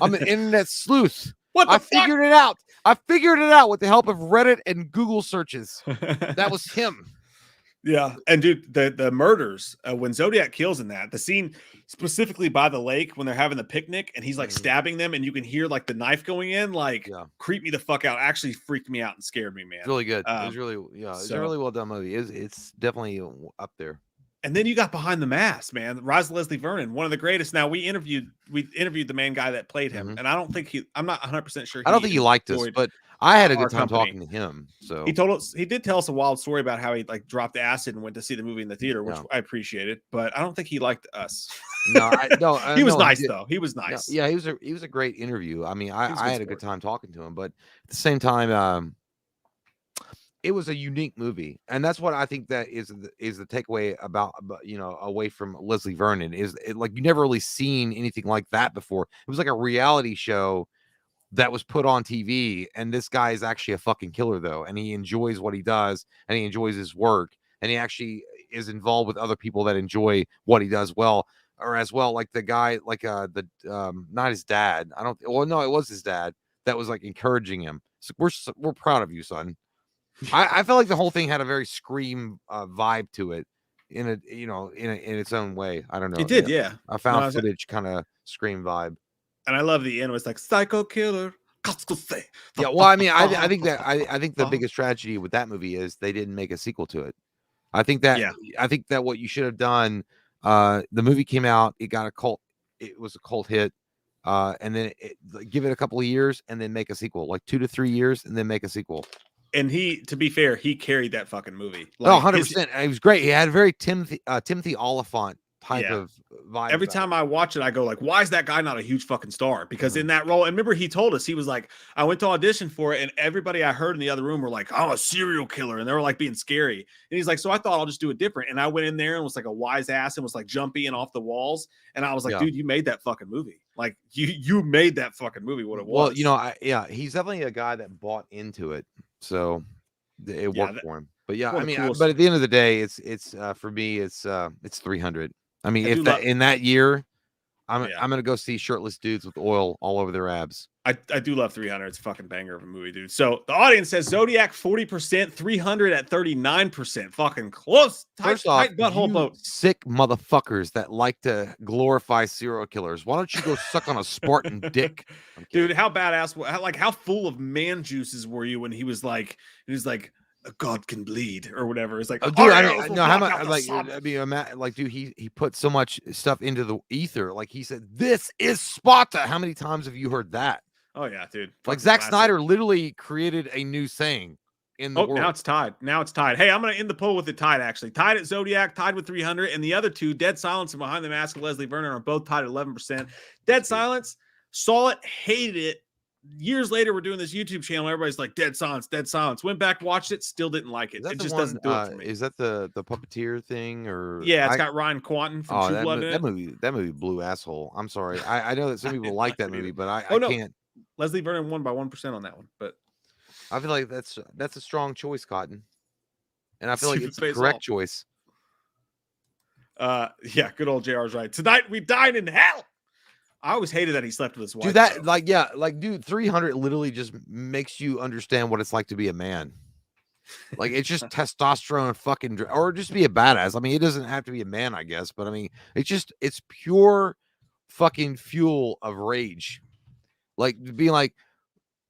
I'm an internet sleuth. I figured it out. I figured it out with the help of Reddit and Google searches. That was him. Yeah, and dude, the murders when Zodiac kills in the scene specifically by the lake when they're having the picnic and he's like stabbing them and you can hear like the knife going in, like creep me the fuck out. Actually freaked me out and scared me, man. It's really good. It was really it's a really well done movie. It's definitely up there. And then you got Behind the Mask, man. Rise of Leslie Vernon, one of the greatest. Now we interviewed the main guy that played him, and I don't think I'm not 100% sure. I don't think he liked us, but I had a good time talking to him. So he did tell us a wild story about how he like dropped acid and went to see the movie in the theater, which I appreciated. But I don't think he liked us. No, he was nice though. He was nice. Yeah, he was a great interview. I mean, I had a good time talking to him, but at the same time, it was a unique movie, and that's what I think that is the takeaway about away from Leslie Vernon is like you never really seen anything like that before. It was like a reality show that was put on TV, and this guy is actually a fucking killer though, and he enjoys what he does, and he enjoys his work, and he actually is involved with other people that enjoy what he does as well. Like the guy, like not his dad. It was his dad that was like encouraging him. So we're proud of you, son. I felt like the whole thing had a very Scream vibe to it, in its own way. I don't know. It did, yeah. I found footage kind of Scream vibe, and I love the end. It was like psycho killer. Yeah, well, I mean, I think the biggest tragedy with that movie is they didn't make a sequel to it. I think that what you should have done. The movie came out. It got it was a cult hit. And then give it a couple of years and then make a sequel, like 2 to 3 years, and then make a sequel. And to be fair, he carried that fucking movie. Like, 100%. He was great. He had a very Timothy Oliphant type of vibe. Every time I watch it, I go like, why is that guy not a huge fucking star? Because in that role, and remember he told us, he was like, I went to audition for it, and everybody I heard in the other room were like, I'm a serial killer, and they were like being scary. And he's like, so I thought I'll just do it different. And I went in there and was like a wise ass and was like jumpy and off the walls. And I was like, dude, you made that fucking movie. Like you made that fucking movie what it was. Well, he's definitely a guy that bought into it. So it worked for him. But I mean, but at the end of the day, it's for me, it's 300. I mean, in that year, I'm gonna go see shirtless dudes with oil all over their abs. I do love 300. It's a fucking banger of a movie, dude. So the audience says Zodiac 40%, 300 at 39%. Fucking close. First off, you sick motherfuckers that like to glorify serial killers. Why don't you go suck on a Spartan dick? Dude, how badass, how full of man juices were you when he was like, a god can bleed or whatever. It's like, dude, how much, dude, he put so much stuff into the ether. Like he said, this is Sparta. How many times have you heard that? Oh yeah, dude. Like Zack Snyder literally created a new saying in the world. Now it's tied. Hey, I'm going to end the poll with it tied, actually. Tied at Zodiac, tied with 300. And the other two, Dead Silence and Behind the Mask of Leslie Vernon, are both tied at 11%. Dead Silence, Saw it, hated it. Years later, we're doing this YouTube channel. Everybody's like, dead silence, dead silence. Went back, watched it, still didn't like it. It just doesn't do it for me. Is that the puppeteer thing? Or yeah, it's got Ryan Quanten from True Blood in it. That movie blew asshole. I'm sorry. I know that some people like that movie, but I no. can't. Leslie Vernon won by 1% on that one, but I feel like that's a strong choice, Cotton, and I feel like it's the correct choice. Yeah, good old JR's right. Tonight we dine in hell. I always hated that he slept with his wife. Dude, that dude, 300 literally just makes you understand what it's like to be a man. Like, it's just testosterone fucking, or just be a badass. I mean, it doesn't have to be a man, I guess, but I mean, it's pure fucking fuel of rage. Like, being like,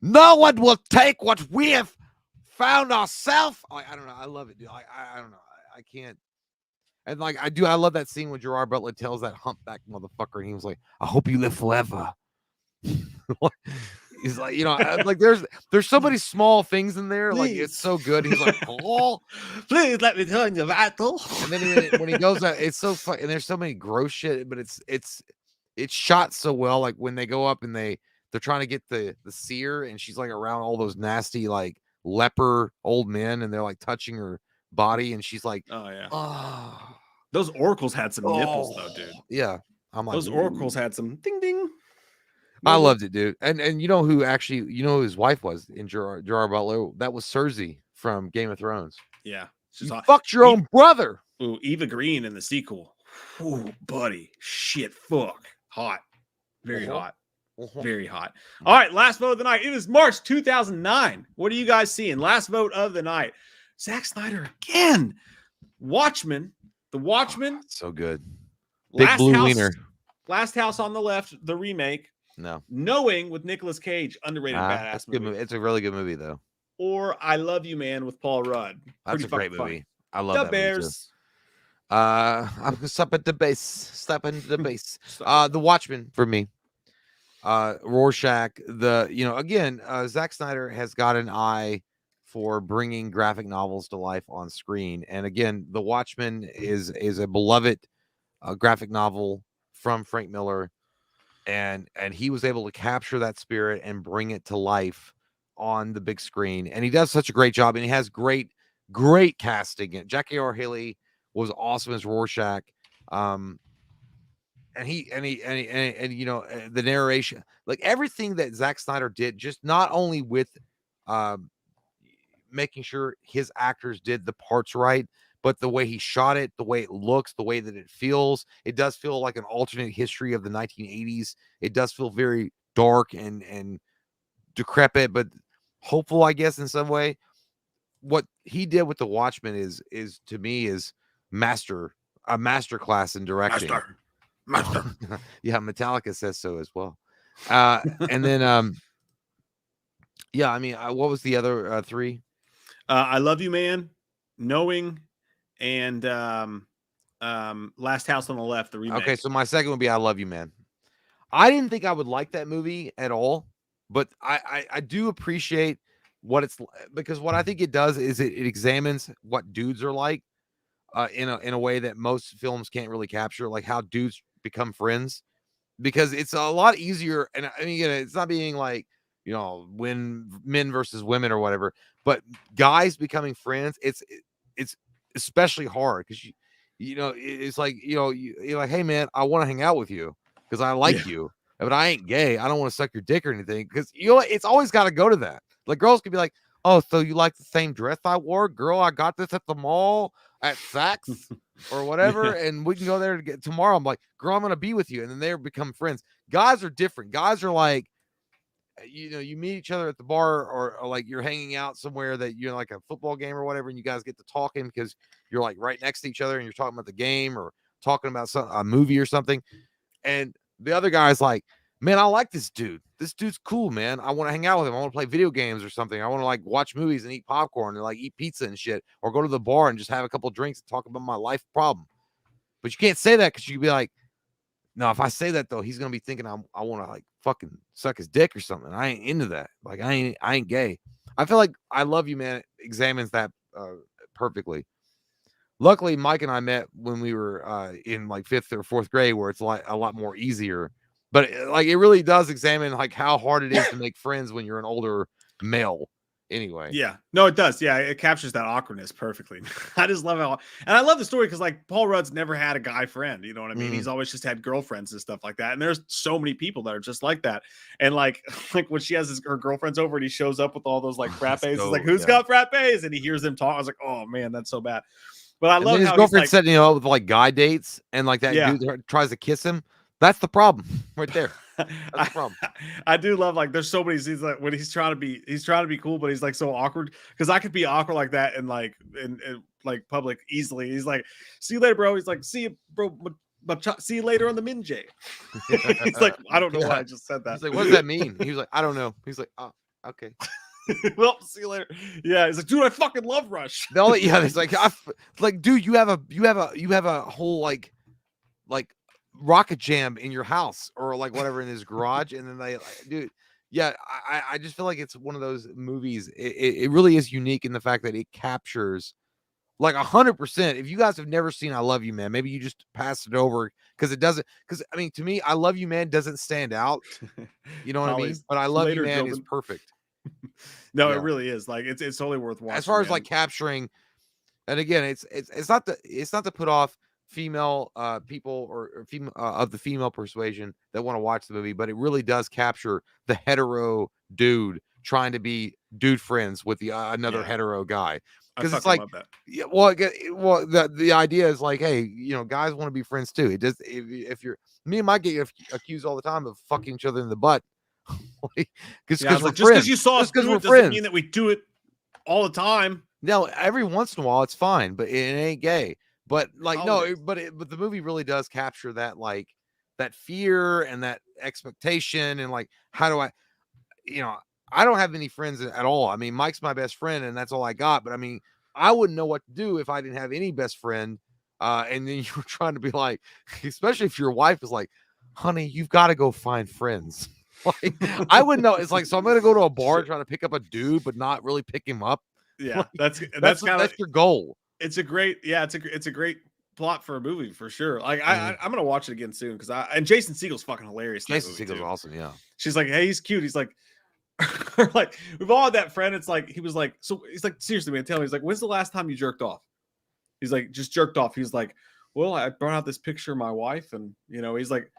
no one will take what we have found ourselves. I don't know. I love it, dude. I don't know. I can't. And like, I love that scene when Gerard Butler tells that humpback motherfucker, and he was like, I hope you live forever. He's like, like there's so many small things in there. Please. Like, it's so good. He's like, Paul, please let me turn your vital. And then when he goes out, it's so fun. And there's so many gross shit, but it's shot so well. Like when they go up and they're trying to get the seer, and she's like around all those nasty like leper old men, and they're like touching her body, and she's like, oh yeah, those oracles had some nipples though, dude. Yeah, I'm like, those oracles had some ding ding. I loved it, dude. And you know who his wife was in Gerard Butler? That was Cersei from Game of Thrones. Yeah, you fucked your own brother. Ooh, Eva Green in the sequel. Ooh, buddy, shit, fuck, hot, very hot. Very hot. All right, last vote of the night. It is March 2009. What are you guys seeing? Last vote of the night. Zack Snyder again. Watchmen. The Watchmen. So good. Big blue wiener. Last House on the Left, the remake. No. Knowing with Nicolas Cage, underrated badass movie. Good movie. It's a really good movie, though. Or I Love You Man with Paul Rudd. That's a great movie. I love that Bears. Movie too. I'm gonna stop at the base. The Watchmen for me. Rorschach. Zack Snyder has got an eye for bringing graphic novels to life on screen, and again, The Watchmen is a beloved graphic novel from Frank Miller. And he was able to capture that spirit and bring it to life on the big screen. And he does such a great job. And he has great casting. Jackie R. Haley was awesome as Rorschach. And the narration, like everything that Zack Snyder did, just not only with making sure his actors did the parts right, but the way he shot it, the way it looks, the way that it feels, it does feel like an alternate history of the 1980s. It does feel very dark and decrepit, but hopeful, I guess, in some way. What he did with The Watchmen is to me is a master class in directing. Master. Yeah, Metallica says so as well. And then yeah, I mean, what was the other three? I Love You Man, Knowing, and Last House on the Left, the remake. Okay, so my second would be I Love You Man. I didn't think I would like that movie at all, but I do appreciate what it's, because what I think it does is it examines what dudes are like in a way that most films can't really capture, like how dudes become friends, because it's a lot easier. And I mean, it's not being like, when men versus women or whatever, but guys becoming friends, it's especially hard because it's like, you're like, hey man, I want to hang out with you because I like you, but I ain't gay. I don't want to suck your dick or anything, because it's always got to go to that. Like, girls could be like, oh, so you like the same dress I wore? Girl, I got this at the mall at Saks or whatever, and we can go there to get tomorrow. I'm like, girl, I'm gonna be with you, and then they become friends. Guys are different. Guys are like, you meet each other at the bar, or like you're hanging out somewhere that you're like a football game or whatever, and you guys get to talking because you're like right next to each other and you're talking about the game or talking about a movie or something. And the other guy's like, man, I like this dude. This dude's cool, man. I want to hang out with him. I want to play video games or something. I want to like watch movies and eat popcorn and like eat pizza and shit, or go to the bar and just have a couple of drinks and talk about my life problem. But you can't say that because you'd be like, no, if I say that though, he's gonna be thinking I want to like fucking suck his dick or something. I ain't into that. Like I ain't gay. I feel like I Love You Man examines that perfectly. Luckily, Mike and I met when we were in like 5th or 4th grade, where it's like a lot more easier But like it really does examine like how hard it is to make friends when you're an older male. Anyway. Yeah, no, it does. Yeah, it captures that awkwardness perfectly. I just love how, and I love the story because like Paul Rudd's never had a guy friend. You know what I mean? He's always just had girlfriends and stuff like that. And there's so many people that are just like that. And like, like when she has her girlfriends over and he shows up with all those like frappes, he's like, "Who's got frappes?" And he hears them talk. I was like, "Oh man, that's so bad." But I love his how girlfriend he's like, setting him up with like guy dates, and like that dude tries to kiss him. That's the problem right there. That's the problem. I do love like there's so many scenes like when he's trying to be cool, but he's like so awkward because I could be awkward like that in like in like public easily. He's like, "See you later, bro." He's like, "See you, bro. See you later on the Minjay." He's like, I don't know why I just said that. He's like, "What does that mean?" He was like, "I don't know." He's like, "Oh, okay." Well, see you later. Yeah, he's like, "Dude, I fucking love Rush." He's like, like, dude, you have a whole like rocket jam in your house or like whatever in his garage, and then they, dude, yeah, I just feel like it's one of those movies. It really is unique in the fact that it captures like 100%. If you guys have never seen I Love You Man, maybe you just pass it over because it doesn't. Because I mean, to me, I Love You Man doesn't stand out. You know what I mean? But I Love You Man is perfect. No, it really is. Like it's totally worth watching. As far as like capturing, and again, it's not to put off female people or female of the female persuasion that want to watch the movie, but it really does capture the hetero dude trying to be dude friends with the another hetero guy, because it's like, yeah, well, the idea is like, hey, you know, guys want to be friends too. It does. If you're me and Mike get accused all the time of fucking each other in the butt, because we're just because you saw us because do we're it friends doesn't mean that we do it all the time. No, every once in a while it's fine, but it ain't gay. But like no, but the movie really does capture that, like that fear and that expectation, and like how do I, you know, I don't have any friends at all. I mean, Mike's my best friend, and that's all I got. But I mean, I wouldn't know what to do if I didn't have any best friend. And then you were trying to be like, especially if your wife is like, "Honey, you've got to go find friends." Like I wouldn't know. It's like, so I'm gonna go to a bar trying to pick up a dude, but not really pick him up. Yeah, like, that's your goal. It's a great, it's a great plot for a movie for sure. Like I'm gonna watch it again soon because and Jason Segel's fucking hilarious. Jason Segel's awesome. Yeah, she's like, "Hey, he's cute." He's like, like we've all had that friend. It's like he was like, so he's like, seriously, man, tell me. He's like, "When's the last time you jerked off?" He's like, "Just jerked off." He's like, "Well, I brought out this picture of my wife, and you know," he's like,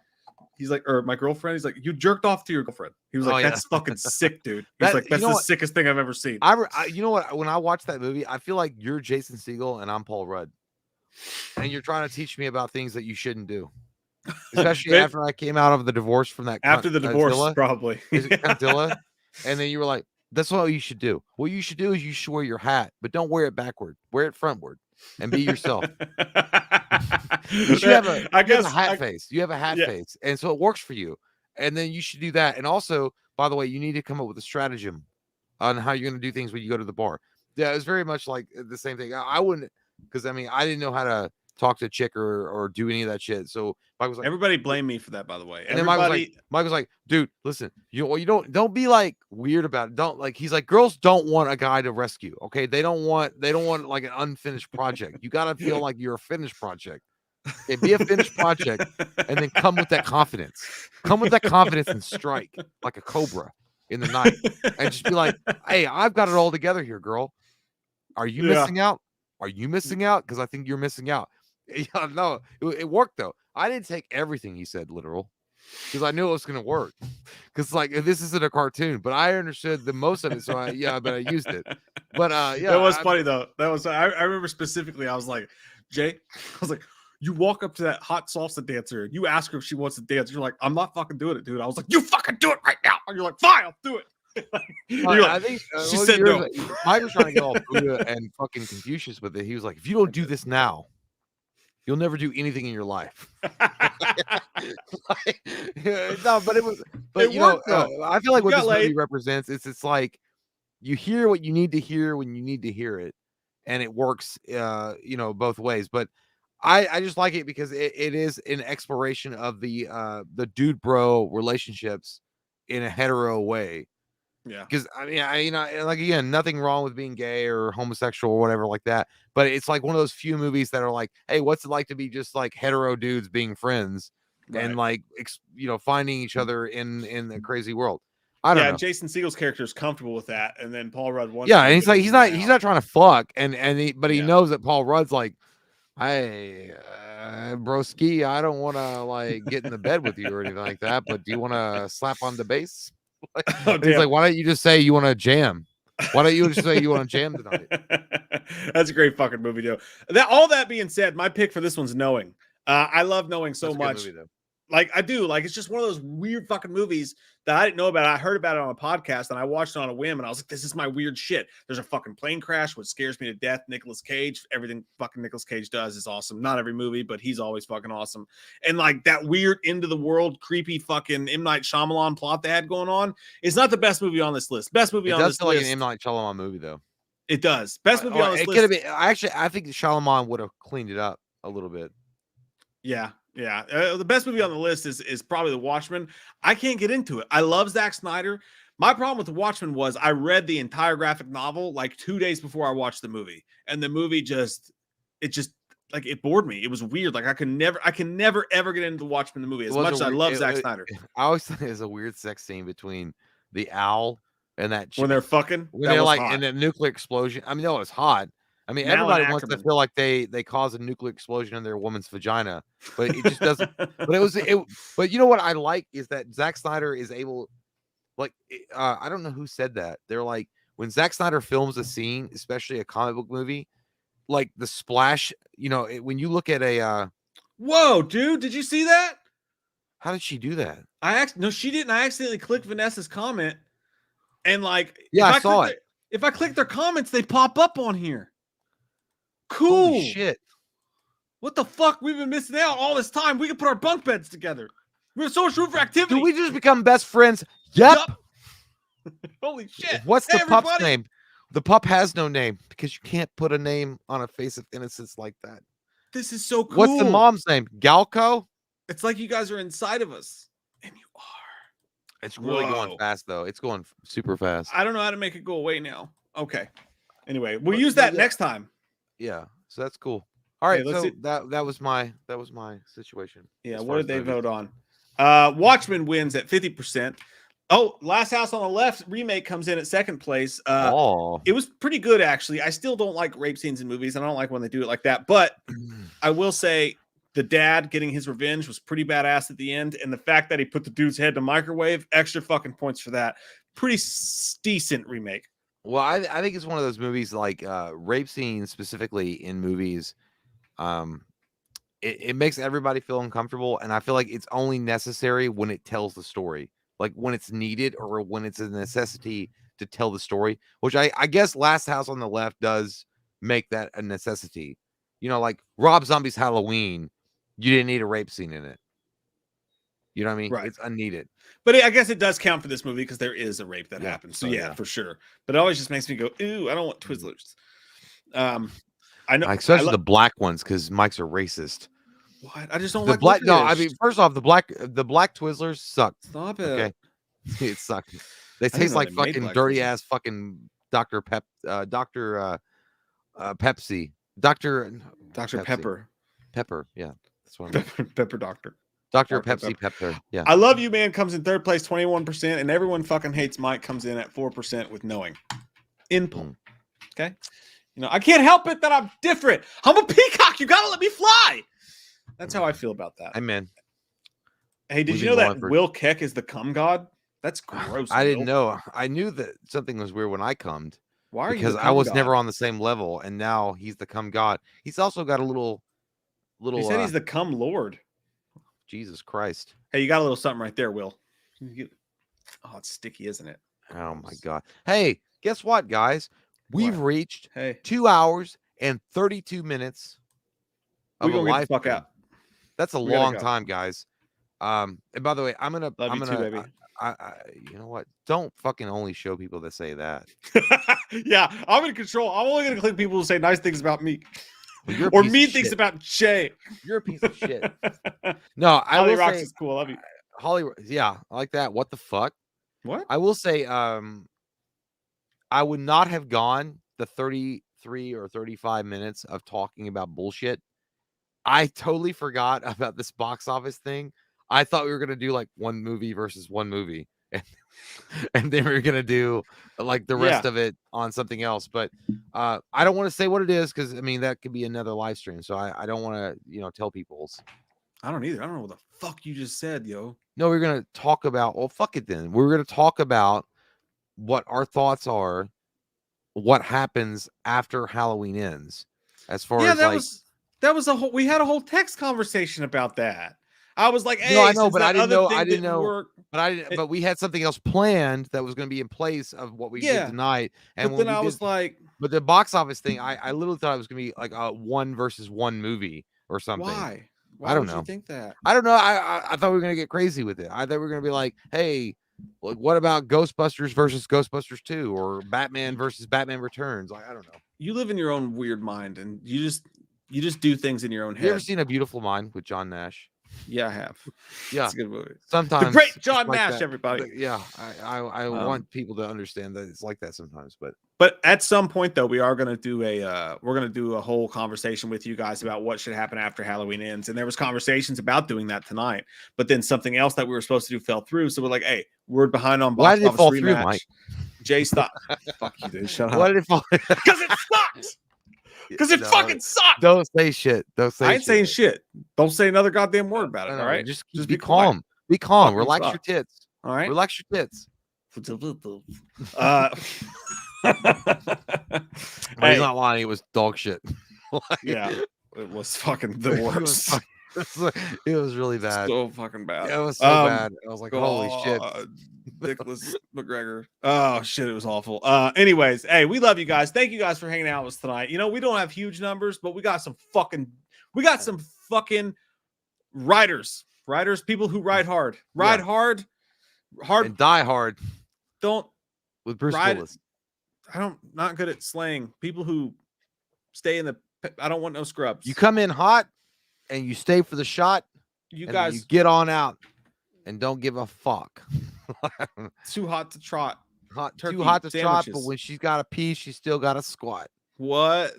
or my girlfriend. He's like, "You jerked off to your girlfriend." He was like, "That's fucking sick, dude." He's like, "That's the sickest thing I've ever seen." You know what? When I watch that movie, I feel like you're Jason Segel and I'm Paul Rudd, and you're trying to teach me about things that you shouldn't do. Especially after I came out of the divorce from that. After the divorce, probably. Is it Cantilla? And then you were like, "That's what you should do." What you should do is you should wear your hat, but don't wear it backward. Wear it frontward, and be yourself. You have a hat face. You have a hat face, and so it works for you. And then you should do that. And also, by the way, you need to come up with a stratagem on how you're going to do things when you go to the bar. Yeah, it was very much like the same thing. I wouldn't, because I mean, I didn't know how to talk to a chick or do any of that shit. So Mike was like, everybody blamed me for that, by the way. And then Mike was like, dude, listen, you don't be like weird about it. Don't like, he's like, girls don't want a guy to rescue. Okay. They don't want like an unfinished project. You got to feel like you're a finished project. Okay, be a finished project, and then come with that confidence. Come with that confidence and strike like a cobra in the night, and just be like, "Hey, I've got it all together here, girl. Are you missing out? Are you missing out? Because I think you're missing out." Yeah, no, it worked though. I didn't take everything he said literal because I knew it was going to work. Because like this isn't a cartoon, but I understood the most of it, so I used it. But yeah, that was funny though. That was I remember specifically. I was like, Jay, I was like, you walk up to that hot salsa dancer, you ask her if she wants to dance. You're like, I'm not fucking doing it, dude. I was like, you fucking do it right now. And you're like, fine, I'll do it. I think she said no. Mike was trying to get all Buddha and fucking Confucius with it. He was like, if you don't do this now, you'll never do anything in your life. No, but it was, but you know, I feel like what this movie represents is it's like you hear what you need to hear when you need to hear it, and it works, you know, both ways. But I just like it because it is an exploration of the dude bro relationships in a hetero way. Yeah. Because I mean, you know, like again, nothing wrong with being gay or homosexual or whatever like that. But it's like one of those few movies that are like, hey, what's it like to be just like hetero dudes being friends? and like finding each other in the crazy world. I don't know. Jason Segel's character is comfortable with that, and then Paul Rudd wants. Yeah, and he's like he's not trying to fuck, but he knows that Paul Rudd's like, hey, broski, I don't want to like get in the bed with you or anything like that, but do you want to slap on the bass? He's like, why don't you just say you want to jam? Why don't you just say you want to jam tonight? That's a great fucking movie, though. All that being said, my pick for this one's Knowing. I love Knowing so much. Movie, like I do. Like it's just one of those weird fucking movies that I didn't know about. I heard about it on a podcast and I watched it on a whim and I was like, this is my weird shit. There's a fucking plane crash, which scares me to death. Nicolas Cage, everything fucking Nicolas Cage does is awesome. Not every movie, but he's always fucking awesome. And like that weird end of the world, creepy fucking M. Night Shyamalan plot they had going on is not the best movie on this list. Best movie on this list. It does feel like an M. Night Shyamalan movie though. It does. Best movie on this list. I think Shyamalan would have cleaned it up a little bit. Yeah. The best movie on the list is probably The Watchmen. I can't get into it. I love Zack Snyder. My problem with The Watchmen was I read the entire graphic novel like 2 days before I watched the movie. And the movie it bored me. It was weird. Like I can never ever get into The Watchmen, the movie, as much as I love Zack Snyder. I always think there's a weird sex scene between the owl and that chick. When they're fucking, when they're like in a nuclear explosion. I mean, no, it's hot. I mean, everybody wants to feel like they cause a nuclear explosion in their woman's vagina, but it just doesn't. But you know what I like is that Zack Snyder is able, like, I don't know who said that. They're like, when Zack Snyder films a scene, especially a comic book movie, like the splash, when you look at a, whoa, dude, did you see that? How did she do that? No, she didn't. I accidentally clicked Vanessa's comment, and like, yeah, I saw it. If I click their comments, they pop up on here. Cool. Holy shit. What the fuck? We've been missing out all this time. We can put our bunk beds together. We have so much room for activity. Do we just become best friends? Yep. Holy shit. What's the pup's name? The pup has no name because you can't put a name on a face of innocence like that. This is so cool. What's the mom's name? Galco? It's like you guys are inside of us. And you are. It's really going fast, though. It's going super fast. I don't know how to make it go away now. Okay. Anyway, we'll use that next time. Yeah, so that's cool. All right, so that was my situation. Yeah, what did they vote on? Watchmen wins at 50%. Oh, Last House on the Left remake comes in at second place. It was pretty good, actually. I still don't like rape scenes in movies. I don't like when they do it like that. But I will say the dad getting his revenge was pretty badass at the end. And the fact that he put the dude's head in a microwave, extra fucking points for that. Pretty decent remake. Well, I think it's one of those movies like rape scenes specifically in movies. It makes everybody feel uncomfortable. And I feel like it's only necessary when it tells the story, like when it's needed or when it's a necessity to tell the story, which I guess Last House on the Left does make that a necessity. Like Rob Zombie's Halloween, you didn't need a rape scene in it. You know what I mean? Right. It's unneeded. But I guess it does count for this movie because there is a rape that happens. So yeah, for sure. But it always just makes me go, ooh, I don't want Twizzlers. I know, especially the black ones because Mike's a racist. What? I just don't like black. No, I mean, first off, the black Twizzlers suck. Stop it. Okay, it sucks. They taste like fucking dirty ass fucking Dr. Pepsi. Dr. Pepper. Pepper. Yeah, that's what I'm Pepper Doctor. Dr. Pepsi Pepper. Yeah. I Love You Man comes in third place, 21%, and Everyone Fucking Hates Mike comes in at 4% with Knowing. Okay. I can't help it that I'm different. I'm a peacock. You gotta let me fly. That's how I feel about that. Amen. Hey, did you know that Will Keck is the cum god? That's gross. I didn't know. I knew that something was weird when I cummed. Why are you? Because I was never on the same level, and now he's the cum god. He's also got a little. He said he's the cum lord. Jesus Christ. Hey, you got a little something right there, Will. Oh, it's sticky, isn't it? Oh my God. Hey, guess what, guys? We've reached 2 hours and 32 minutes of a live fuck out. That's a long time, guys. And by the way, I'm gonna Love you too, baby. You know what? Don't fucking only show people that say that. Yeah, I'm in control. I'm only gonna click people who say nice things about me. Or mean things about Jay. You're a piece of shit. No, Holly Rocks is cool. Love you. Holly, yeah, I like that. What the fuck? What? I will say, I would not have gone the 33 or 35 minutes of talking about bullshit. I totally forgot about this box office thing. I thought we were gonna do like one movie versus one movie, and then we were gonna do like the rest of it on something else. But I don't want to say what it is because I mean that could be another live stream. So I don't want to tell people's. I don't either. I don't know what the fuck you just said, yo. No, we're gonna talk about. Well, fuck it then. We're gonna talk about what our thoughts are, what happens after Halloween ends, as far as that was a whole. We had a whole text conversation about that. I was like, "Hey, no, I know, but I didn't know. Work, but we had something else planned that was going to be in place of what we did tonight." And but then I was like, "But the box office thing, I literally thought it was going to be like a 1 versus 1 movie or something." Why? I don't know. You think that? I don't know. I thought we were going to get crazy with it. I thought we were going to be like, "Hey, like, what about Ghostbusters versus Ghostbusters 2 or Batman versus Batman Returns?" Like, I don't know. You live in your own weird mind, and you just do things in your own head. You ever seen A Beautiful Mind with John Nash? Yeah, I have. Yeah, it's a good movie. Sometimes the great John Nash, everybody. Yeah, I want people to understand that it's like that sometimes. But at some point, though, we are going to do a whole conversation with you guys about what should happen after Halloween ends. And there was conversations about doing that tonight, but then something else that we were supposed to do fell through. So we're like, hey, we're behind on box office rematch. Through, Mike? Jay, stop. Fuck you, dude. Shut up. Why did it fall? Because it sucks. Because it fucking sucks. Don't say shit. I ain't saying shit. Don't say another goddamn word about it. All right. Just be calm. Quiet. Be calm. Fucking Relax your tits. All right. Relax your tits. He's not lying. It was dog shit. Yeah. It was fucking the worst. It was really bad. So fucking bad. It was so bad. I was like, holy shit. Nicholas McGregor. Oh shit, it was awful. Anyways, hey, we love you guys. Thank you guys for hanging out with us tonight. We don't have huge numbers, but we got some fucking writers, people who ride hard, hard, and die hard. Don't with Bruce Willis. Not good at slaying people who stay in the. I don't want no scrubs. You come in hot and you stay for the shot. You guys you get on out and don't give a fuck. Too hot to trot. Too hot to trot, but when she's got to pee, she's still got to squat. What?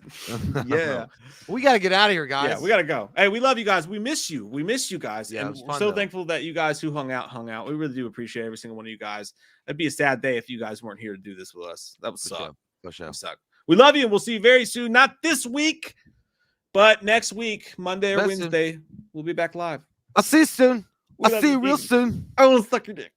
Yeah. We got to get out of here, guys. Yeah, we got to go. Hey, we love you guys. We miss you. We miss you guys. Yeah, and we're so thankful that you guys who hung out. We really do appreciate every single one of you guys. It'd be a sad day if you guys weren't here to do this with us. That would suck. For sure. Suck. We love you, and we'll see you very soon. Not this week, but next week, Monday or Wednesday, we'll be back live. I'll see you soon. I'll see you real soon. I will suck your dick.